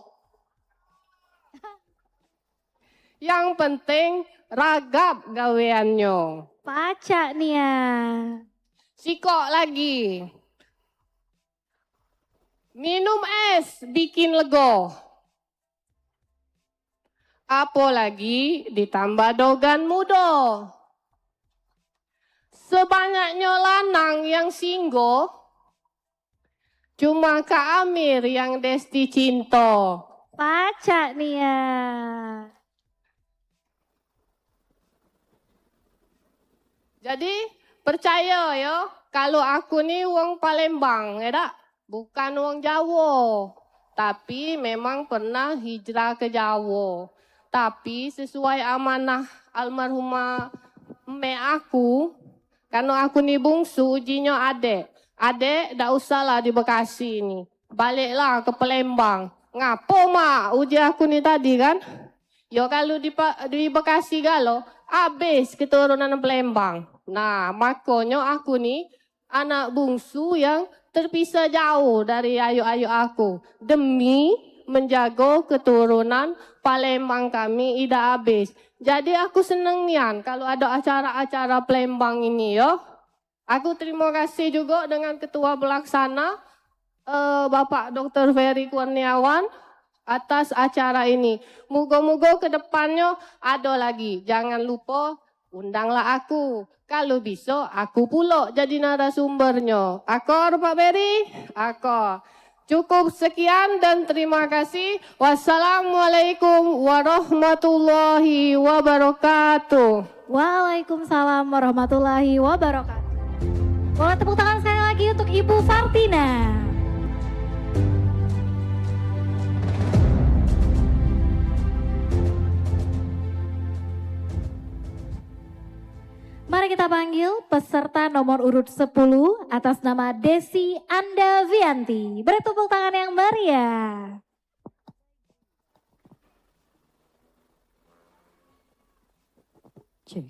Yang penting ragap gaweannya. Pacak nih ya. Sikok lagi. Minum es bikin lego. Apalagi ditambah dogan muda. Sebanyaknya lanang yang singgo, cuma Kak Amir yang Desti cinta. Pacak nih ya. Jadi percaya ya, kalau aku nih wong Palembang, ya tak? Bukan wong Jawa, tapi memang pernah hijrah ke Jawa. Tapi sesuai amanah almarhumah emak aku, karena aku nih bungsu, ujinya adek. Adek tak usahlah di Bekasi ini, baliklah ke Palembang. Ngapo mak uji aku nih tadi kan? Ya kalau di Bekasi galau, habis keturunan Palembang. Nah makanya aku nih anak bungsu yang terpisah jauh dari ayu-ayu aku. Demi menjaga keturunan Palembang kami tidak habis. Jadi aku seneng nian kalau ada acara-acara Palembang ini ya. Aku terima kasih juga dengan Ketua Pelaksana Bapak Dr. Ferry Kurniawan atas acara ini. Moga-moga ke depannya ada lagi. Jangan lupa undanglah aku. Kalau bisa aku pula jadi narasumbernya. Akor Pak Ferry? Akor. Cukup sekian dan terima kasih. Wassalamualaikum warahmatullahi wabarakatuh. Waalaikumsalam warahmatullahi wabarakatuh. Boleh tepuk tangan sekali lagi untuk Ibu Fartina. Mari kita panggil peserta nomor urut 10 atas nama Desi Andavianti. Beri tepuk tangan yang meriah. Cek.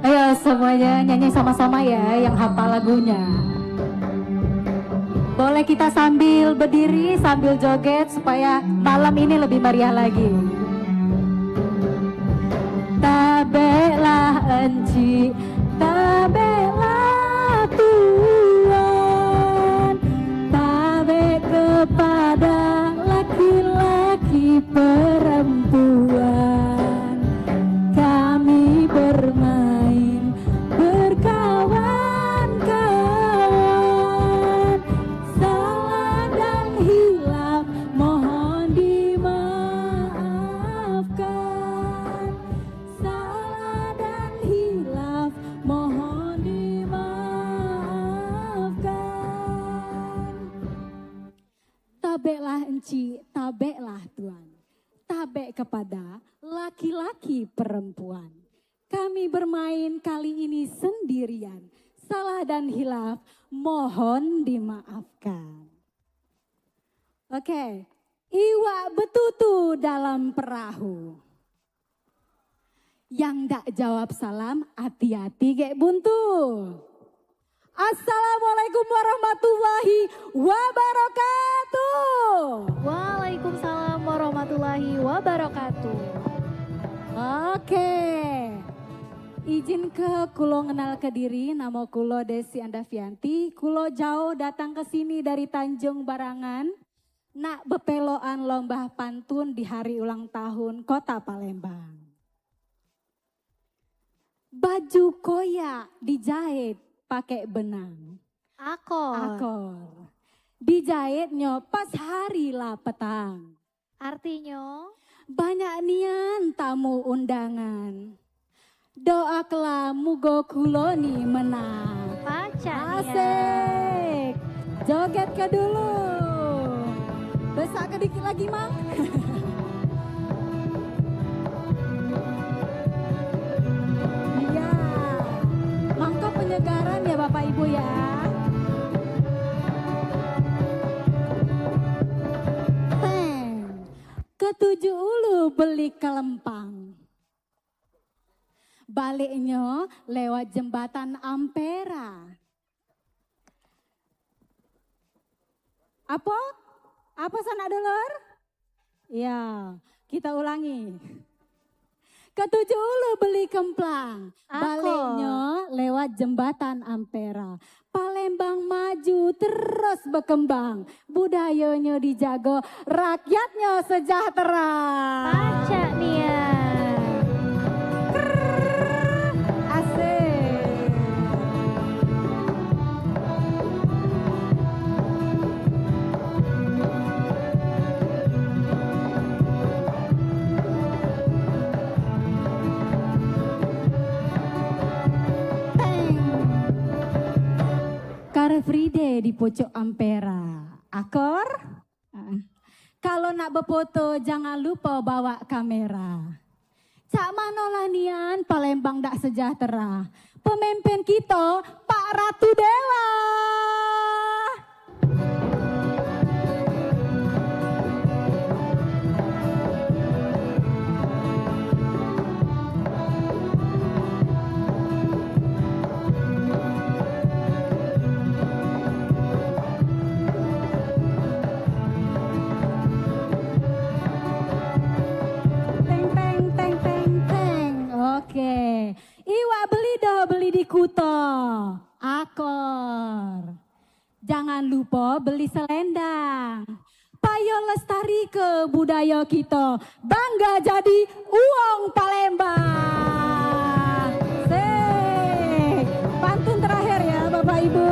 Ayo semuanya nyanyi sama-sama ya yang hafal lagunya. Boleh kita sambil berdiri, sambil joget supaya malam ini lebih meriah lagi. Tabeklah enci, tabeklah Tuhan, tabek kepada laki-laki perempuan. Kami bermain, berkawan-kawan, salah dan hilaf mohon dimaafkan, salah dan hilaf mohon dimaafkan. Tabeklah enci, tabeklah Tuhan, tabek kepada laki-laki perempuan. Kami bermain kali ini sendirian, salah dan hilaf mohon dimaafkan. Oke, iwak betutu dalam perahu. Yang dak jawab salam, hati-hati gek buntu. Assalamualaikum warahmatullahi wabarakatuh. Waalaikumsalam warahmatullahi wabarakatuh. Oke. Izin ke kulo ngenal ke diri, nama kulo Desi Andavianti. Kulo jauh datang ke sini dari Tanjung Barangan. Nak bepeloan lomba pantun di hari ulang tahun Kota Palembang. Baju koyak dijahit pakai benang. Akor. Dijahitnya pas hari lah petang. Artinya? Banyak nian tamu undangan. Doakelah mugo kuloni menang. Asik. Joget ke dulu. Besar ke dikit lagi mang. Iya. Mangkok penyegaran ya Bapak Ibu ya. Ketujuh ulu beli kelempang. Baliknya lewat jembatan Ampera. Apa? Apa sanak dulur? Ya, kita ulangi. Ketujuh ulu beli kemplang. Baliknya lewat jembatan Ampera. Palembang maju terus berkembang. Budayanya dijaga, rakyatnya sejahtera. Baca nih ya. Car Free Day di pojok Ampera. Akor? Kalau nak berfoto jangan lupa bawa kamera. Cak manolah nian Palembang dak sejahtera. Pemimpin kita Pak Ratu Dewa. jangan lupa beli selendang. Payo lestari ke budaya kita, bangga jadi uang Palembang. Pantun terakhir ya Bapak Ibu.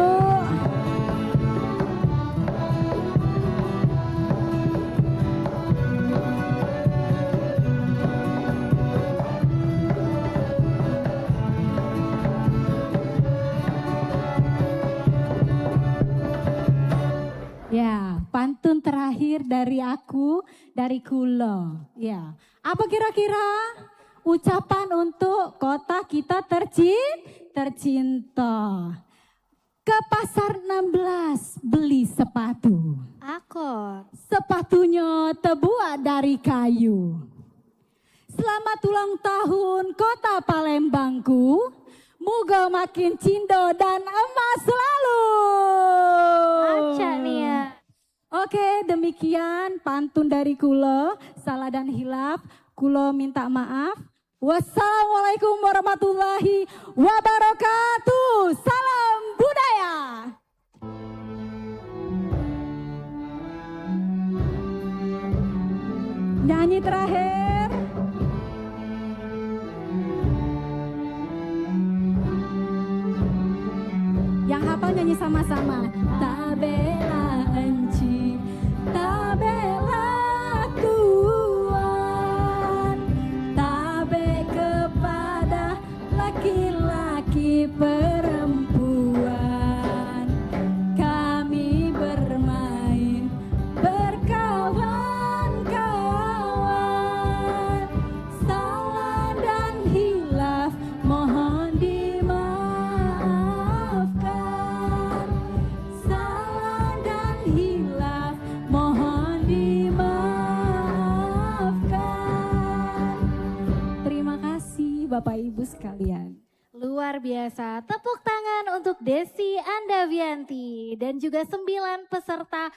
Ya, pantun terakhir dari aku, dari Kulo. Ya, apa kira-kira ucapan untuk kota kita tercinta? Ke pasar 16 beli sepatu. Akor. Sepatunya terbuat dari kayu. Selamat ulang tahun kota Palembangku. Moga makin cindo dan emas selalu. Aca nih ya. Oke, demikian pantun dari Kulo. Salah dan hilaf, Kulo minta maaf. Wassalamualaikum warahmatullahi wabarakatuh. Salam budaya. Nyanyi terakhir. Yang hafal nyanyi sama-sama. Tabela enci, tabela tuan, tabe kepada laki-laki perempuan. Kami bermain berkawan-kawan, salah dan hilaf mohon dimaafkan. Salah dan hilaf mohon dimaafkan. Terima kasih Bapak Ibu sekalian. Luar biasa. Tepuk tangan untuk Desi Andavianti dan juga 9 peserta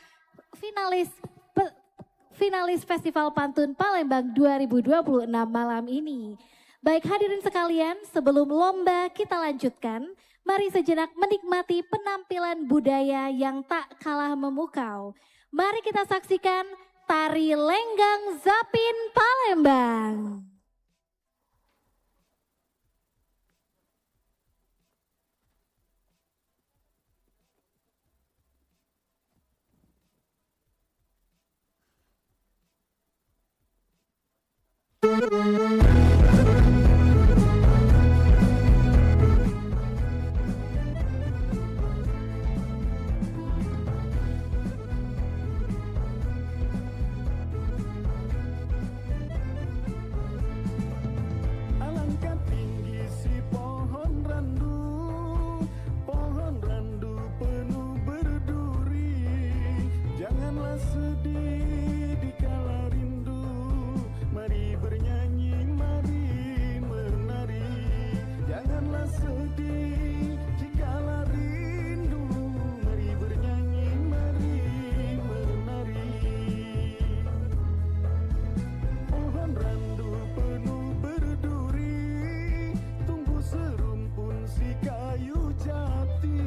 finalis Festival Pantun Palembang 2026 malam ini. Baik hadirin sekalian, sebelum lomba kita lanjutkan, mari sejenak menikmati penampilan budaya yang tak kalah memukau. Mari kita saksikan tari Lenggang Zapin Palembang. Alangkah tinggi si pohon randu penuh berduri. Janganlah sedih dikala rindu, mari bernyanyi, mari menari. Janganlah sedih dikala rindu, mari bernyanyi, mari menari. Pohon randu penuh berduri, tumbuh serumpun si kayu jati.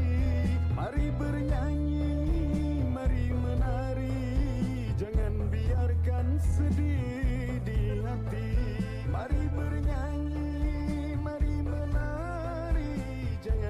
Mari bernyanyi, mari menari, jangan biarkan sedih di hati. Mari bernyanyi, mari menari, jangan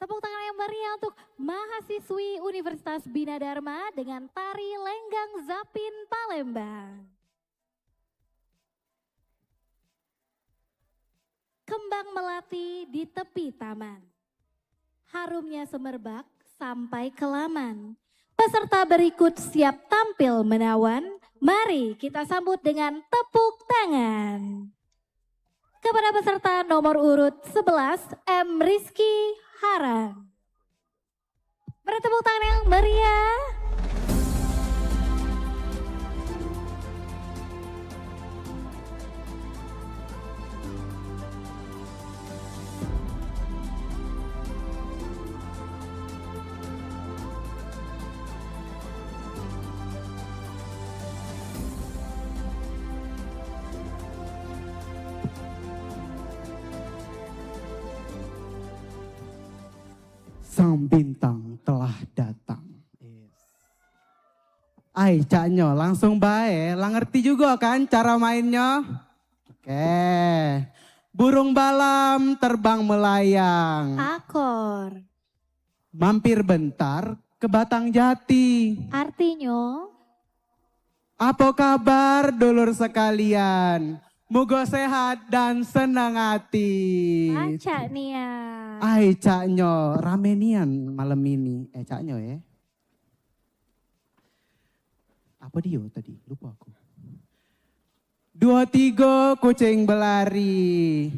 Tepuk tangan yang meriah untuk mahasiswi Universitas Bina Dharma dengan tari Lenggang Zapin Palembang. Kembang melati di tepi taman. Harumnya semerbak sampai ke laman. Peserta berikut siap tampil menawan. Mari kita sambut dengan tepuk tangan. Kepada peserta nomor urut 11, M. Rizky Haran. Beri tepuk tangan yang meriah. Sang bintang telah datang. Ai, caknyo langsung bae, lah ngerti juga kan cara mainnya? Oke. Burung balam terbang melayang. Akor. Mampir bentar ke Batang Jati. Artinya? Apa kabar dulur sekalian? Moga sehat dan senang hati. Baca nih ya. Ai caknyo ramenian malam ini. Caknyo ya. Apa dia tadi? Lupa aku. 2-3 kucing berlari.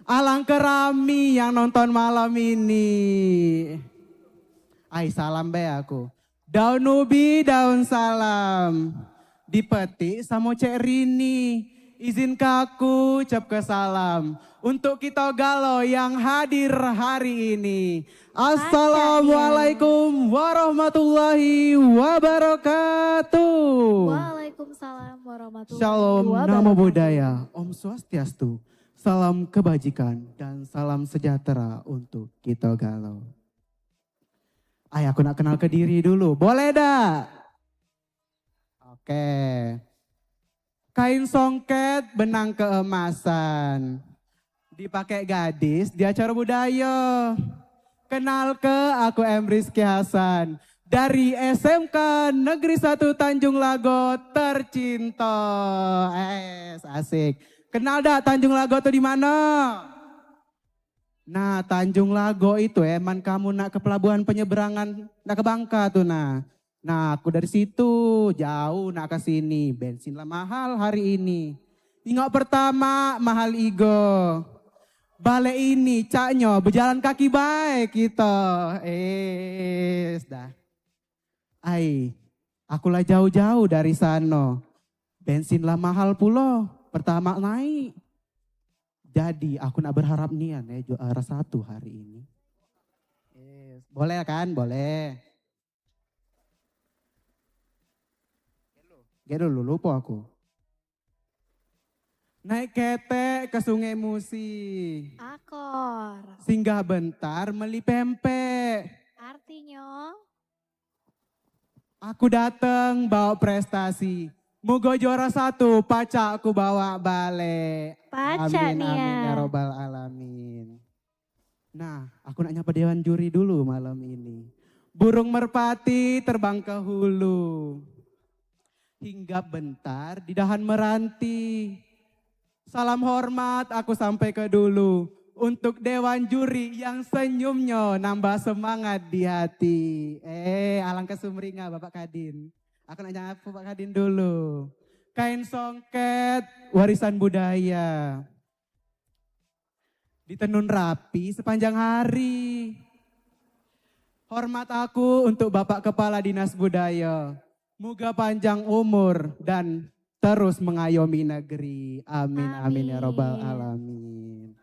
Alangkah rami yang nonton malam ini. Ai salam be aku. Daun ubi, daun salam. Dipetik sama Cek Rini. Izin aku ucap ke salam untuk kita galau yang hadir hari ini. Assalamualaikum warahmatullahi wabarakatuh. Waalaikumsalam warahmatullahi Shalom, wabarakatuh. namo buddhaya, Om Swastiastu, salam kebajikan dan salam sejahtera untuk kita galau. Ayah aku nak kenal ke diri dulu, boleh dah? Oke. Kain songket benang keemasan. Dipakai gadis di acara budaya. Kenal ke aku M. Rizky Hasan. Dari SMK Negeri 1 Tanjung Lago tercinta. Asik. Kenal dah Tanjung Lago tuh di mana? Nah Tanjung Lago itu eman kamu nak ke pelabuhan penyeberangan. Nak ke Bangka tuh nah. Nah aku dari situ jauh nak ke sini. Bensin lah mahal hari ini. Ingat pertama mahal igo. Balik ini caknyo berjalan kaki baik kita. Dah. Ai, akulah jauh-jauh dari sana. Bensin lah mahal pula. Pertama naik. Jadi aku nak berharap nian juara 1 hari ini. Boleh kan? Boleh. Gak dulu, lupa aku. Naik ketek ke Sungai Musi. Akor. Singgah bentar meli pempek. Artinya? Aku datang bawa prestasi. Moga juara 1, paca aku bawa balik. Paca amin, nih ya. amin ya robbal alamin. Nah, aku nak nyapa dewan juri dulu malam ini. Burung merpati terbang ke hulu. Hingga bentar di dahan meranti. Salam hormat aku sampai ke dulu. Untuk dewan juri yang senyumnya nambah semangat di hati. Alangkah sumringah Bapak Kadin. Aku nak nyapa Bapak Kadin dulu. Kain songket warisan budaya. Ditenun rapi sepanjang hari. Hormat aku untuk Bapak Kepala Dinas Budaya. Moga panjang umur dan terus mengayomi negeri. Amin, amin ya robbal alamin.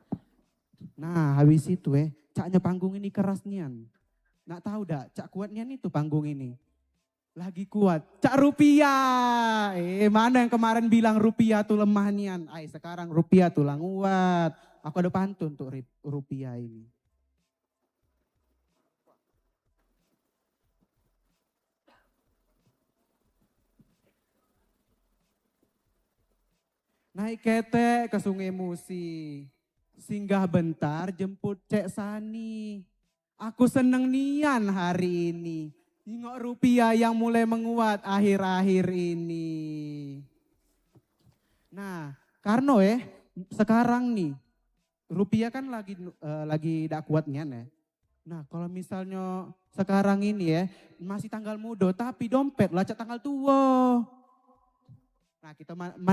Nah habis itu caknya panggung ini keras nian. Nak tahu dak, cak kuat nian itu panggung ini. Lagi kuat, cak rupiah. Mana yang kemarin bilang rupiah tuh lemah nian. Sekarang rupiah tuh kuat. Aku ada pantun untuk rupiah ini. Naik ketek ke Sungai Musi. Singgah bentar jemput Cek Sani. Aku seneng nian hari ini. Nengok rupiah yang mulai menguat akhir-akhir ini. Nah, karena sekarang nih rupiah kan lagi tidak kuat nian ya. Nah, kalau misalnya sekarang ini masih tanggal muda tapi dompet lacak tanggal tua. Nah,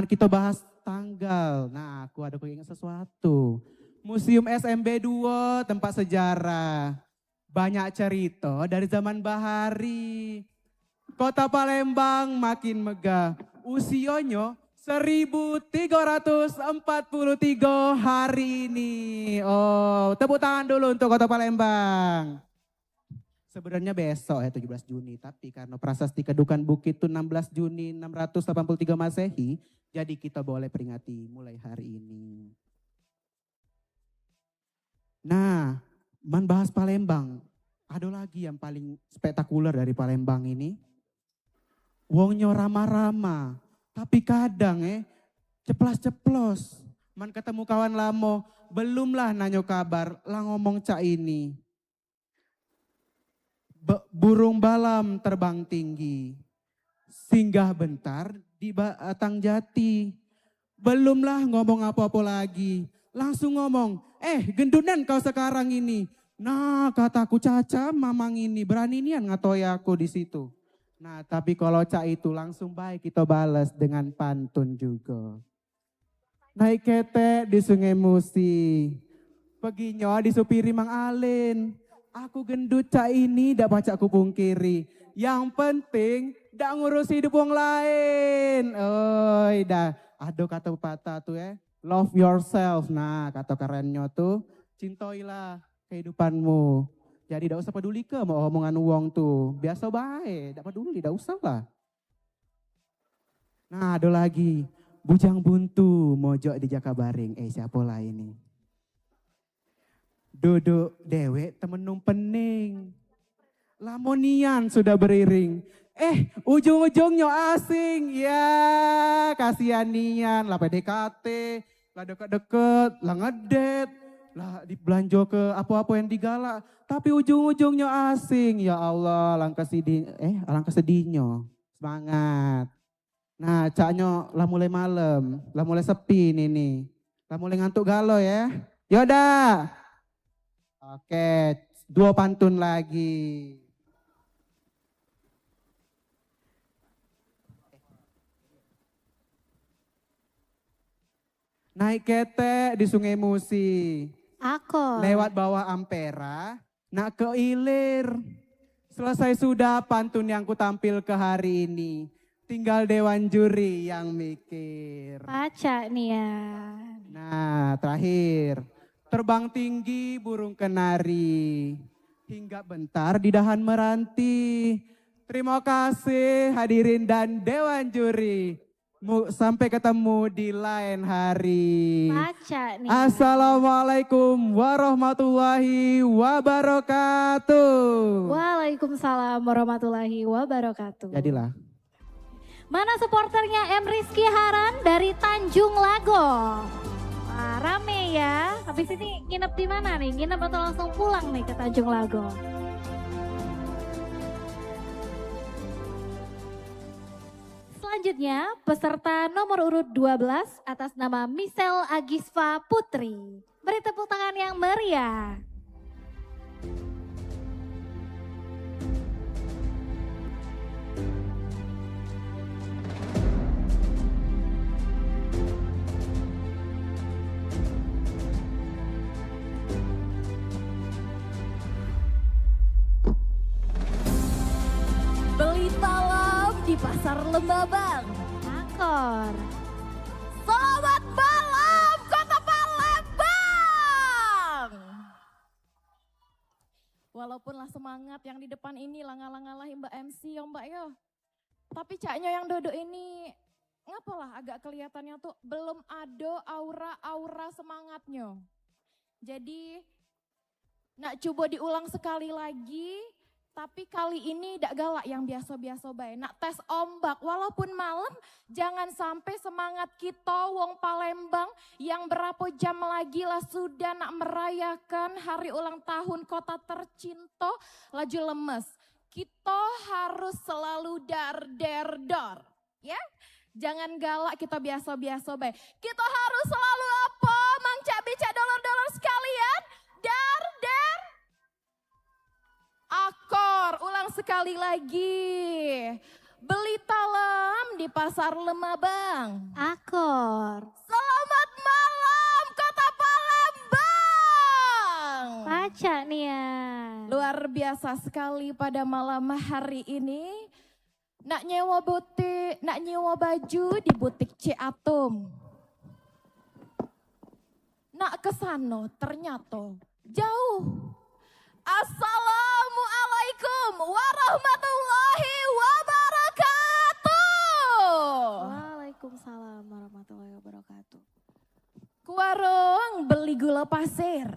kita bahas tanggal. Nah, aku ingat sesuatu. Museum SMB 2 tempat sejarah. Banyak cerita dari zaman Bahari. Kota Palembang makin megah. Usianya 1343 hari ini. Oh, tepuk tangan dulu untuk Kota Palembang. Sebenarnya besok 17 Juni, tapi karena prasasti Kedukan Bukit itu 16 Juni 683 Masehi, jadi kita boleh peringati mulai hari ini. Nah, bahas Palembang. Ada lagi yang paling spektakuler dari Palembang ini. Wongnya ramah-ramah, tapi kadang ceplas-ceplos. Man ketemu kawan lamo, belumlah nanyo kabar, lah ngomong cak ini. Burung balam terbang tinggi, singgah bentar di Batang Jati. Belumlah ngomong apa-apa lagi, langsung ngomong, gendunan kau sekarang ini. Nah, kataku Caca, mamang ini berani nian ngatoi aku di situ. Nah, tapi kalau cak itu langsung baik kita balas dengan pantun juga. Naik ketek di Sungai Musi, peginya disupiri Mang Alin. Aku gendut cak ini dak baca aku pungkiri. Yang penting dak ngurus hidup wong lain. Oi dah. Aduh kata pepatah tuh love yourself. Nah kata kerennya tuh cintoilah kehidupanmu. Jadi dak usah peduli ke mau omongan wong tuh. Biasa baik, dak peduli, dak usah lah. Nah ada lagi. Bujang buntu mojok di Jakabaring. Siapa lah ini? Duduk dewek temenung pening. Lamonian sudah beriring. Ujung-ujungnya asing. Ya kasihan nian. Lah PDKT. Lah deket-deket. Lah ngedet. Lah dibelanja ke apa-apa yang digalak. Tapi ujung-ujungnya asing. Ya Allah alangkah sedihnya. Semangat. Nah caknya lah mulai malam. Lah mulai sepi nih. Lah mulai ngantuk galau ya. Yaudah. Oke, 2 pantun lagi. Naik ketek di Sungai Musi. Aku. Lewat bawah Ampera, nak ke Ilir. Selesai sudah pantun yang ku tampil ke hari ini. Tinggal Dewan Juri yang mikir. Baca nih ya. Nah, terakhir. Terbang tinggi burung kenari, hingga bentar di dahan meranti. Terima kasih hadirin dan Dewan Juri. Sampai ketemu di lain hari. Baca nih. Assalamualaikum warahmatullahi wabarakatuh. Waalaikumsalam warahmatullahi wabarakatuh. Jadilah. Mana supporternya M. Rizky Haran dari Tanjung Lago? Wah, rame ya. Habis ini nginep di mana nih? Nginep atau langsung pulang nih ke Tanjung Lago? Selanjutnya, peserta nomor urut 12 atas nama Michelle Agisva Putri. Beri tepuk tangan yang meriah. Beli talam di Pasar Lembabang. Angkor. Selamat malam Kota Palembang. Walaupun lah semangat yang di depan ini ngalah-ngalah Mbak MC ya Mbak ya. Tapi caknya yang duduk ini ngapalah agak kelihatannya tuh belum ada aura-aura semangatnya. Jadi nak coba diulang sekali lagi. Tapi kali ini dak galak yang biasa-biasa bae. Nak tes ombak walaupun malam, jangan sampai semangat kita wong Palembang yang berapa jam lagi lah sudah nak merayakan hari ulang tahun kota tercinta laju lemes. Kita harus selalu dar, ya. Jangan galak kita biasa-biasa bae. Kita harus selalu apa? Mang Cak Bicak dolar-dolar sekalian. Dar. Akor, ulang sekali lagi. Beli talam di pasar Lemabang. Akor. Selamat malam Kota Palembang. Baca nih ya. Luar biasa sekali pada malam hari ini. Nak nyewa butik, nak nyewa baju di butik Ciatum. Nak kesano ternyata jauh. Assalamualaikum warahmatullahi wabarakatuh. Waalaikumsalam warahmatullahi wabarakatuh. Ke warung beli gula pasir.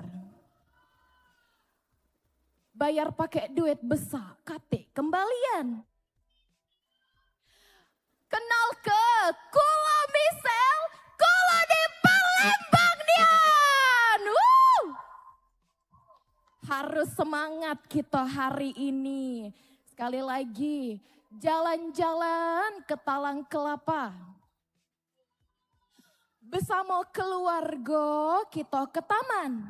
Bayar pakai duit besar, kate kembalian. Kenal ke Kula Misel, Kula di Palembang Dian. Harus semangat kita hari ini. Sekali lagi, jalan-jalan ke Talang Kelapa. Bersama keluarga kita ke taman.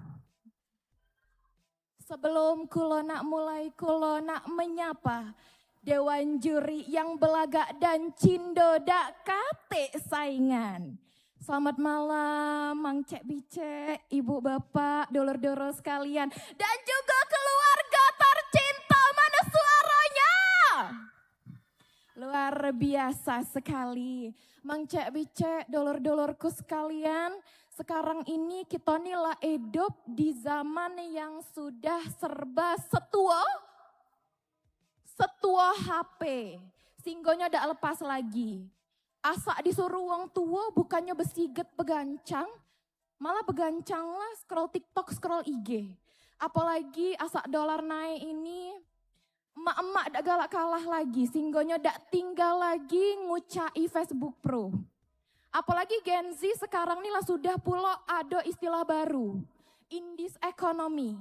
Sebelum kulo nak mulai, kulo nak menyapa Dewan Juri yang belagak dan cindo dak kate saingan. Selamat malam Mang Cek Bicek, Ibu Bapak, dulur-dulur sekalian. Dan juga keluarga tercinta, mana suaranya? Luar biasa sekali. Mang Cek Bicek, dulur-dulurku sekalian. Sekarang ini kita inilah hidup di zaman yang sudah serba setua HP. Singgonya tidak lepas lagi. Asak disuruh uang tua bukannya besiget begancang, malah begancang lah scroll TikTok, scroll IG. Apalagi asak dolar naik ini, emak-emak dak galak kalah lagi, singgonya dak tinggal lagi ngucai Facebook Pro. Apalagi Gen Z sekarang nih lah sudah pula ada istilah baru, Indies Economy.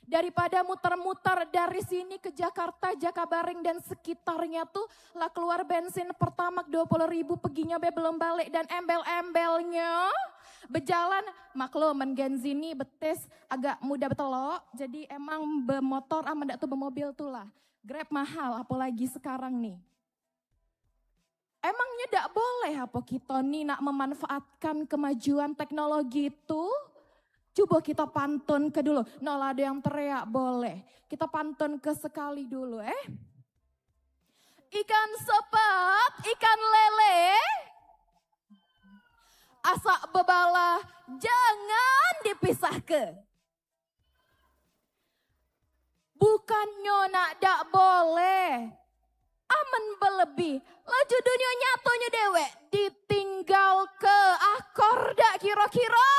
Daripada muter-muter dari sini ke Jakarta, Jakabaring dan sekitarnya tuh lah keluar bensin Pertamax 20.000 peginya be belum balik dan embel-embelnya berjalan. Makluman Gen Z ini betes agak muda betelok, jadi emang bermotor sama ndak tuh bermobil tuh lah. Grab mahal apalagi sekarang nih. Emangnya ndak boleh apa kita nih nak memanfaatkan kemajuan teknologi itu? Coba kita pantun ke dulu. Nol ada yang teriak boleh. Kita pantun ke sekali dulu Ikan sepat, ikan lele. Asak bebala jangan dipisah ke. Bukannya nak dak boleh. Aman berlebih. Laju dunia nyatonya dewek. Ditinggal ke akor dak kira-kira.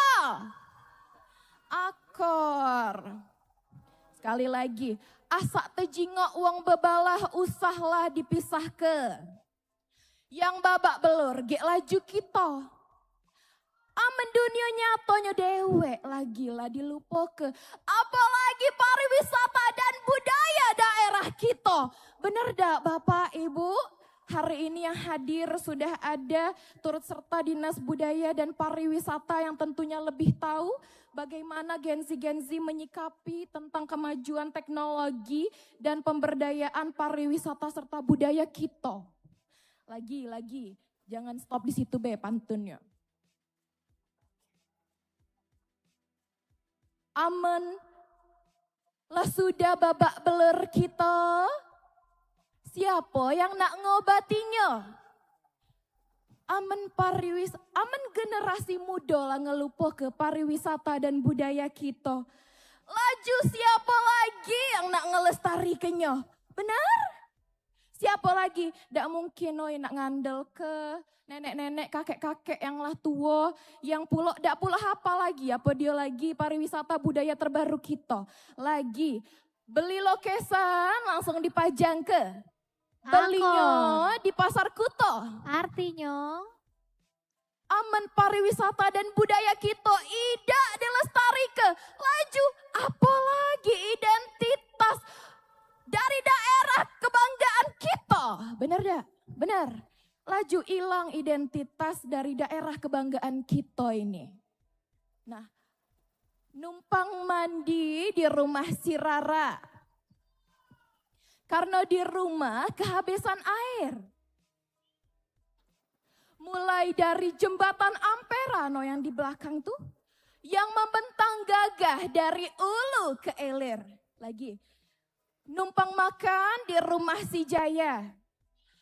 Akor. Sekali lagi, asak tejingok uang bebalah usahlah dipisah ke. Yang babak belur, gek laju kita. Amen dunia nyatonya dewek lagi lah dilupa ke. Apalagi pariwisata dan budaya daerah kita. Bener dak Bapak Ibu? Hari ini yang hadir sudah ada turut serta Dinas Budaya dan Pariwisata yang tentunya lebih tahu bagaimana Gen Z menyikapi tentang kemajuan teknologi dan pemberdayaan pariwisata serta budaya kita. Lagi, jangan stop di situ be pantunnya. Amen, lah sudah babak belur kita. Siapa yang nak ngobatinya? Amen generasi muda lah ngelupa ke pariwisata dan budaya kita. Laju siapa lagi yang nak ngelestarikannya? Benar? Siapa lagi? Tidak mungkin nak ngandel ke nenek-nenek, kakek-kakek yang lah tua, yang pulau tidak pula apa lagi, apa dia lagi pariwisata budaya terbaru kita. Lagi Beli lokesan langsung dipajang ke. Belinya di Pasar Kuto. Artinya aman pariwisata dan budaya kita tidak dilestarikan. Laju apalagi identitas dari daerah kebanggaan kita. Benar dah? Benar. Laju hilang identitas dari daerah kebanggaan kita ini. Nah, numpang mandi di rumah si Rara. Karena di rumah kehabisan air. Mulai dari jembatan Ampera no yang di belakang tuh. Yang membentang gagah dari ulu ke ilir. Lagi. Numpang makan di rumah si Jaya.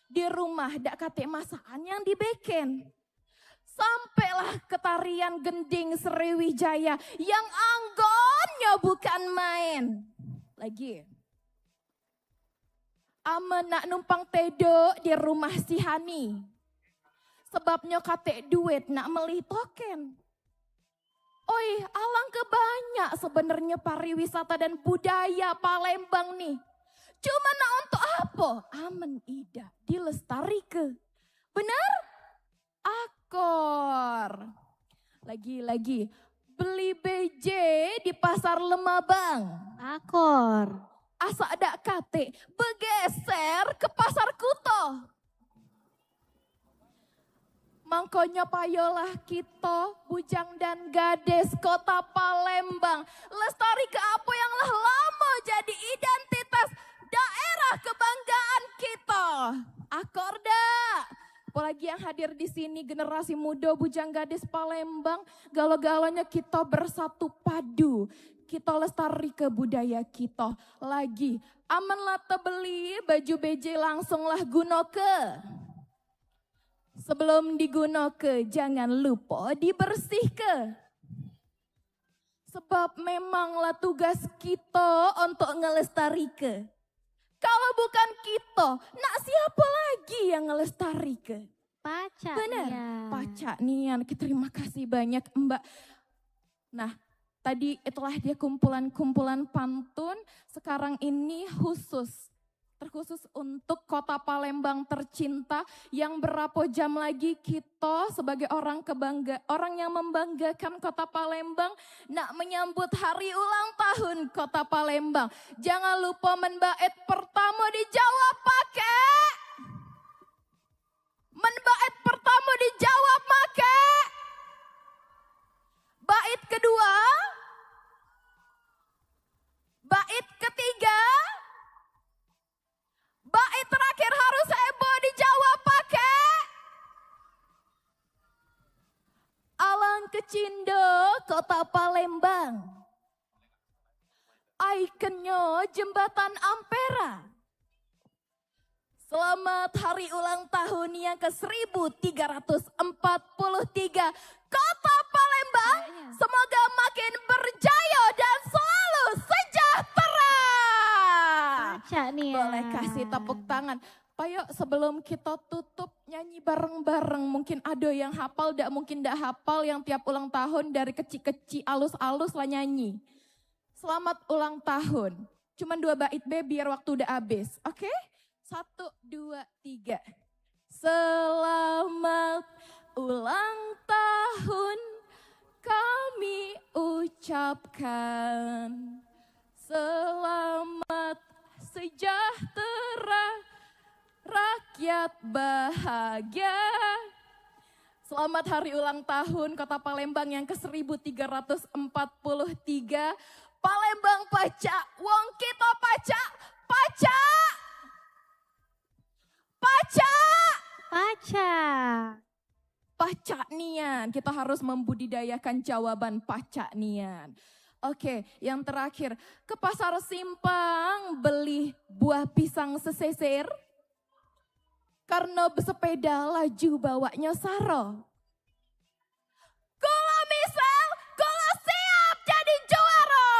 Di rumah dak kate masakan yang dibeken. Sampailah ke tarian gending Sriwijaya yang anggonnya bukan main. Lagi. Aman nak numpang tedo di rumah si Hani. Sebabnya kate duit nak beli token. Oi, alangkah banyak sebenarnya pariwisata dan budaya Palembang nih. Cuma nak untuk apa? Aman ida dilestarikan. Benar? Akor. Lagi-lagi beli BJ di Pasar Lemabang. akor. Asa ada kate bergeser ke Pasar Kuto. Mangkonya payolah kita, bujang dan gadis kota Palembang. Lestari ke apa yang lah lama jadi identitas daerah kebanggaan kita. Akorda. Apalagi yang hadir di sini generasi muda bujang gadis Palembang. Galo-galonya kita bersatu padu. Kita lestari ke budaya kita. Lagi, aman lah beli baju BJ langsunglah guna ke. Sebelum digunakan jangan lupa dibersih ke. Sebab memanglah tugas kita untuk ngelestari ke. Kalau bukan kita, nak siapa lagi yang ngelestari ke? Paca Benar, Nian. Paca Nian. Terima kasih banyak Mbak. Nah, tadi itulah dia kumpulan-kumpulan pantun. Sekarang ini terkhusus untuk kota Palembang tercinta yang berapa jam lagi kita sebagai orang yang membanggakan kota Palembang nak menyambut hari ulang tahun kota Palembang. Jangan lupa menbait pertama dijawab pakai. Menbait pertama dijawab pakai. Bait kedua. Bait ketiga. Bait terakhir harus heboh dijawab pakai. Alang Kecindo, kota Palembang. Ikonnya jembatan Ampera. Selamat hari ulang tahun yang ke-1343 kota Palembang. Semoga makin berjaya dan selalu sejahtera. Cak Nian. Boleh kasih tepuk tangan. Payo sebelum kita tutup nyanyi bareng-bareng. Mungkin ada yang hafal, mungkin tidak hafal yang tiap ulang tahun dari kecil-kecil alus-alus lah nyanyi. Selamat ulang tahun. Cuman 2 bait biar waktu udah habis. Oke? 1, 2, 3. Selamat ulang tahun kami ucapkan. Selamat sejahtera, rakyat bahagia. Selamat hari ulang tahun kota Palembang yang ke-1343. Palembang pacak, wong kita pacak, pacak. Pacak. Pacak. Pacak Nian, kita harus membudidayakan jawaban Pacak Nian. Oke, yang terakhir, ke pasar Simpang beli buah pisang sesesir. Karena bersepeda laju bawanya Saro. Kalau misal, kalau siap jadi juara.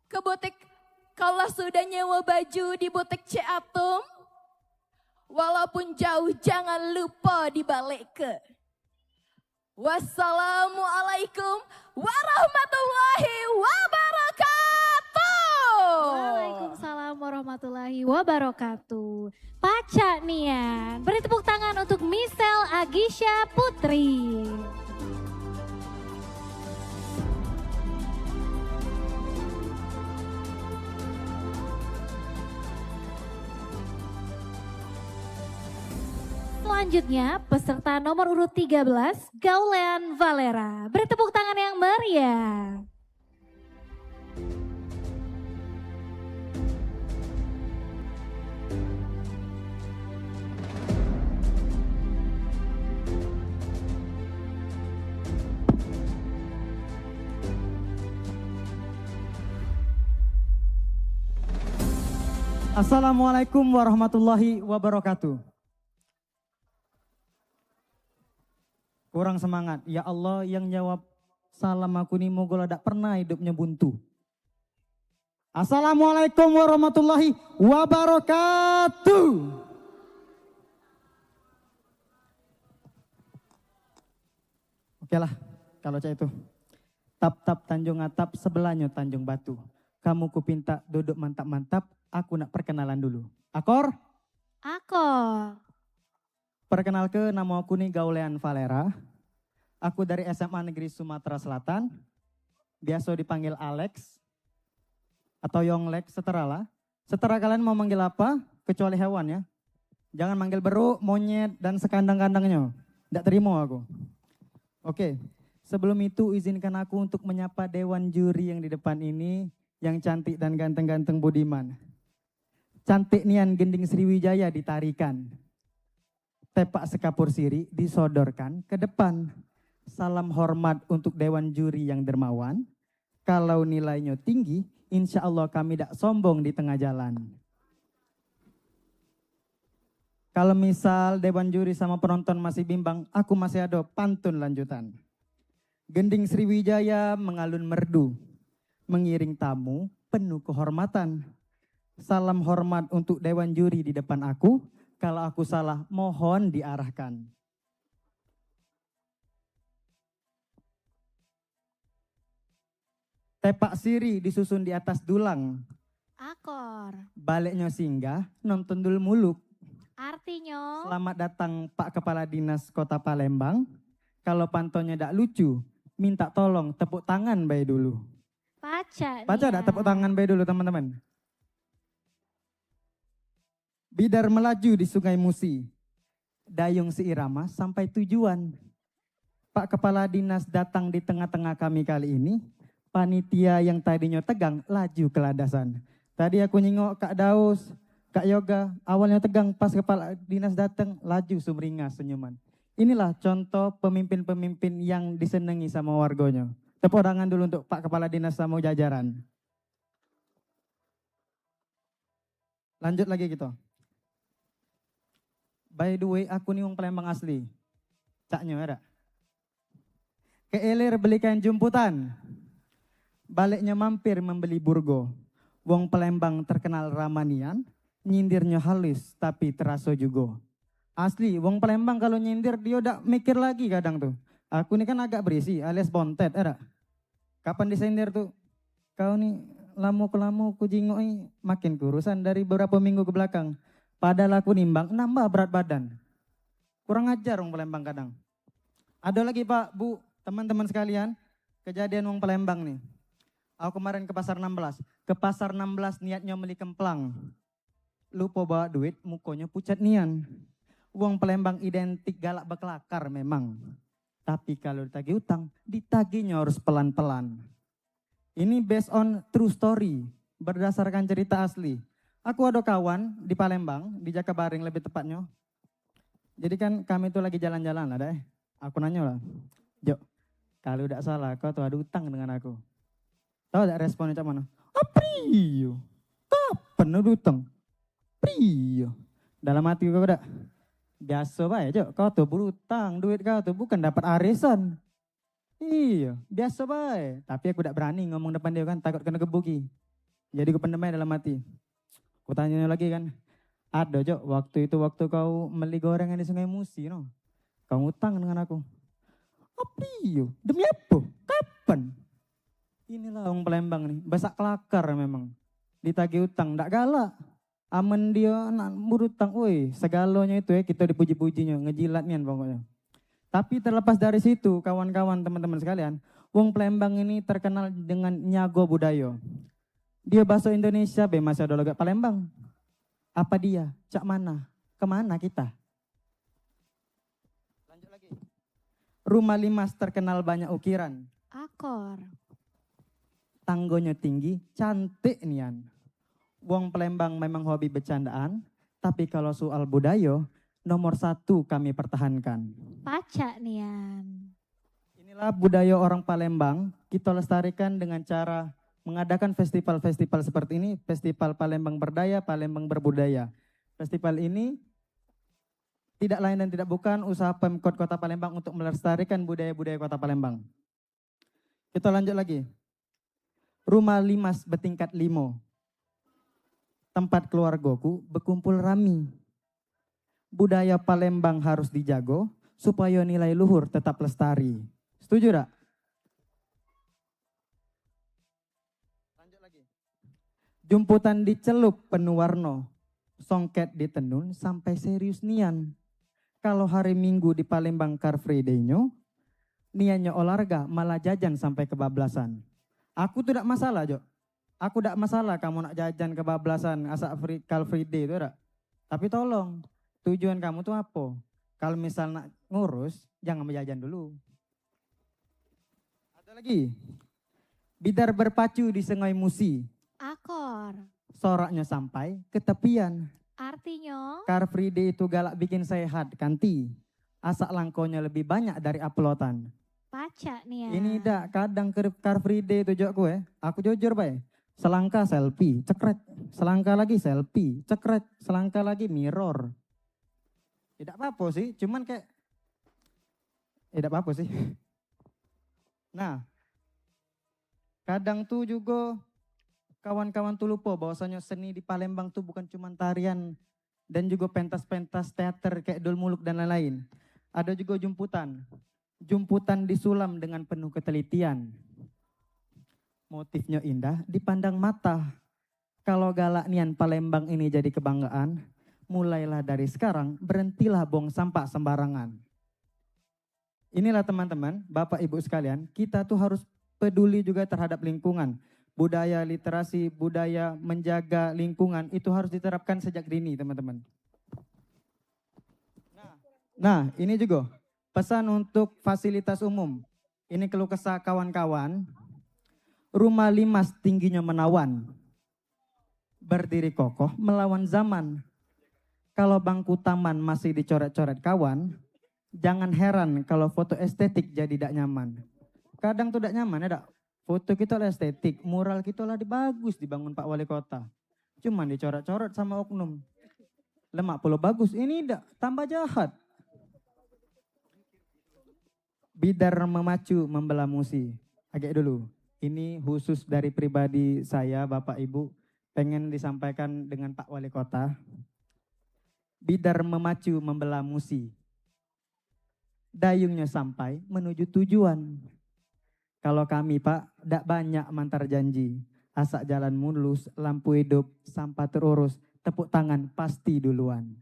Ke butik, kalau sudah nyewa baju di butik C Atom. Walaupun jauh jangan lupa dibalik ke. Wassalamualaikum warahmatullahi wabarakatuh. wabarakatuh. Paca Nian. Beri tepuk tangan untuk Michelle Agisha Putri. Selanjutnya peserta nomor urut 13 Gaulean Valera. Beri tepuk tangan yang meriah. Assalamualaikum warahmatullahi wabarakatuh. Kurang semangat. Ya Allah yang jawab salam aku nih moga tak pernah hidupnya buntu. Assalamualaikum warahmatullahi wabarakatuh. Oke lah kalau cak itu. Tap-tap Tanjung Atap sebelahnya Tanjung Batu. Kamu kupinta duduk mantap-mantap, aku nak perkenalan dulu. Akor? Akor. Perkenalkan nama aku nih Gaulean Valera. Aku dari SMA Negeri Sumatera Selatan. Biasa dipanggil Alex. Atau Yonglex, setera lah. Setera kalian mau manggil apa? Kecuali hewan ya. Jangan manggil beruk, monyet, dan sekandang-kandangnya. Tidak terima aku. Oke, sebelum itu izinkan aku untuk menyapa Dewan Juri yang di depan ini. Yang cantik dan ganteng-ganteng budiman. Cantik nian gending Sriwijaya ditarikan. Tepak sekapur siri disodorkan ke depan. Salam hormat untuk Dewan Juri yang dermawan. Kalau nilainya tinggi, insya Allah kami tidak sombong di tengah jalan. Kalau misal Dewan Juri sama penonton masih bimbang, aku masih ada pantun lanjutan. Gending Sriwijaya mengalun merdu. Mengiring tamu penuh kehormatan. Salam hormat untuk Dewan Juri di depan aku. Kalau aku salah mohon diarahkan. Tepak siri disusun di atas dulang. Akor. Baliknya singgah nonton dulu muluk. Artinya. Selamat datang Pak Kepala Dinas Kota Palembang. Kalau pantonnya tidak lucu, minta tolong tepuk tangan baik dulu. Paca. Baca dah tepuk tangan baik dulu teman-teman. Bidar melaju di Sungai Musi. Dayung seirama sampai tujuan. Pak Kepala Dinas datang di tengah-tengah kami kali ini. Panitia yang tadinya tegang laju keladasan. Tadi aku nyingok Kak Daus, Kak Yoga. Awalnya tegang, pas Kepala Dinas datang laju sumringah senyuman. Inilah contoh pemimpin-pemimpin yang disenangi sama warganya. Tepuk tangan dulu untuk Pak Kepala Dinas sama jajaran. Lanjut lagi gitu. By the way, aku nih wong Palembang asli. Caknya ada. Keilir belikan jumputan. Baliknya mampir membeli burgo. Wong Palembang terkenal ramanian. Nyindirnya halus tapi terasa juga. Asli, wong Palembang kalau nyindir dia udah mikir lagi kadang tuh. Aku ini kan agak berisi alias bontet, ada. Kapan disindir tuh? Kau nih lamu ku jingoi makin kurusan dari beberapa minggu ke belakang. Padahal aku nimbang nambah berat badan. Kurang ajar wong Palembang kadang. Ada lagi Pak, Bu, teman-teman sekalian, kejadian wong Palembang nih. Aku kemarin ke pasar 16. Ke pasar 16 niatnya beli kemplang. Lupa bawa duit, mukonya pucat nian. Wong Palembang identik galak bekelakar memang. Tapi kalau ditagih utang, ditagihnya harus pelan-pelan. Ini based on true story, berdasarkan cerita asli. Aku ada kawan di Palembang, di Jakabaring lebih tepatnya. Jadi kan kami itu lagi jalan-jalan lah deh. Aku nanya lah, Jo, kalau tidak salah kau tuh ada utang dengan aku. Tahu tidak responnya cak mana? Prio, kapan ada utang? Prio, dalam hati kau udah. Biasa baik, Jo. Kau tuh berutang, duit kau tuh bukan dapat arisan. Iya, biasa baik. Tapi aku tidak berani ngomong depan dia kan, takut kena gebuki. Jadi aku pendam aja dalam hati. Aku tanya lagi kan, ada Jo, waktu kau beli gorengan di Sungai Musi, no? Kau ngutang dengan aku. Iya, demi apa? Kapan? Inilah orang Palembang nih, basak kelakar memang. Ditagih utang, tidak galak. Amen dia nak berutang, woi segalanya itu ya kita dipuji-pujinya, ngejilatnya pokoknya. Tapi terlepas dari situ kawan-kawan teman-teman sekalian, wong Palembang ini terkenal dengan nyago budaya. Dia bahasa Indonesia be masih ada logat Palembang. Apa dia? Cak mana? Kemana kita? Lanjut lagi. Rumah Limas terkenal banyak ukiran. Akor. Tanggonya tinggi, cantik nian. Wong Palembang memang hobi bercandaan, tapi kalau soal budaya, nomor 1 kami pertahankan. Pacak nian. Inilah budaya orang Palembang, kita lestarikan dengan cara mengadakan festival-festival seperti ini, Festival Palembang Berdaya, Palembang Berbudaya. Festival ini tidak lain dan tidak bukan usaha Pemkot Kota Palembang untuk melestarikan budaya-budaya Kota Palembang. Kita lanjut lagi. Rumah Limas bertingkat 5. Tempat keluargaku berkumpul rami. Budaya Palembang harus dijago supaya nilai luhur tetap lestari. Setuju tak? Lanjut lagi. Jumputan dicelup penuh warna, songket ditenun sampai serius nian. Kalau hari Minggu di Palembang Car Free Day-nyo, niannya olahraga malah jajan sampai kebablasan. Aku tuh tidak masalah, Jo. Aku tidak masalah kamu nak jajan kebablasan asak Car Free Day itu tidak. Tapi tolong, tujuan kamu tuh apa? Kalau misal nak ngurus, jangan menjajan dulu. Ada lagi. Bidar berpacu di Sungai Musi. Akor. Soraknya sampai ke tepian. Artinya? Car Free Day itu galak bikin sehat, kanti. Asak langkonya lebih banyak dari uploadan. Pacak nian. Ini dak kadang Car Free Day itu jok gue. Aku jujur baik. Selangkah selfie, cekrek. Selangkah lagi selfie, cekrek. Selangkah lagi mirror. Tidak apa-apa sih, cuman kayak tidak apa-apa sih. Nah, kadang tuh juga kawan-kawan tuh lupa bahwasanya seni di Palembang tuh bukan cuma tarian dan juga pentas-pentas teater kayak Dul Muluk dan lain-lain. Ada juga jumputan. Jumputan disulam dengan penuh ketelitian. Motifnya indah dipandang mata. Kalau galak nian Palembang ini jadi kebanggaan, mulailah dari sekarang berhentilah buang sampah sembarangan. Inilah teman-teman, Bapak Ibu sekalian, kita tuh harus peduli juga terhadap lingkungan. Budaya literasi, budaya menjaga lingkungan itu harus diterapkan sejak dini teman-teman. Nah ini juga pesan untuk fasilitas umum. Ini keluh kesah kawan-kawan. Rumah Limas tingginya menawan. Berdiri kokoh melawan zaman. Kalau bangku taman masih dicoret-coret kawan, jangan heran kalau foto estetik jadi tidak nyaman. Kadang tuh tidak nyaman ya, foto kita lah estetik, mural kita lah bagus dibangun Pak Wali Kota. Cuman dicoret-coret sama oknum. Lemak pula bagus, ini tidak, tambah jahat. Bidar memacu membelah musi. Agak dulu. Ini khusus dari pribadi saya, Bapak Ibu, pengen disampaikan dengan Pak Wali Kota. Bidar memacu membelah musi. Dayungnya sampai menuju tujuan. Kalau kami Pak, tidak banyak mantar janji. Asak jalan mulus, lampu hidup, sampah terurus, tepuk tangan pasti duluan.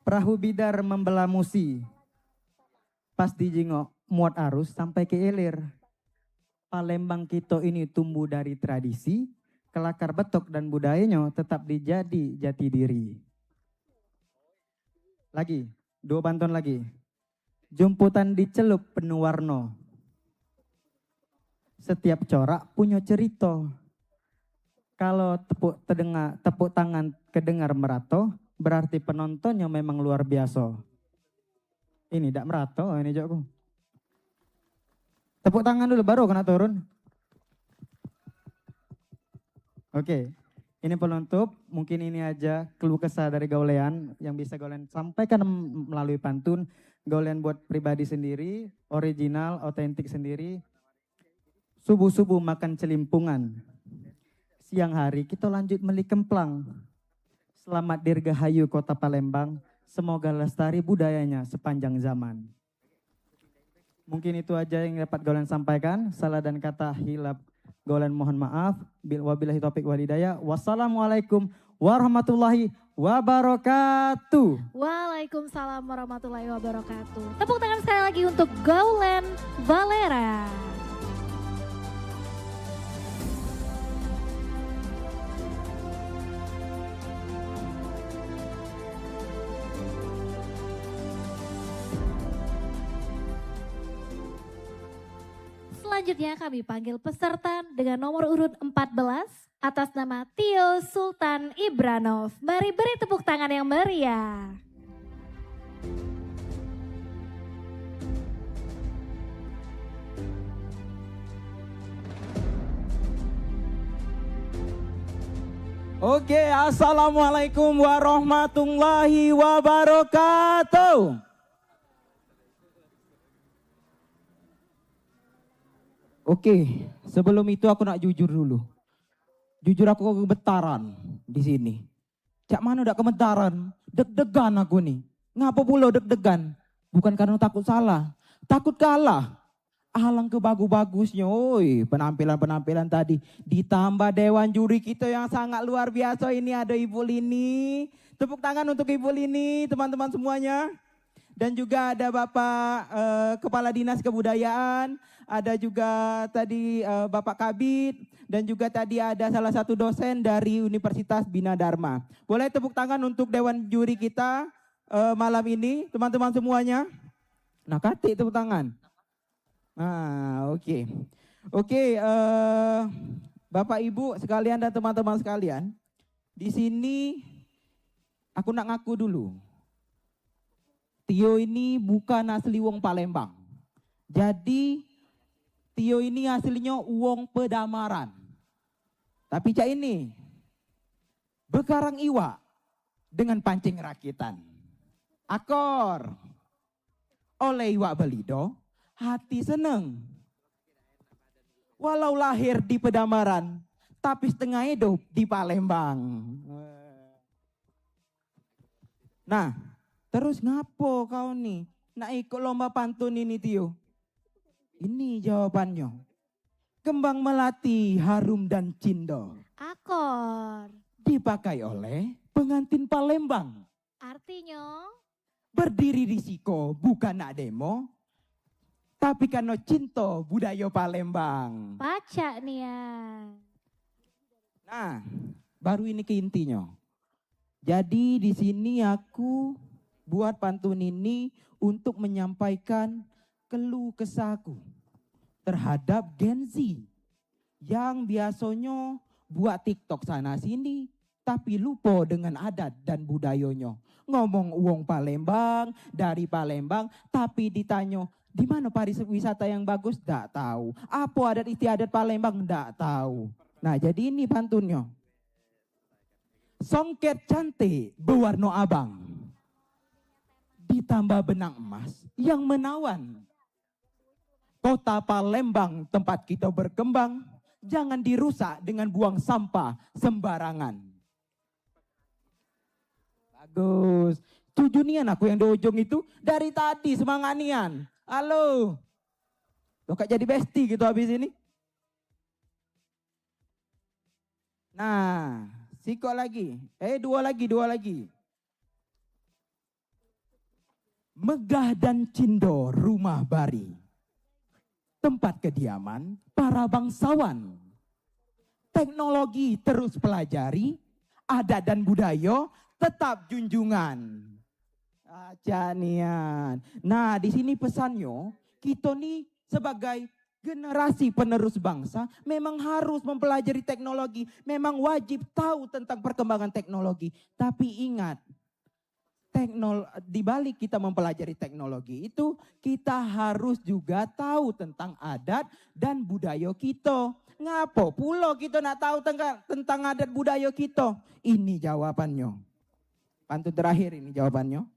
Perahu bidar membelah musi. Pas dijingok muat arus sampai ke ilir. Palembang kita ini tumbuh dari tradisi, kelakar betok dan budayanya tetap dijadi jati diri. Lagi, 2 pantun lagi. Jumputan dicelup penuh warna. Setiap corak punya cerita. Kalau tepuk tangan kedengar merato, berarti penontonnya memang luar biasa. Ini tidak merato, ini jokku. Tepuk tangan dulu baru kena turun. Oke, ini penutup. Mungkin ini aja keluh kesah dari Gaulean yang bisa Gaulean sampaikan melalui pantun. Gaulean buat pribadi sendiri, original, otentik sendiri. Subuh-subuh makan celimpungan. Siang hari kita lanjut meli kemplang. Selamat dirgahayu Kota Palembang. Semoga lestari budayanya sepanjang zaman. Mungkin itu aja yang dapat Gaulan sampaikan. Salah dan kata hilap Gaulan mohon maaf. Wabillahi taufiq wal hidayah. Wassalamualaikum warahmatullahi wabarakatuh. Waalaikumsalam warahmatullahi wabarakatuh. Tepuk tangan sekali lagi untuk Gaulan Valera. Selanjutnya kami panggil peserta dengan nomor urut 14 atas nama Tio Sultan Ibranov. Mari beri tepuk tangan yang meriah. Oke, assalamualaikum warahmatullahi wabarakatuh. Oke, sebelum itu aku nak jujur dulu. Jujur aku gemetaran di sini. Cak mana udah gemetaran? Deg-degan aku nih. Ngapa pula deg-degan? Bukan karena takut salah, takut kalah. Alang kebagus-bagusnya, oi, penampilan-penampilan tadi. Ditambah dewan juri kita yang sangat luar biasa ini ada Ibu Lini. Tepuk tangan untuk Ibu Lini, teman-teman semuanya. Dan juga ada Bapak Kepala Dinas Kebudayaan, ada juga tadi Bapak Kabid, dan juga tadi ada salah satu dosen dari Universitas Bina Dharma. Boleh tepuk tangan untuk dewan juri kita malam ini, teman-teman semuanya. Nah, katik tepuk tangan. Nah, oke. Oke, Bapak Ibu sekalian dan teman-teman sekalian, di sini aku nak ngaku dulu. Tio ini bukan asli wong Palembang. Jadi Tio ini aslinya wong Pedamaran. Tapi cak ini bekarang iwa dengan pancing rakitan. Akor. Oleh iwa belido, hati seneng. Walau lahir di Pedamaran, tapi setengah hidup di Palembang. Nah, terus ngapo kau nih nak ikut lomba pantun ini Tio? Ini jawabannya. Kembang melati harum dan cindo. Akor. Dipakai oleh pengantin Palembang. Artinya? Berdiri risiko bukan nak demo. Tapi karena cinta budaya Palembang. Baca nih ya. Nah, baru ini ke intinya. Jadi di sini aku buat pantun ini untuk menyampaikan keluh kesahku terhadap Gen Z yang biasanya buat TikTok sana sini tapi lupa dengan adat dan budayanya. Ngomong uang Palembang, dari Palembang, tapi ditanya di mana pariwisata yang bagus? Nggak tahu. Apa adat istiadat Palembang? Nggak tahu. Nah, jadi ini pantunnya. Songket cantik berwarna abang. Ditambah benang emas yang menawan. Kota Palembang tempat kita berkembang, jangan dirusak dengan buang sampah sembarangan. Bagus. Tujunian aku yang di ujung itu dari tadi semanganian. Halo. Lo kayak jadi bestie gitu habis ini. Nah, siko lagi. Dua lagi. Megah dan cindo rumah bari. Tempat kediaman para bangsawan. Teknologi terus pelajari, adat dan budaya tetap junjungan. Acanian. Nah, di sini pesannya, kita nih sebagai generasi penerus bangsa memang harus mempelajari teknologi, memang wajib tahu tentang perkembangan teknologi. Tapi ingat, di balik kita mempelajari teknologi itu, kita harus juga tahu tentang adat dan budaya kita. Ngapo pula kita nak tahu tentang adat budaya kita? Ini jawabannya. Pantun terakhir ini jawabannya.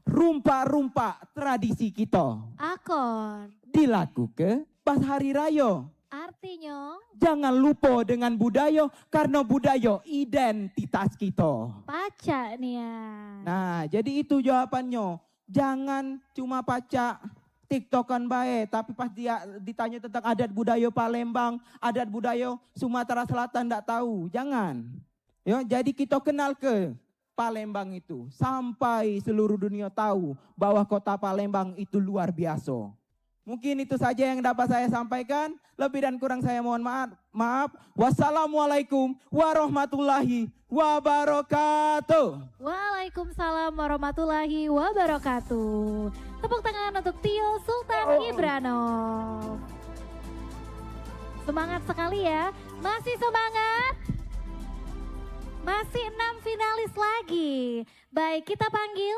Rumpa-rumpa tradisi kita. Akor. Dilakukan pas hari raya. Artinya? Jangan lupa dengan budaya, karena budaya identitas kita. Baca nih ya. Nah, jadi itu jawabannya. Jangan cuma baca TikTokan baik, tapi pas dia ditanya tentang adat budaya Palembang, adat budaya Sumatera Selatan enggak tahu. Jangan. Ya, jadi kita kenal ke Palembang itu sampai seluruh dunia tahu bahwa kota Palembang itu luar biasa. Mungkin itu saja yang dapat saya sampaikan. Lebih dan kurang saya mohon maaf. Wassalamualaikum warahmatullahi wabarakatuh. Waalaikumsalam warahmatullahi wabarakatuh. Tepuk tangan untuk Tio Sultan Ibranov. Semangat sekali ya. Masih semangat? Masih 6 finalis lagi. Baik, kita panggil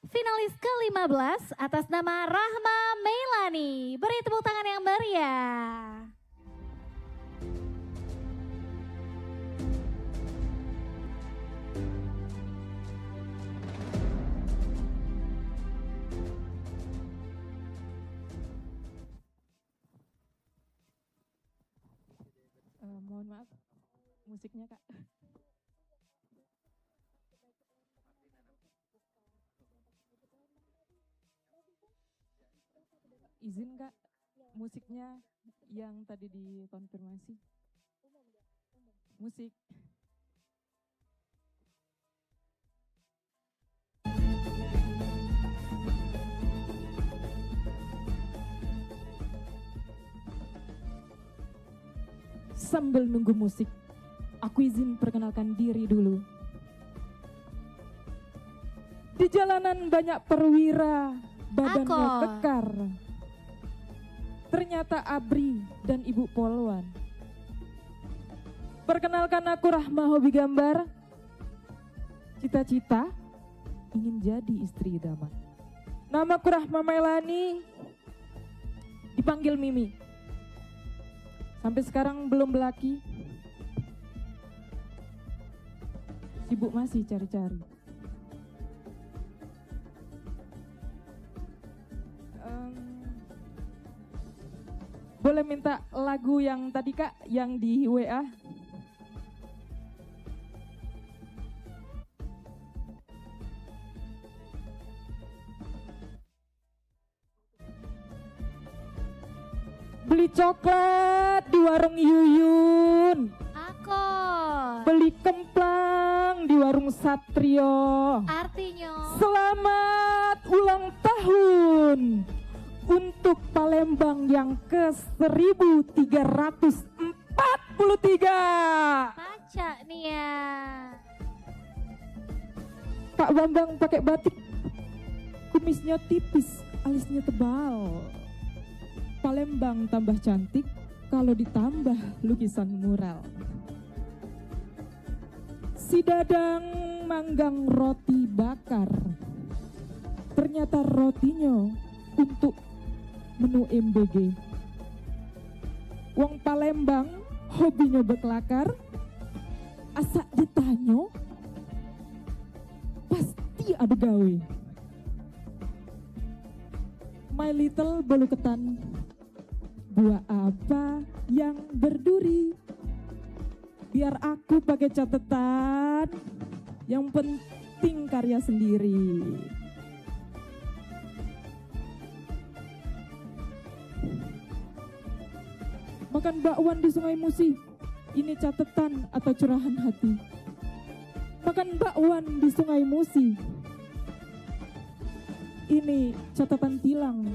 finalis ke-15 atas nama Rahma Meilani. Beri tepuk tangan yang meriah. Mohon maaf, musiknya Kak. Izin Kak, musiknya yang tadi dikonfirmasi. Musik. Sambil nunggu musik, aku izin perkenalkan diri dulu. Di jalanan banyak perwira, badannya kekar. Ternyata ABRI dan Ibu Polwan. Perkenalkan aku Rahma hobi gambar. Cita-cita ingin jadi istri idaman. Namaku Rahma Meilani, dipanggil Mimi. Sampai sekarang belum belaki. Sibuk masih cari-cari. Boleh minta lagu yang tadi Kak, yang di WA? Beli coklat di warung Yuyun. Beli kemplang di warung Satrio. Artinya selamat ulang tahun untuk Palembang yang ke-1343. Baca nih ya. Kak Bambang pakai batik, kumisnya tipis, alisnya tebal. Palembang tambah cantik kalau ditambah lukisan mural. Si Dadang manggang roti bakar. Ternyata rotinya untuk menu MBG. Wong Palembang hobinya berkelakar. Asa ditanya pasti ada gawe. My little bolu ketan, buah apa yang berduri? Biar aku pakai catatan, yang penting karya sendiri. Makan bakwan di Sungai Musi, ini catatan atau curahan hati. Makan bakwan di Sungai Musi, ini catatan tilang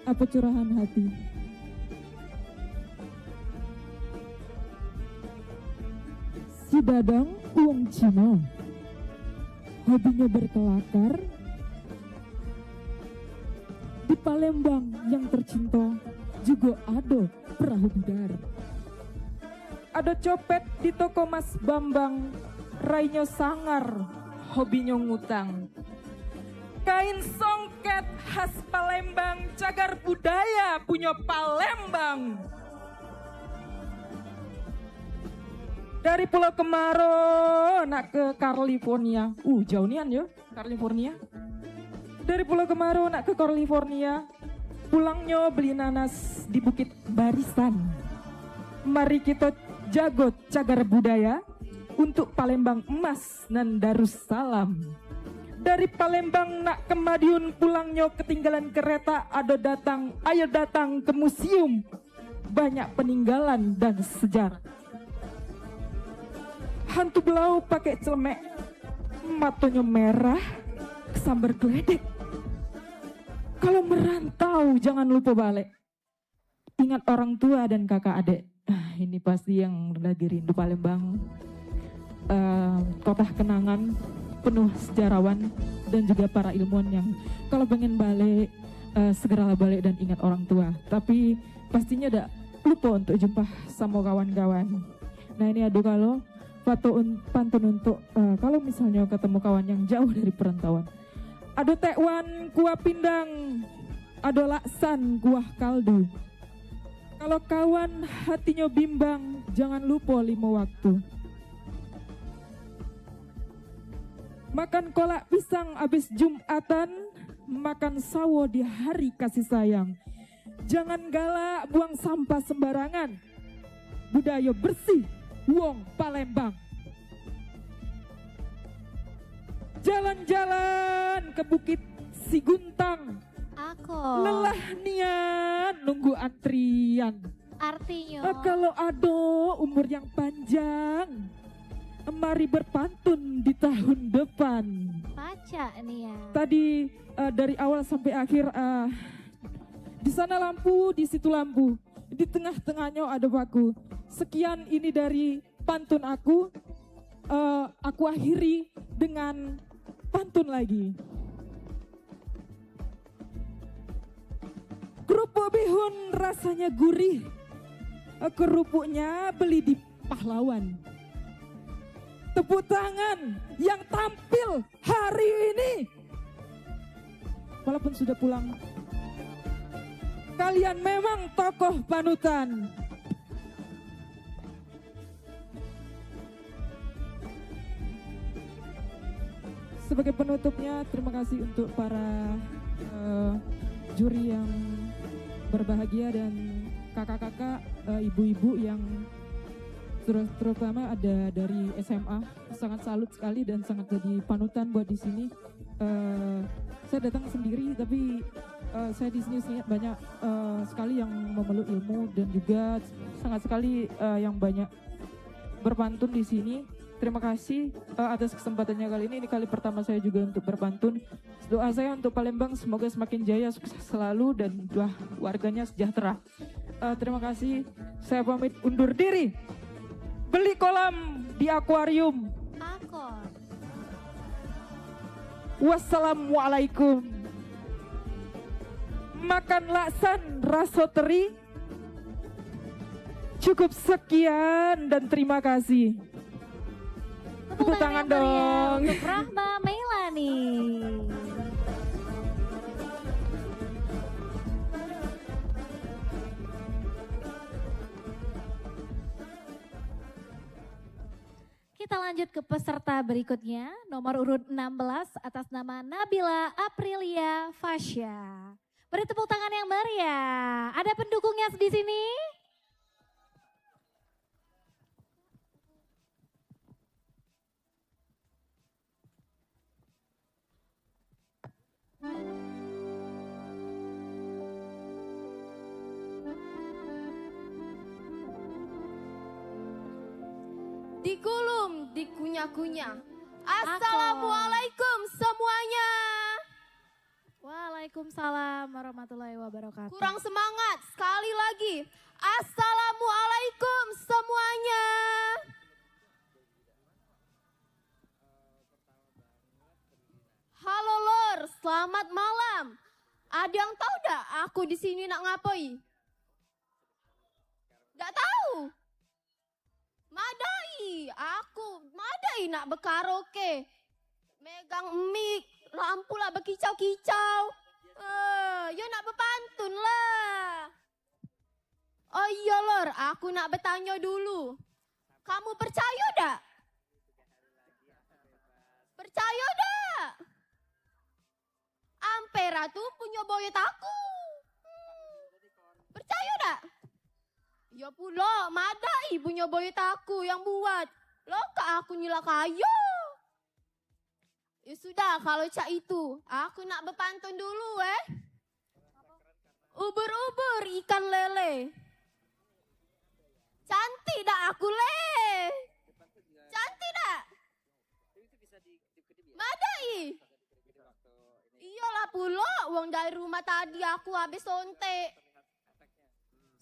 apa curahan hati. Si Dadang uang Cina, hobinya berkelakar. Di Palembang yang tercinta juga ada perahu bidar. Ada copet di toko Mas Bambang, rainya sangar, hobinya ngutang. Kain songket khas Palembang, cagar budaya punya Palembang. Dari Pulau Kemaro nak ke California. Jauh nian yo, California. Dari Pulau Kemaro nak ke California. Pulangnya beli nanas di Bukit Barisan. Mari kita jago cagar budaya untuk Palembang emas dan Darussalam. Dari Palembang nak ke Madiun pulangnya ketinggalan kereta, ayo datang ke museum. Banyak peninggalan dan sejarah. Hantu belau pakai celemek, matanya merah, kesambar geledek. Kalau merantau jangan lupa balik. Ingat orang tua dan kakak adik. Ini pasti yang lagi rindu Palembang. Kota kenangan, penuh sejarawan dan juga para ilmuwan yang kalau pengen balik, segera balik dan ingat orang tua. Tapi pastinya tidak lupa untuk jumpa sama kawan-kawan. Nah ini adu kalau pantun untuk kalau misalnya ketemu kawan yang jauh dari perantauan. Ado tekwan kuah pindang, ado laksan kuah kaldu. Kalau kawan hatinya bimbang, jangan lupa 5 waktu. Makan kolak pisang abis Jumatan, makan sawo di hari kasih sayang. Jangan galak buang sampah sembarangan. Budaya bersih, wong Palembang. Jalan-jalan ke Bukit Siguntang. Lelah nian nunggu antrian. Artinya kalau ada umur yang panjang, mari berpantun di tahun depan. Baca nih ya. Tadi dari awal sampai akhir, di sana lampu, di situ lampu, di tengah-tengahnya ada baku. Sekian ini dari pantun aku. Aku akhiri dengan pantun lagi. Kerupuk bihun rasanya gurih. Kerupuknya beli di Pahlawan. Tepuk tangan yang tampil hari ini. Walaupun sudah pulang, kalian memang tokoh panutan. Sebagai penutupnya, terima kasih untuk para juri yang berbahagia dan kakak-kakak, ibu-ibu yang terutama ada dari SMA. Sangat salut sekali dan sangat jadi panutan buat di sini. Saya datang sendiri, tapi saya di sini banyak sekali yang memeluk ilmu dan juga sangat sekali yang banyak berpantun di sini. Terima kasih atas kesempatannya kali ini. Ini kali pertama saya juga untuk berpantun. Doa saya untuk Palembang semoga semakin jaya, sukses selalu dan warganya sejahtera. Terima kasih. Saya pamit undur diri. Beli kolam di akuarium. Wassalamualaikum. Makan laksan rasa teri. Cukup sekian dan terima kasih. Tepuk tangan dong untuk Rahma Meilani. Kita lanjut ke peserta berikutnya, nomor urut 16 atas nama Nabila Aprilia Fasya. Beri tepuk tangan yang meriah. Ada pendukungnya di sini? Digulung, dikunyah-kunyah. Assalamualaikum semuanya. Waalaikumsalam warahmatullahi wabarakatuh. Kurang semangat, sekali lagi. Assalamualaikum semuanya. Halo Lor, selamat malam. Ada yang tahu dak aku di sini nak ngapain? Dak tahu. Madai nak berkaraoke. Megang mic, lampu lah berkicau-kicau. Ya nak berpantun lah. Oh iya Lor, aku nak bertanya dulu. Kamu percaya dak? Percaya dak? Ampera tuh punya boyot aku. Percaya dak? Ya pula, madai punya boyot aku yang buat. Lo kak aku nyila kayu. Ya sudah, kalau cak itu, aku nak berpantun dulu Ubur-ubur ikan lele. Cantik dah aku Cantik dah. Madai. Iyalah pula, uang dari rumah tadi aku habis sontek.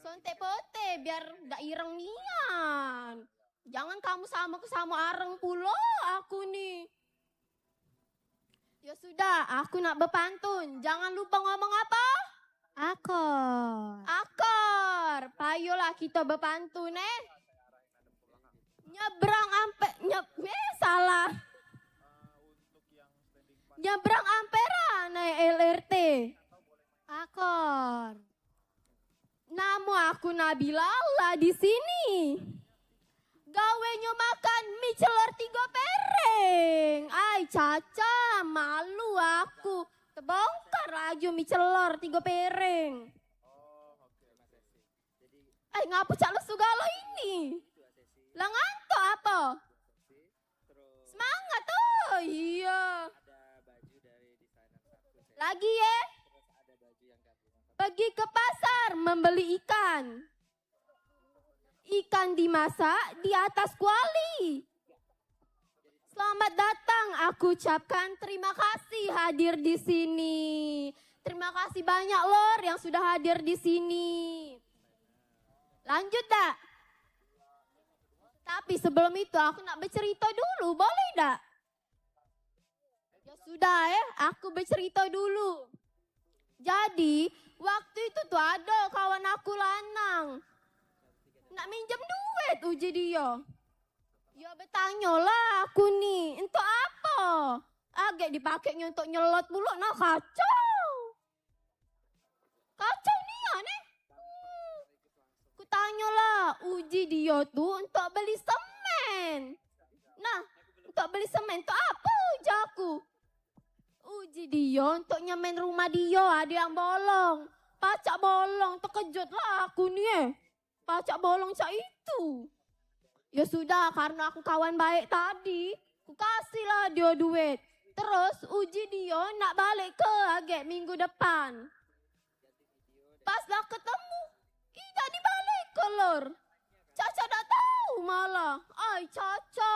Sontek pote biar gak ireng nian. Jangan kamu sama areng pula aku nih. Ya sudah, aku nak berpantun. Jangan lupa ngomong apa? Akor. Payolah kita berpantun salah. Nyebrang Ampera naik LRT. Akor. Nama aku Nabila lah di sini. Gawenya makan mie celor 3 piring. Ay Caca, malu aku. Terbongkar aja mie celor 3 piring. Ay ngapa cak lesu galau ini? Lah ngantuk apa? Semangat iya. Lagi pergi ke pasar membeli ikan. Ikan dimasak di atas kuali. Selamat datang, aku ucapkan terima kasih hadir di sini. Terima kasih banyak lor yang sudah hadir di sini. Lanjut dak? Tapi sebelum itu aku nak bercerita dulu, boleh dak? Ya sudah aku bercerita dulu. Jadi waktu itu tuh ada kawan aku lanang. Nak minjem duit uji dia. Ya bertanya lah aku nih, untuk apa? Agak dipakainya untuk nyelot pula, nah kacau. Kacau nih Ku tanya lah, uji dia tuh untuk beli semen. Nah, untuk beli semen untuk apa uji aku? Uji dia untuk nyemen rumah dia, ada yang bolong. Pacak bolong, terkejut lah aku nih Pacak bolong cak itu. Ya sudah, karena aku kawan baik tadi, ku kasihlah dia duit. Terus uji dia nak balik ke agak minggu depan. Pas dah ketemu, jadi balik ke lor. Caca dah tahu malah. Ay Caca,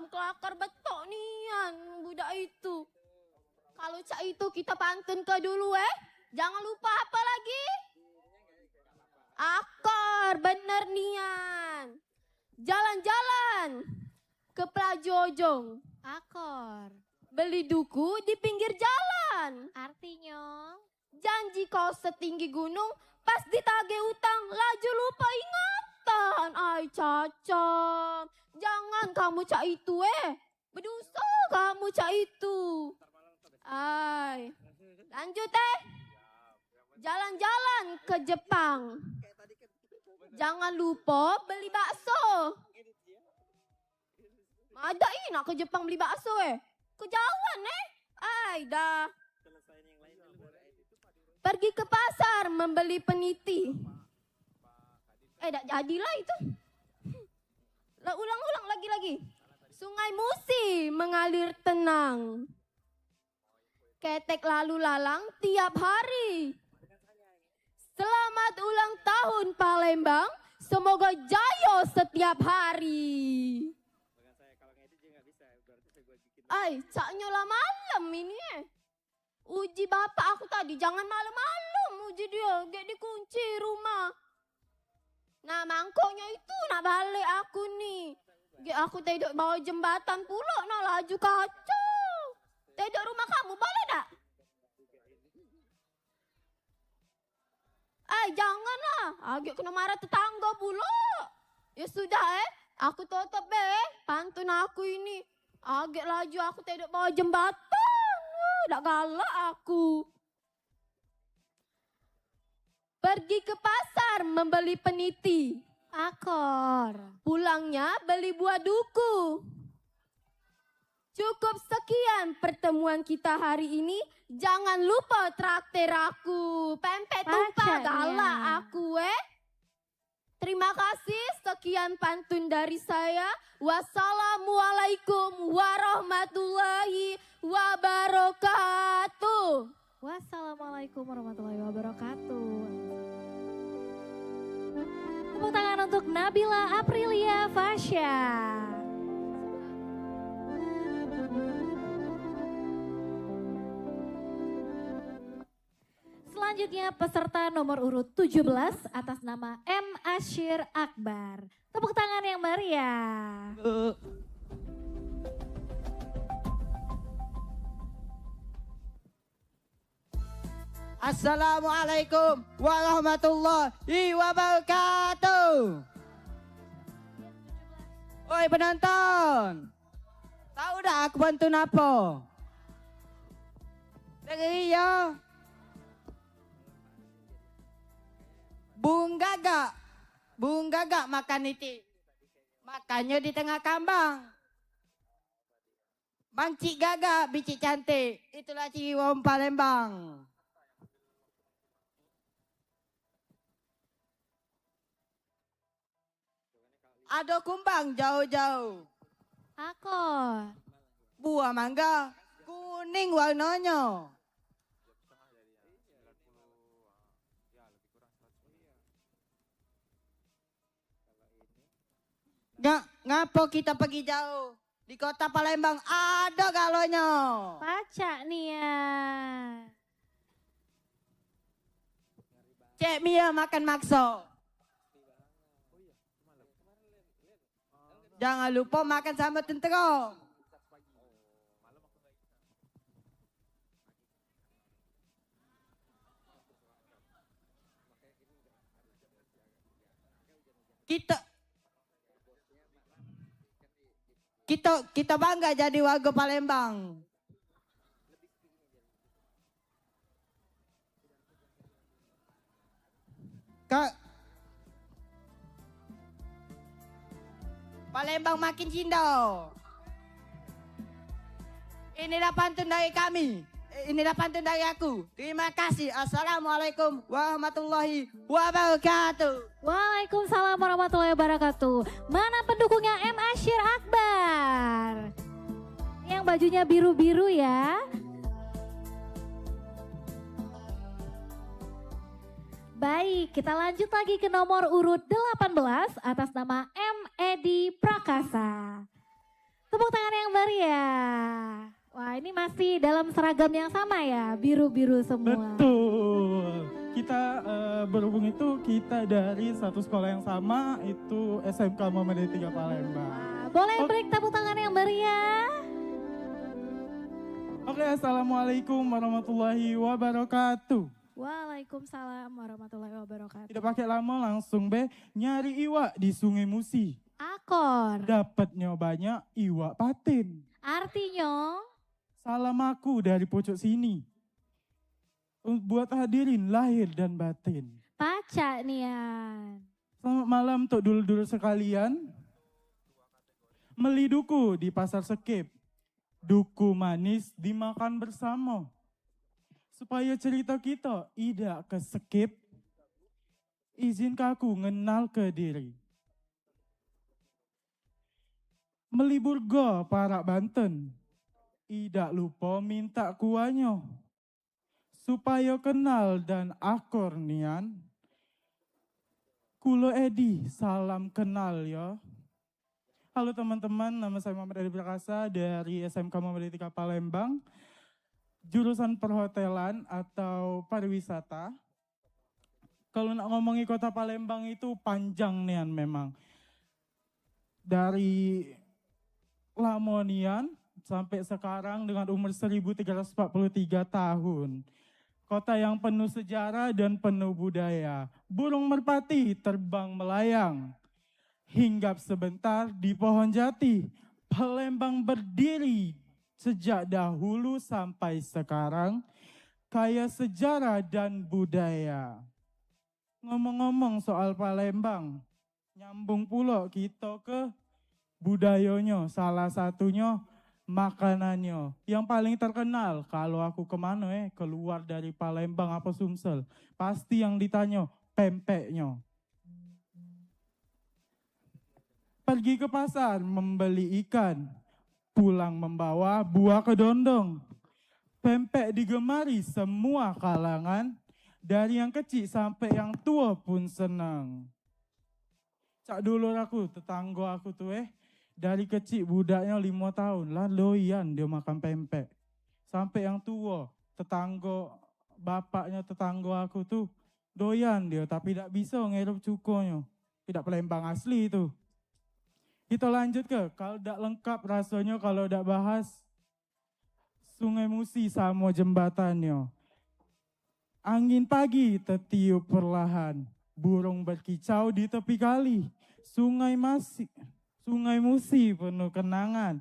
kelakar betok nian budak itu. Kalau cak itu kita pantun ke dulu Jangan lupa apa lagi? Akor, bener nian. Jalan-jalan ke Plajojong. Akor. Beli duku di pinggir jalan. Artinya? Janji kau setinggi gunung, pas ditagih utang, laju lupa ingatan. Ay Caca, jangan kamu cak itu berdosa kamu cak itu. Ay, lanjut jalan-jalan ke Jepang. Jangan lupa beli bakso. Ada nak ke Jepang beli bakso Kejauhan Ay dah. Pergi ke pasar membeli peniti. Tak jadilah itu. Ulang-ulang lagi. Sungai Musi mengalir tenang. Ketek lalu lalang tiap hari. Selamat ulang tahun Palembang, semoga jaya setiap hari. Ay, caknya lah malam ini Uji bapak aku tadi, jangan malam-malam uji dia, gak dikunci rumah. Nah mangkoknya itu nak balik aku nih. Gak aku tidur bawah jembatan pula, nah laju kacau. Tidur rumah kamu, boleh tak? Janganlah, agak kena marah tetangga pula. Ya sudah aku tutup pantun aku ini. Agak laju aku tidur bawah jembatan, dak galak aku. Pergi ke pasar membeli peniti. Akor. Pulangnya beli buah duku. Cukup sekian pertemuan kita hari ini. Jangan lupa traktir aku. Pempek tumpah galak aku Terima kasih, sekian pantun dari saya. Wassalamualaikum warahmatullahi wabarakatuh. Wassalamualaikum warahmatullahi wabarakatuh. Tepuk tangan untuk Nabila Aprilia Fasya. Selanjutnya peserta nomor urut 17 atas nama M. Ashir Akbar. Tepuk tangan yang meriah. Assalamualaikum warahmatullahi wabarakatuh. Oi penonton, tahu dah aku pantun apa? Dengerin ya. Bung gagak makan itu. Makannya di tengah kambang. Bang Cik gagak, bicik cantik. Itulah ciri wong Palembang. Ada kumbang jauh-jauh. Akor. Buah mangga, kuning warnanya. Ngapa kita pergi jauh? Di kota Palembang ada galonya. Baca nih ya. Cek Mia makan makso. Jangan lupa makan sama tentera. Kita bangga jadi warga Palembang. Palembang makin cinta. Inilah pantun dari kami. Inilah pantun dari aku. Terima kasih. Assalamualaikum warahmatullahi wabarakatuh. Waalaikumsalam warahmatullahi wabarakatuh. Mana pendukungnya M. Ashir Akbar? Yang bajunya biru-biru ya. Baik, kita lanjut lagi ke nomor urut 18 atas nama M. Edi Prakasa. Tepuk tangan yang meriah. Wah, ini masih dalam seragam yang sama ya, biru-biru semua. Betul. Kita berhubung itu kita dari satu sekolah yang sama, itu SMK Muhammadiyah 3 Palembang. Boleh beri tepuk tangan yang meriah. Oke, assalamualaikum warahmatullahi wabarakatuh. Waalaikumsalam warahmatullahi wabarakatuh. Tidak pakai lama, langsung nyari iwak di Sungai Musi. Akor. Dapatnya banyak iwak patin. Artinya? Salam aku dari pojok sini. Buat hadirin lahir dan batin. Baca Nian. Selamat malam untuk dulur-dulur sekalian. Meli duku di pasar Sekip. Duku manis dimakan bersama. Supaya cerita kita tidak keskip. Izinkan aku ngenal ke diri. Melibur go para Banten. Tidak lupa minta kuahnya. Supaya kenal dan akor nian. Kulo Edi, salam kenal ya. Halo teman-teman, nama saya Muhammad Edi Prakasa dari SMK Muhammadiyah 3 Palembang. Jurusan perhotelan atau pariwisata. Kalau nak ngomongi kota Palembang itu panjang nian memang. Dari Lamonian sampai sekarang dengan umur 1343 tahun. Kota yang penuh sejarah dan penuh budaya. Burung merpati terbang melayang. Hinggap sebentar di pohon jati. Palembang berdiri sejak dahulu sampai sekarang. Kaya sejarah dan budaya. Ngomong-ngomong soal Palembang. Nyambung pula kita ke budayanya. Salah satunya makanannya. Yang paling terkenal kalau aku kemana keluar dari Palembang apa Sumsel. Pasti yang ditanya pempeknya. Pergi ke pasar membeli ikan, pulang membawa buah kedondong. Pempek digemari semua kalangan, dari yang kecil sampai yang tua pun senang. Cak dulur aku, tetangga aku tuh dari kecil budaknya 5 tahun lah loyan dia makan pempek. Sampai yang tua, bapaknya tetangga aku tuh doyan dia tapi tidak bisa ngerup cukonya. Tidak Palembang asli itu. Kita lanjut ke, kalau tidak lengkap rasanya kalau tidak bahas Sungai Musi sama jembatannya. Angin pagi tertiup perlahan, burung berkicau di tepi kali. Sungai Musi penuh kenangan,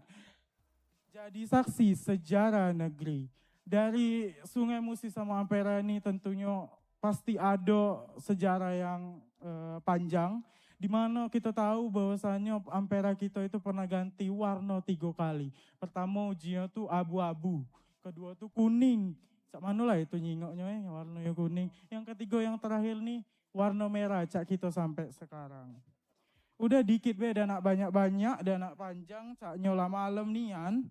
jadi saksi sejarah negeri. Dari Sungai Musi sama Ampera ini tentunya pasti ada sejarah yang panjang, di mana kita tahu bahwasannya Ampera kita itu pernah ganti warna 3 kali. Pertama ujinya tuh abu-abu, kedua tuh kuning. Cak mana lah itu nyingoknya warnanya kuning. Yang ketiga yang terakhir nih warna merah cak kita sampai sekarang. Udah dikit beda nak banyak-banyak dan nak panjang cak nyola malam nian.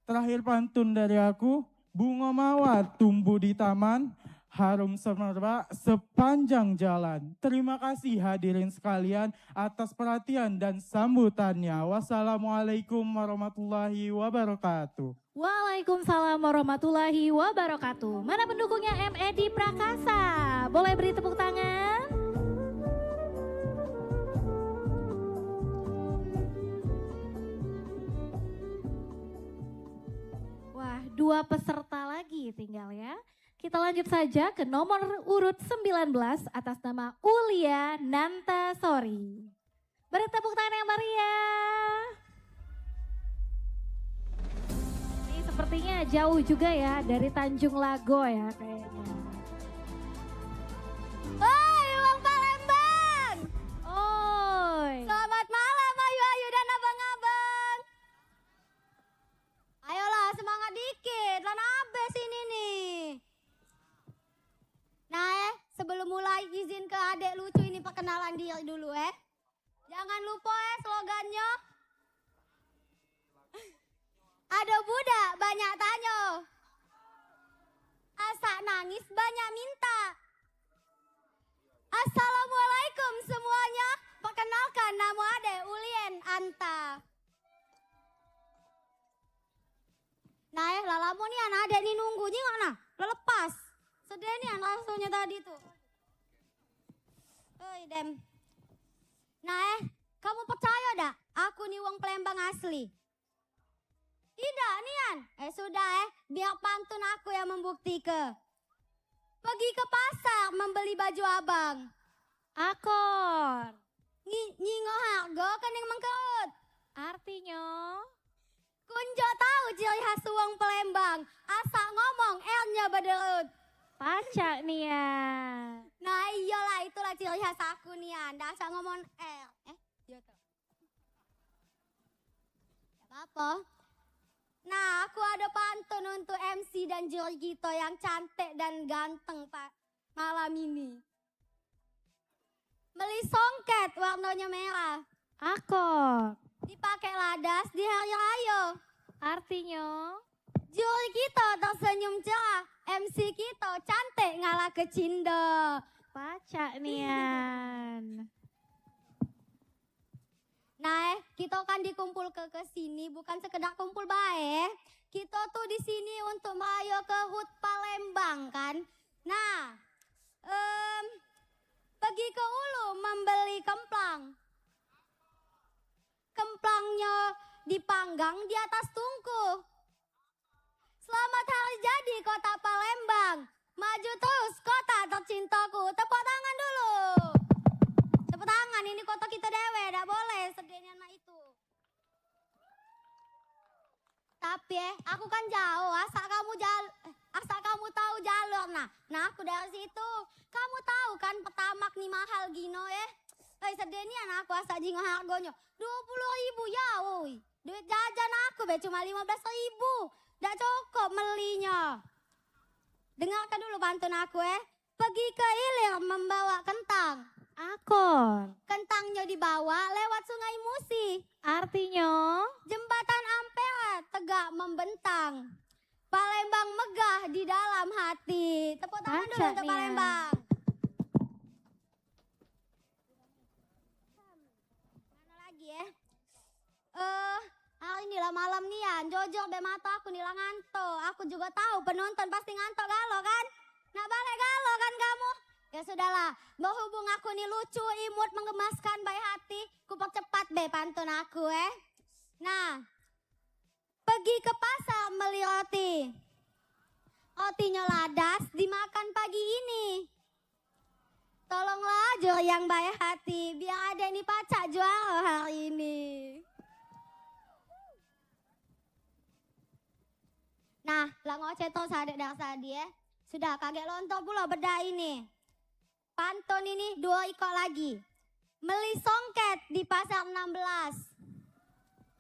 Terakhir pantun dari aku, bunga mawar tumbuh di taman, harum semerbak sepanjang jalan. Terima kasih hadirin sekalian atas perhatian dan sambutannya. Wassalamualaikum warahmatullahi wabarakatuh. Waalaikumsalam warahmatullahi wabarakatuh. Mana pendukungnya M. Edi Prakasa? Boleh beri tepuk tangan? Wah, 2 peserta lagi tinggal ya. Kita lanjut saja ke nomor urut 19 atas nama Ulia Nantasori. Beri tepuk tangan yang meriah. Ini sepertinya jauh juga ya dari Tanjung Lago ya kayaknya. Oi, Wong Palembang. Oi. Selamat malam ayu-ayu dan abang-abang. Ayolah semangat dikit, lan abes ini nih. Nah sebelum mulai izin ke adek lucu ini perkenalan diri dulu Jangan lupa slogannya. Ada budak banyak tanya. Asak nangis banyak minta. Assalamualaikum semuanya. Perkenalkan nama adek Ulien Anta. Nah lalamu nih anak adek nih nunggu nyingok nah. Lepas. Sedih nih langsungnya tadi tuh. Oi dem. Nah kamu percaya dak? Aku nih wong Palembang asli. Tidak nian. Sudah biar pantun aku yang membuktikan. Pergi ke pasar membeli baju abang. Akor. Nyingo harga kan yang mengkerut. Artinya? Kunjo tahu ciri khas wong Palembang. Asal ngomong L-nya baderut. Pacak nian. Nah iyalah itulah ciri khas aku nian. Asal ngomong L. Iya tuh. Apa? Nah aku ada pantun untuk MC dan juri kita yang cantik dan ganteng pak malam ini. Beli songket warnanya merah. Akor. Dipakai ladas di hari raya. Artinya? Juri kita tersenyum cerah. MC kita cantik ngalah kecinda. Pacak nian. Nah, kita kan dikumpul ke sini bukan sekedar kumpul baik. Kita tuh di sini untuk merayo ke HUT Palembang kan. Nah, pergi ke Ulu membeli kemplang. Kemplangnya dipanggang di atas tungku. Selamat hari jadi kota Palembang. Maju terus kota tercintaku. Tepuk tangan dulu. Tepuk tangan ini kota kita dewe. Tidak boleh sedihnya anak itu. Tapi aku kan jauh. Asal kamu tahu jalur. Nah aku dari situ. Kamu tahu kan Petamak nih mahal gino sedihnya aku asal jingo harganya 20.000 ya woi. Duit jajan aku cuma 15.000. Nggak cukup melinya. Dengarkan dulu pantun aku Pergi ke hilir membawa kentang. Akon. Kentangnya dibawa lewat Sungai Musi. Artinya? Jembatan Ampera tegak membentang. Palembang megah di dalam hati. Tepuk tangan dulu untuk Nia. Palembang. Mana lagi ya? Hari ini lah malam nih ya. Jujur be mata aku nih lah ngantuk. Aku juga tahu penonton pasti ngantuk galo kan? Nak balik galo kan kamu? Ya sudahlah, berhubung aku nih lucu, imut, menggemaskan baik hati, ku percepat be pantun aku Nah, pergi ke pasar beli roti. Rotinya ladas dimakan pagi ini. Tolonglah jur yang baik hati, biar ada nih pacak juara hari ini. Nah, lah ngoceh terus adek dari tadi Sudah kaget lontor pula beda ini. Pantun ini 2 ikut lagi. Meli songket di pasar 16.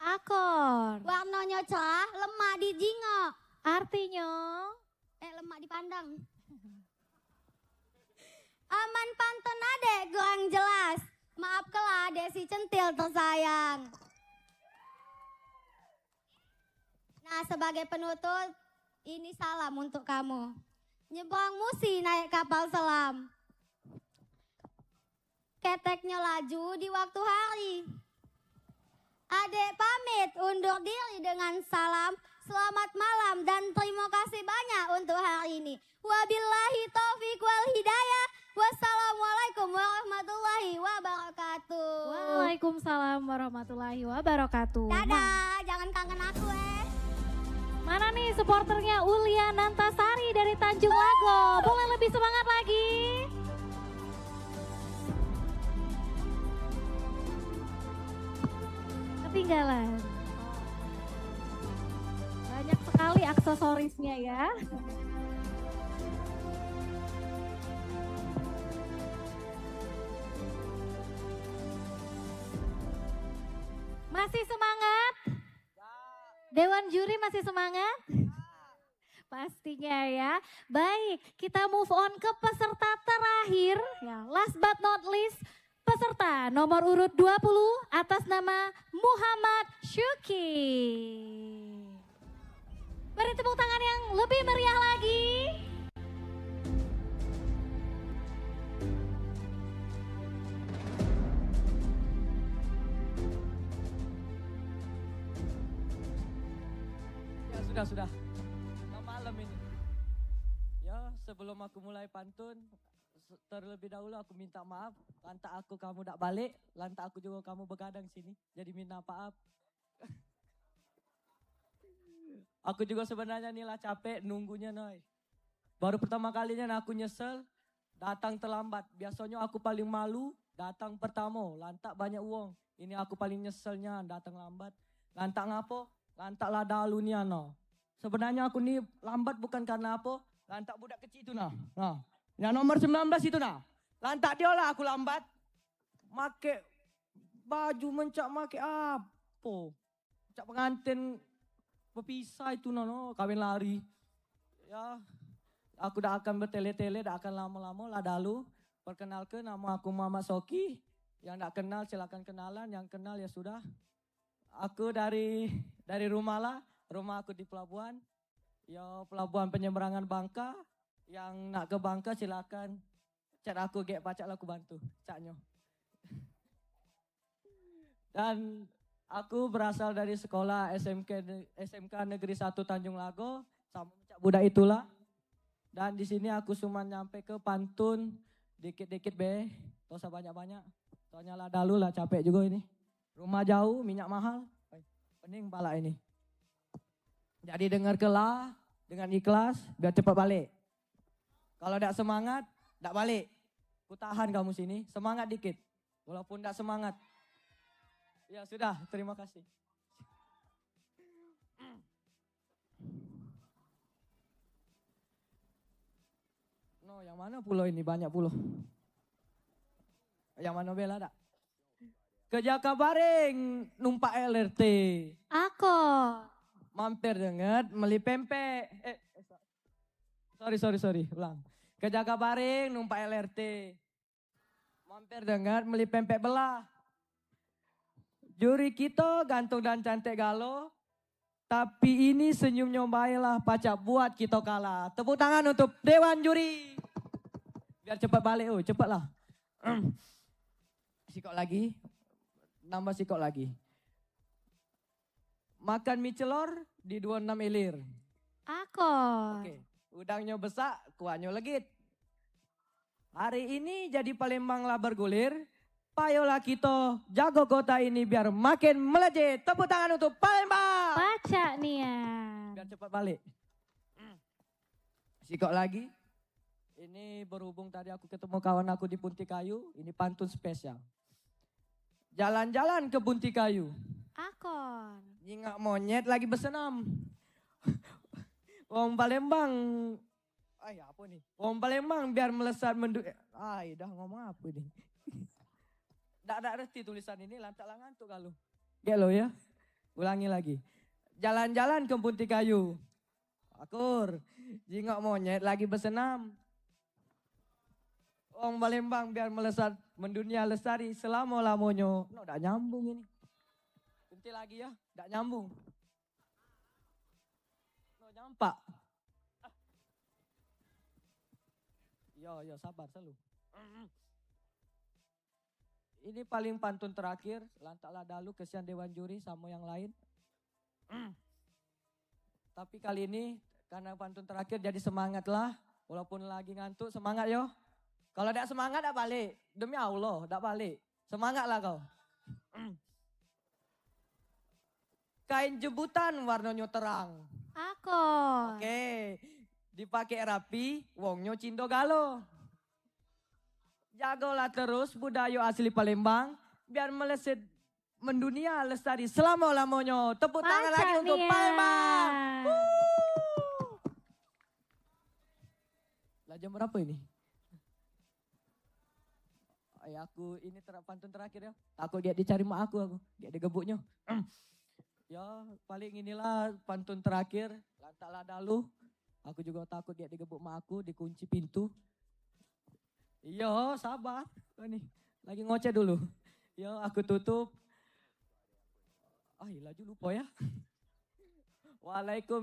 Akon. Warnanya cerah, lemak di jingok. Artinya? Lemak dipandang. Aman pantun adek kurang jelas. Maaf kelah adek si centil tersayang. Nah sebagai penutup, ini salam untuk kamu. Nyebrang Musi naik kapal selam. Keteknya laju di waktu hari. Adek pamit undur diri dengan salam. Selamat malam dan terima kasih banyak untuk hari ini. Wabillahi taufiq wal hidayah. Wassalamualaikum warahmatullahi wabarakatuh. Waalaikumsalam warahmatullahi wabarakatuh. Dadah, jangan kangen aku Mana nih supporternya Ulia Nantasari dari Tanjung Lago? Boleh lebih semangat lagi? Ketinggalan. Banyak sekali aksesorisnya ya. Masih semangat? Dewan juri masih semangat? Pastinya ya. Baik, kita move on ke peserta terakhir. Ya, last but not least, peserta nomor urut 20 atas nama Muhammad Syuki. Beri tepuk tangan yang lebih meriah lagi. Sudah. Malam ini. Ya, sebelum aku mulai pantun, terlebih dahulu aku minta maaf. Lantak aku kamu tak balik, lantak aku juga kamu begadang sini. Jadi minta maaf. Aku juga sebenarnya inilah capek nunggunya Noy. Baru pertama kalinya aku nyesel datang terlambat. Biasanya aku paling malu datang pertama, lantak banyak uang. Ini aku paling nyeselnya datang lambat. Lantak ngapo? Lantak lah dalu ni ano. Sebenarnya aku ni lambat bukan karena apa? Lantak budak kecil itu nah. Yang nomor 19 itu nah. Lantak dia lah aku lambat. Make baju mencak make apa? Cak pengantin berpisah itu no, kawin lari. Ya, aku dah akan bertele-tele, dah akan lama-lama lah dalu. Perkenalkan nama aku Muhammad Soki. Yang tak kenal silakan kenalan, yang kenal ya sudah. Aku dari rumah lah. Rumah aku di pelabuhan, ya pelabuhan penyeberangan Bangka. Yang nak ke Bangka silakan chat aku, pacak lah aku bantu, caknya. Dan aku berasal dari sekolah SMK Negeri 1 Tanjung Lago, sama Cak Budak itulah. Dan di sini aku cuma nyampe ke pantun dikit-dikit be, tak usah banyak-banyak. Soalnya lah dalu lah capek juga ini. Rumah jauh, minyak mahal, pening pala ini. Jadi dengar kelah dengan ikhlas biar cepat balik. Kalau tidak semangat, tidak balik. Ku tahan kamu sini, semangat dikit. Walaupun tidak semangat. Ya sudah, terima kasih. No, yang mana pulau ini? Banyak pulau. Yang mana bela tak? Ke Jakabaring, numpak LRT. Aku. Mampir denget, meli pempek. Sorry, ulang. Ke Jakabaring numpak LRT. Mampir dengar beli pempek belah. Juri kita gantung dan cantik galau. Tapi ini senyumnya baiklah pacak buat kita kalah. Tepuk tangan untuk Dewan Juri. Biar cepat balik, oh cepatlah. Sikok lagi, nambah sikok lagi. Makan mie celor di 26 ilir. Akor. Oke, udangnya besar, kuahnya legit. Hari ini jadi Palembang lah bergulir. Payolah kita jago kota ini biar makin melejit. Tepuk tangan untuk Palembang. Baca nian. Biar cepat balik. Sikok lagi. Ini berhubung tadi aku ketemu kawan aku di Punti Kayu. Ini pantun spesial. Jalan-jalan ke Punti Kayu. Akor. Nyingak monyet lagi bersenam. Wong Palembang. Ay apa nih? Wong Palembang biar melesat Ay dah ngomong apa nih? Dak reti tulisan ini lantak ngantuk kalau. Gelo ya. Ulangi lagi. Jalan-jalan ke Punti Kayu. Akur. Jingok monyet lagi bersenam. Wong Palembang biar melesat mendunia lestari selama-lamanya. No, dak nyambung ini. Nanti lagi ya, dak nyambung. No, nyampak. Yo, sabar selalu. Ini paling pantun terakhir, lantaklah dalu kesian Dewan Juri sama yang lain. Tapi kali ini karena pantun terakhir jadi semangat lah. Walaupun lagi ngantuk, semangat yo. Kalau tidak semangat, tidak balik. Demi Allah, tidak balik. Semangatlah kau. Kain jebutan warnanya terang. Akor. Oke, dipakai rapi, wongnya cindo galo. Jagolah terus budaya asli Palembang, biar meleset mendunia lestari selama-lamanya. Tepuk tangan lagi untuk Palembang. Lah jam berapa ini? Ay, aku ini pantun terakhir ya. Aku dia dicari mak aku. Dia digebuknya. Ya paling inilah pantun terakhir. Lantaklah dalu. Aku juga takut dia digebuk mak aku, dikunci pintu. Iya sabar. Nih, lagi ngoceh dulu. Ya aku tutup. Laju lupa ya. Waalaikum.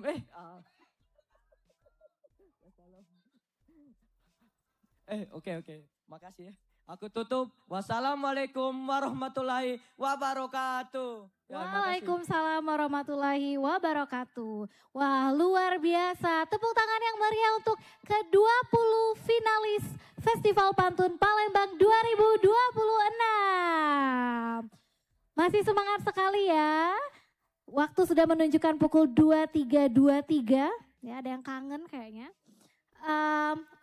Oke. Makasih ya. Aku tutup. Wassalamualaikum warahmatullahi wabarakatuh. Ya, Waalaikumsalam warahmatullahi wabarakatuh. Wah, luar biasa. Tepuk tangan yang meriah untuk ke-20 finalis Festival Pantun Palembang 2026. Masih semangat sekali ya. Waktu sudah menunjukkan pukul 23.23. Ya, ada yang kangen kayaknya.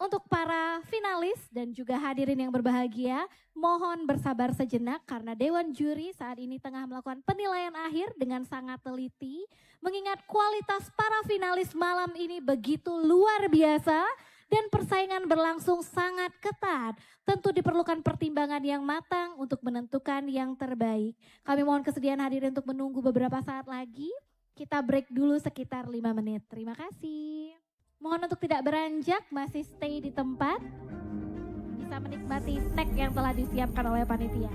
Untuk para finalis dan juga hadirin yang berbahagia, mohon bersabar sejenak karena Dewan Juri saat ini tengah melakukan penilaian akhir dengan sangat teliti. Mengingat kualitas para finalis malam ini begitu luar biasa dan persaingan berlangsung sangat ketat. Tentu diperlukan pertimbangan yang matang untuk menentukan yang terbaik. Kami mohon kesediaan hadirin untuk menunggu beberapa saat lagi. Kita break dulu sekitar 5 menit. Terima kasih. Mohon untuk tidak beranjak, masih stay di tempat. Bisa menikmati snack yang telah disiapkan oleh panitia.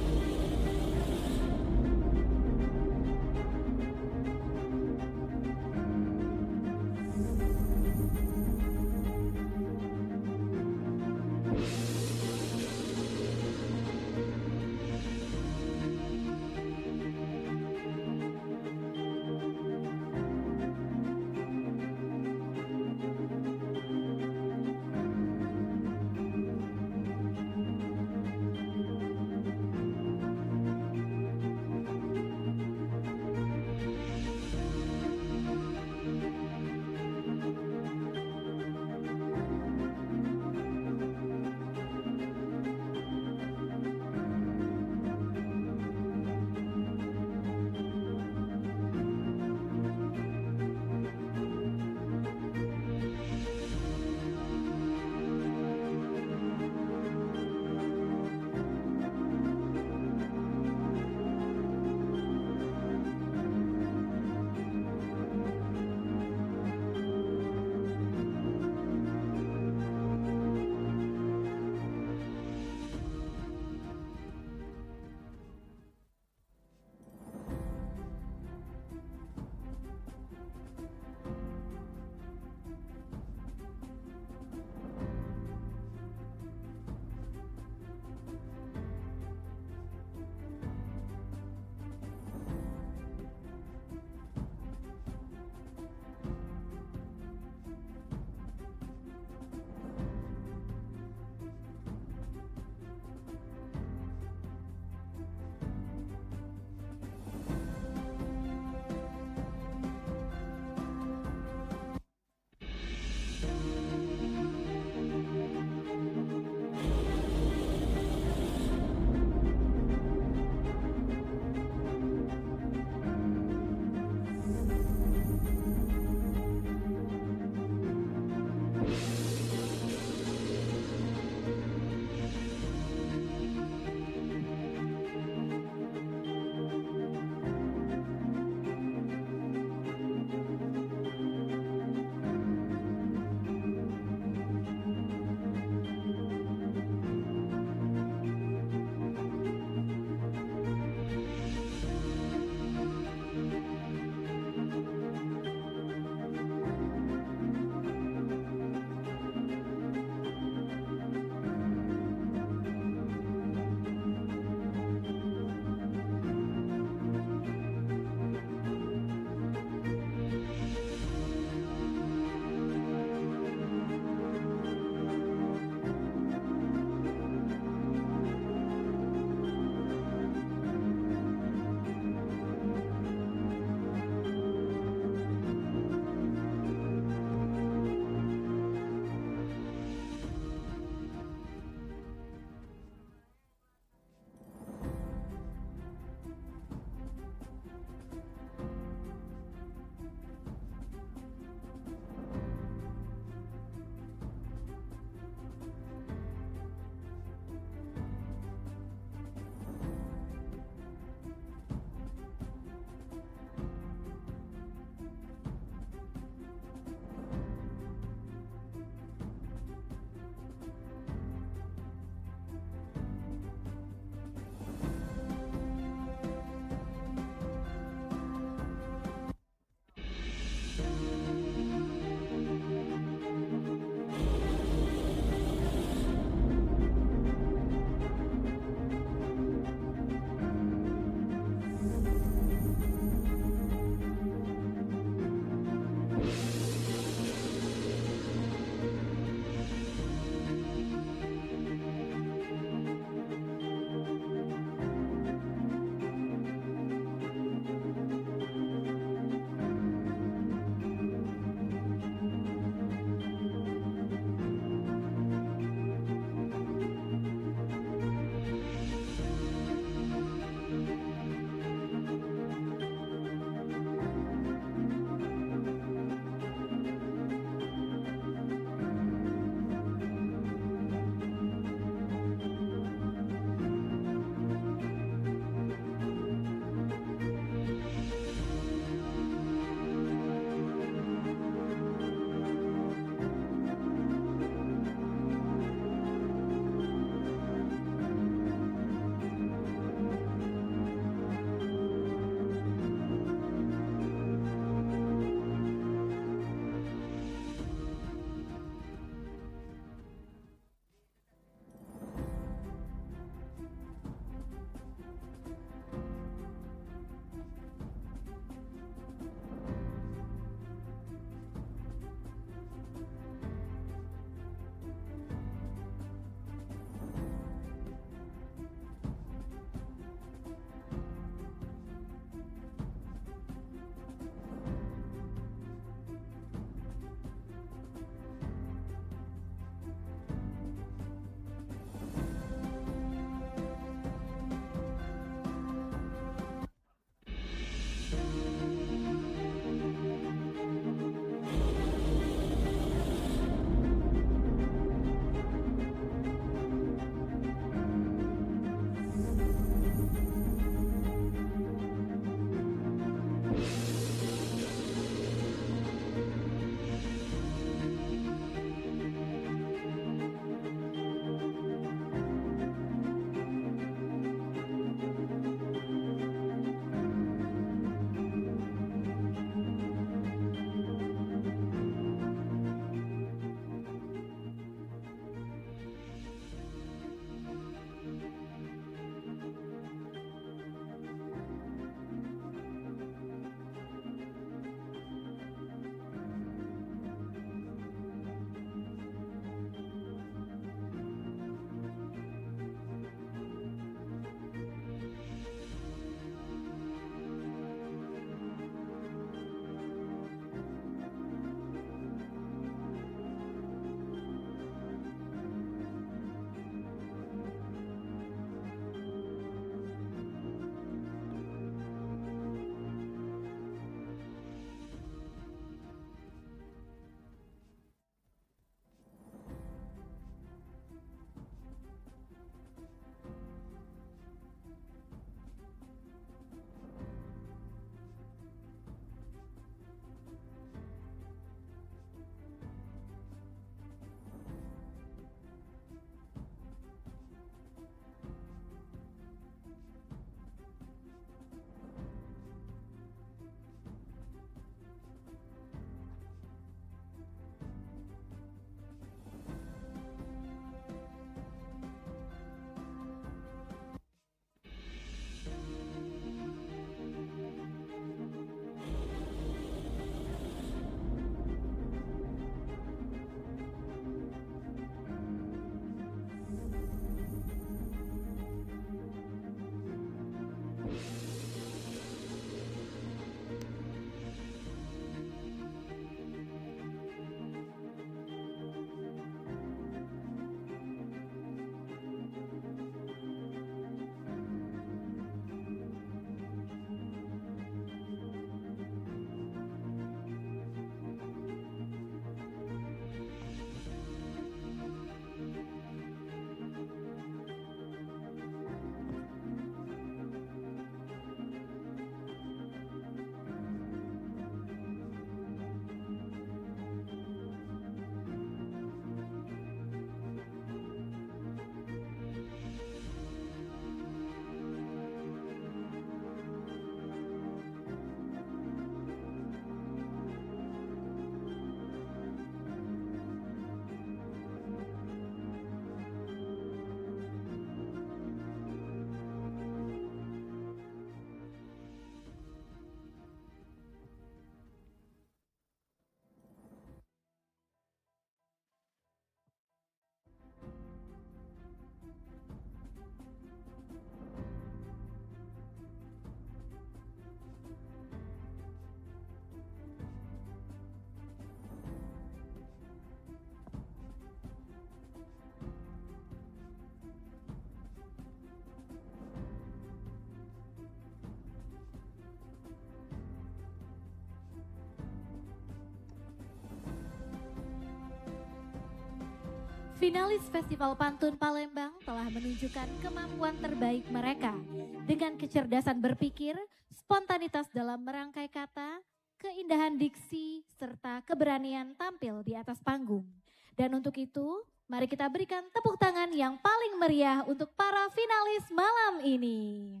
Finalis Festival Pantun Palembang telah menunjukkan kemampuan terbaik mereka dengan kecerdasan berpikir, spontanitas dalam merangkai kata, keindahan diksi, serta keberanian tampil di atas panggung. Dan untuk itu, mari kita berikan tepuk tangan yang paling meriah untuk para finalis malam ini.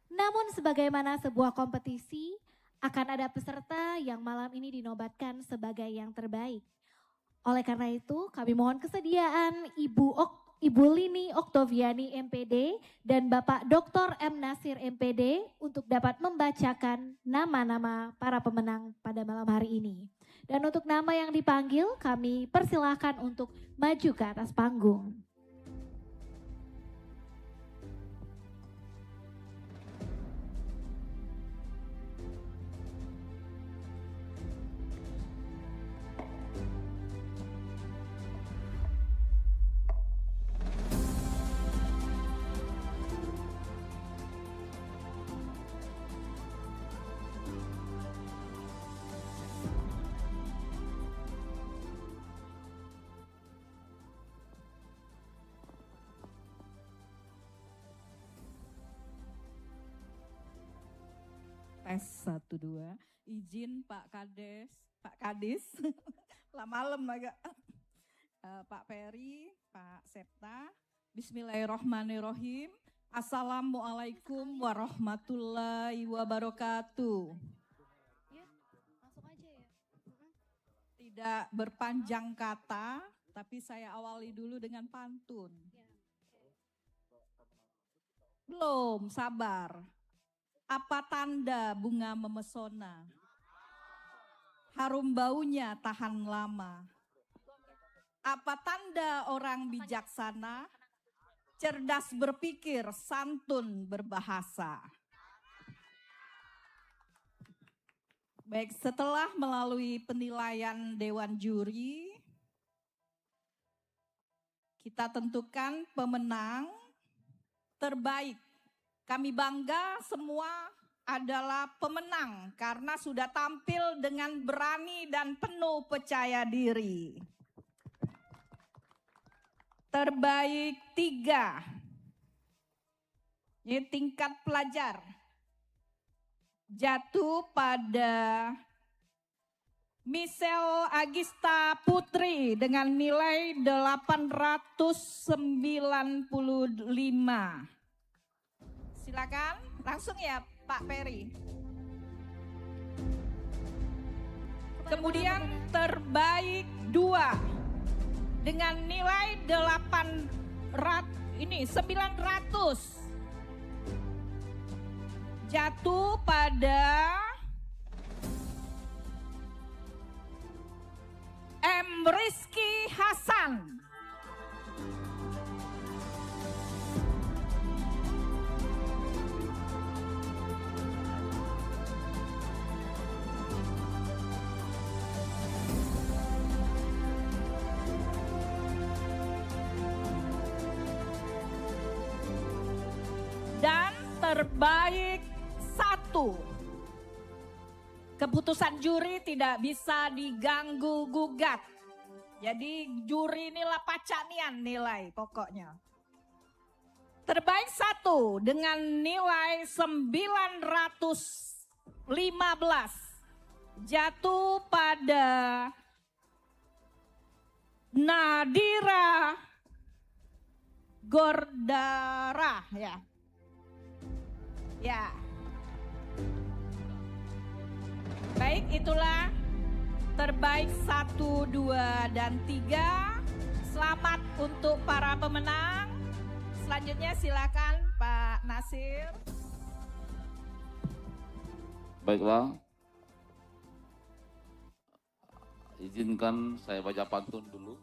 Namun sebagaimana sebuah kompetisi, akan ada peserta yang malam ini dinobatkan sebagai yang terbaik. Oleh karena itu, kami mohon kesediaan Ibu Lini Oktoviani MPD dan Bapak Dr. M. Nasir MPD untuk dapat membacakan nama-nama para pemenang pada malam hari ini. Dan untuk nama yang dipanggil, kami persilahkan untuk maju ke atas panggung. Tes 1, 2, izin Pak Kadis, lah malam agak, Pak Peri, Pak Septa, Bismillahirrohmanirrohim, Assalamualaikum warahmatullahi wabarakatuh. Ya, langsung aja ya. Tidak berpanjang kata, tapi saya awali dulu dengan pantun. Belum, sabar. Apa tanda bunga memesona? Harum baunya tahan lama. Apa tanda orang bijaksana? Cerdas berpikir, santun berbahasa. Baik, setelah melalui penilaian Dewan Juri, kita tentukan pemenang terbaik. Kami bangga semua adalah pemenang karena sudah tampil dengan berani dan penuh percaya diri. Terbaik 3. Ini tingkat pelajar. Jatuh pada Michelle Agista Putri dengan nilai 895. Silakan, langsung ya Pak Peri. Kemudian terbaik 2 dengan nilai 900. Jatuh pada M. Rizky Hasan. Dan terbaik 1. Keputusan juri tidak bisa diganggu gugat. Jadi juri inilah pacanian nilai pokoknya. Terbaik 1 dengan nilai 915. Jatuh pada Nadira Gordara ya. Ya. Baik, itulah terbaik 1, 2, dan 3. Selamat untuk para pemenang. Selanjutnya silakan Pak Nasir. Baiklah. Izinkan saya baca pantun dulu.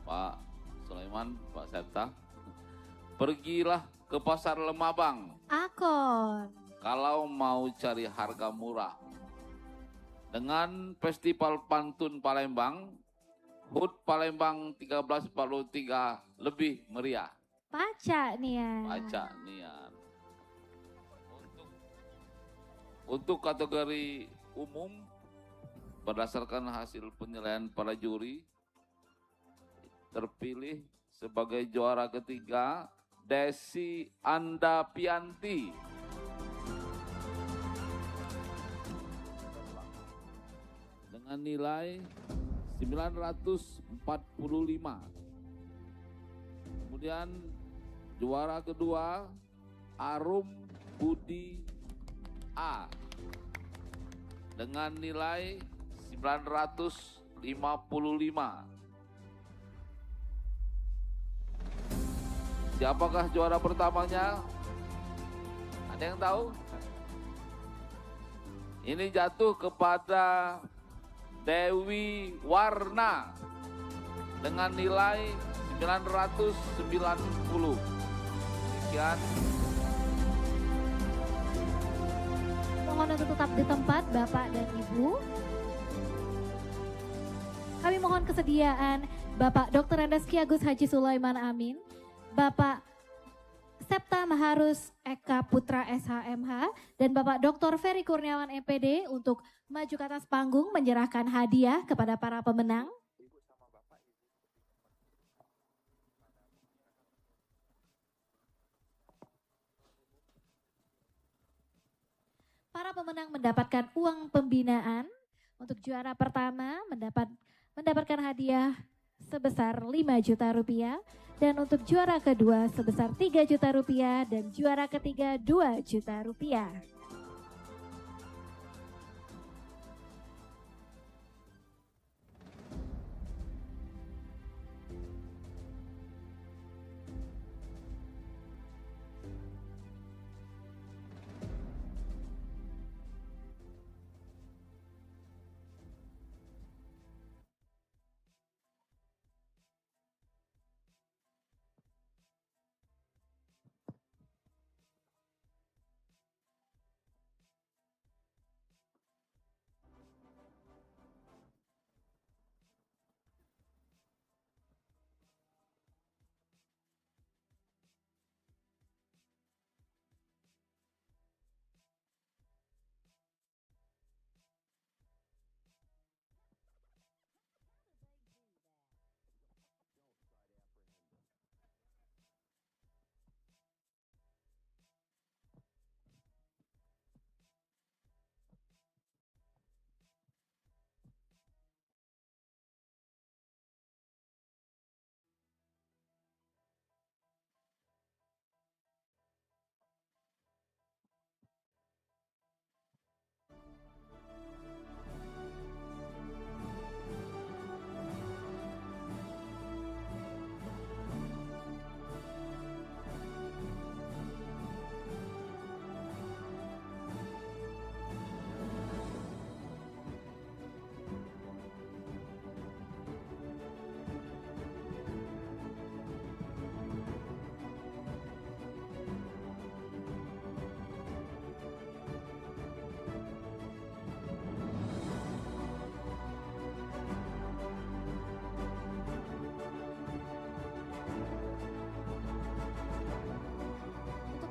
Pak Sulaiman, Pak Septa. Pergilah ke pasar Lemabang. Akon. Kalau mau cari harga murah. Dengan Festival Pantun Palembang, HUT Palembang 1343 lebih meriah. Paca nian. Paca nian. Untuk kategori umum, berdasarkan hasil penilaian para juri, terpilih sebagai juara ketiga Desi Andapianti. Dengan nilai 945. Kemudian juara kedua Arum Budi A dengan nilai 955. Siapakah juara pertamanya? Ada yang tahu? Ini jatuh kepada Dewi Warna dengan nilai 990. Sekian. Mohon untuk tetap di tempat Bapak dan Ibu. Kami mohon kesediaan Bapak Dr. Andes Ki Agus Haji Sulaiman Amin, Bapak Septa Maharus Eka Putra SHMH, dan Bapak Dr. Ferry Kurniawan MPD untuk maju ke atas panggung menyerahkan hadiah kepada para pemenang. Para pemenang mendapatkan uang pembinaan. Untuk juara pertama mendapatkan hadiah sebesar 5 juta rupiah. Dan untuk juara kedua sebesar 3 juta rupiah. Dan juara ketiga 2 juta rupiah.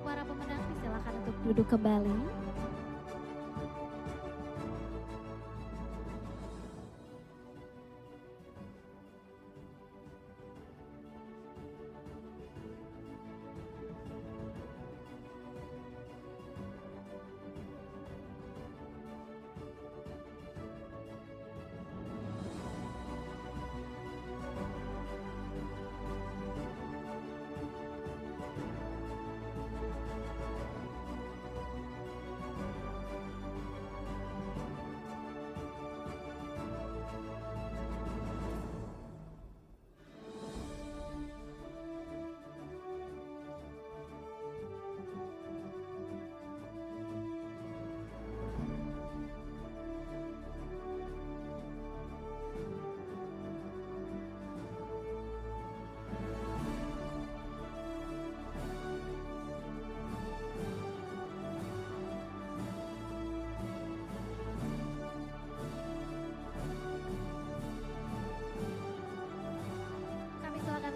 Para pemenang disilakan untuk duduk kembali.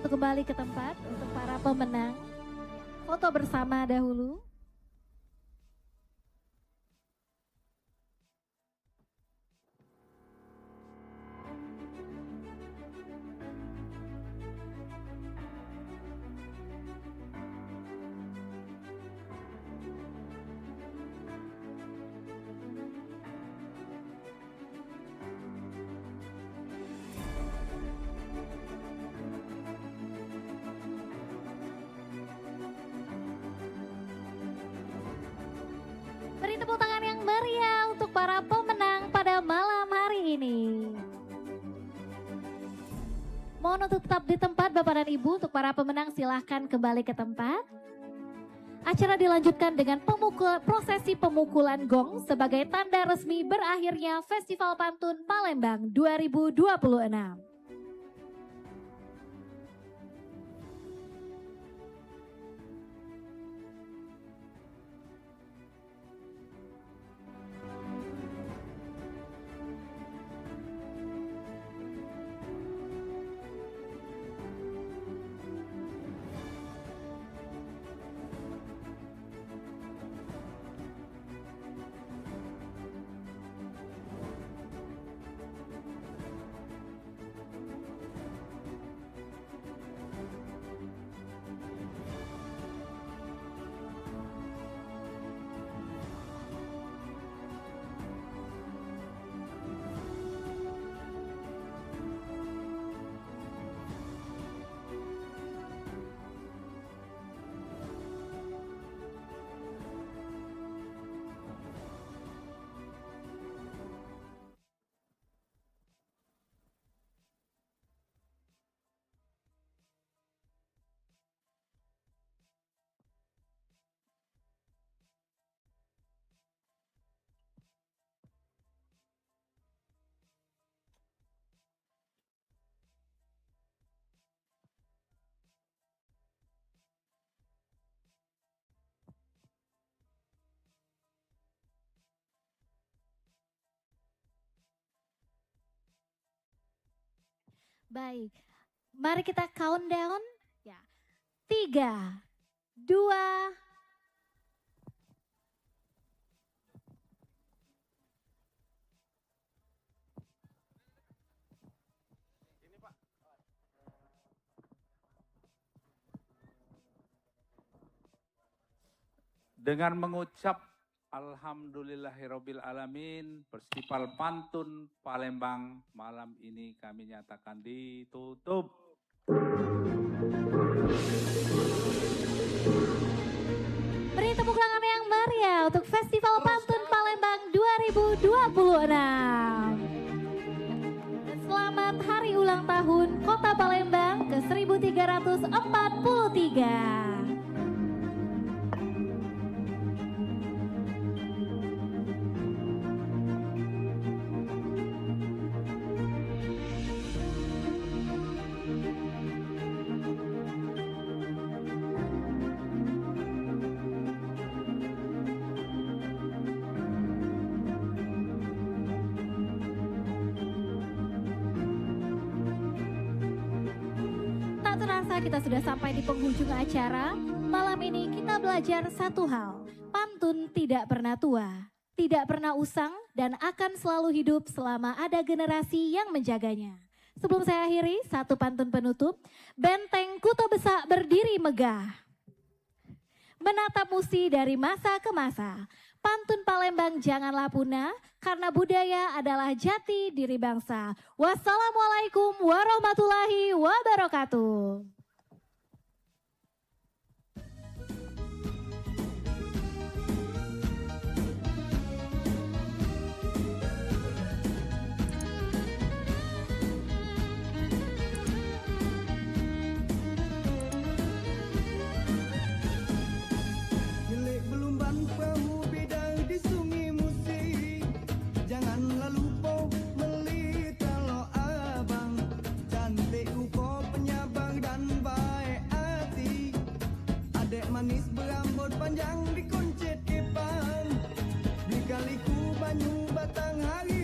Untuk kembali ke tempat untuk para pemenang. Foto bersama dahulu. para pemenang pada malam hari ini. Mohon untuk tetap di tempat Bapak dan Ibu. Untuk para pemenang silahkan kembali ke tempat. Acara dilanjutkan dengan prosesi pemukulan gong sebagai tanda resmi berakhirnya Festival Pantun Palembang 2026. Baik, mari kita countdown. Ya, 3, 2, dengan mengucap Alhamdulillahirabbil alamin, Festival Pantun Palembang malam ini kami nyatakan ditutup. Beri tepuk tangan yang meriah untuk Festival Pantun Palembang 2026. Dan selamat hari ulang tahun Kota Palembang ke 1343. Kita sudah sampai di penghujung acara. Malam ini kita belajar satu hal. Pantun tidak pernah tua, tidak pernah usang, dan akan selalu hidup selama ada generasi yang menjaganya. Sebelum saya akhiri, satu pantun penutup. Benteng Kuto Besak berdiri megah, menatap musi dari masa ke masa. Pantun Palembang janganlah punah, karena budaya adalah jati diri bangsa. Wassalamualaikum warahmatullahi wabarakatuh. Manis berambut panjang dikuncit kepang, di kaliku banyu batang hari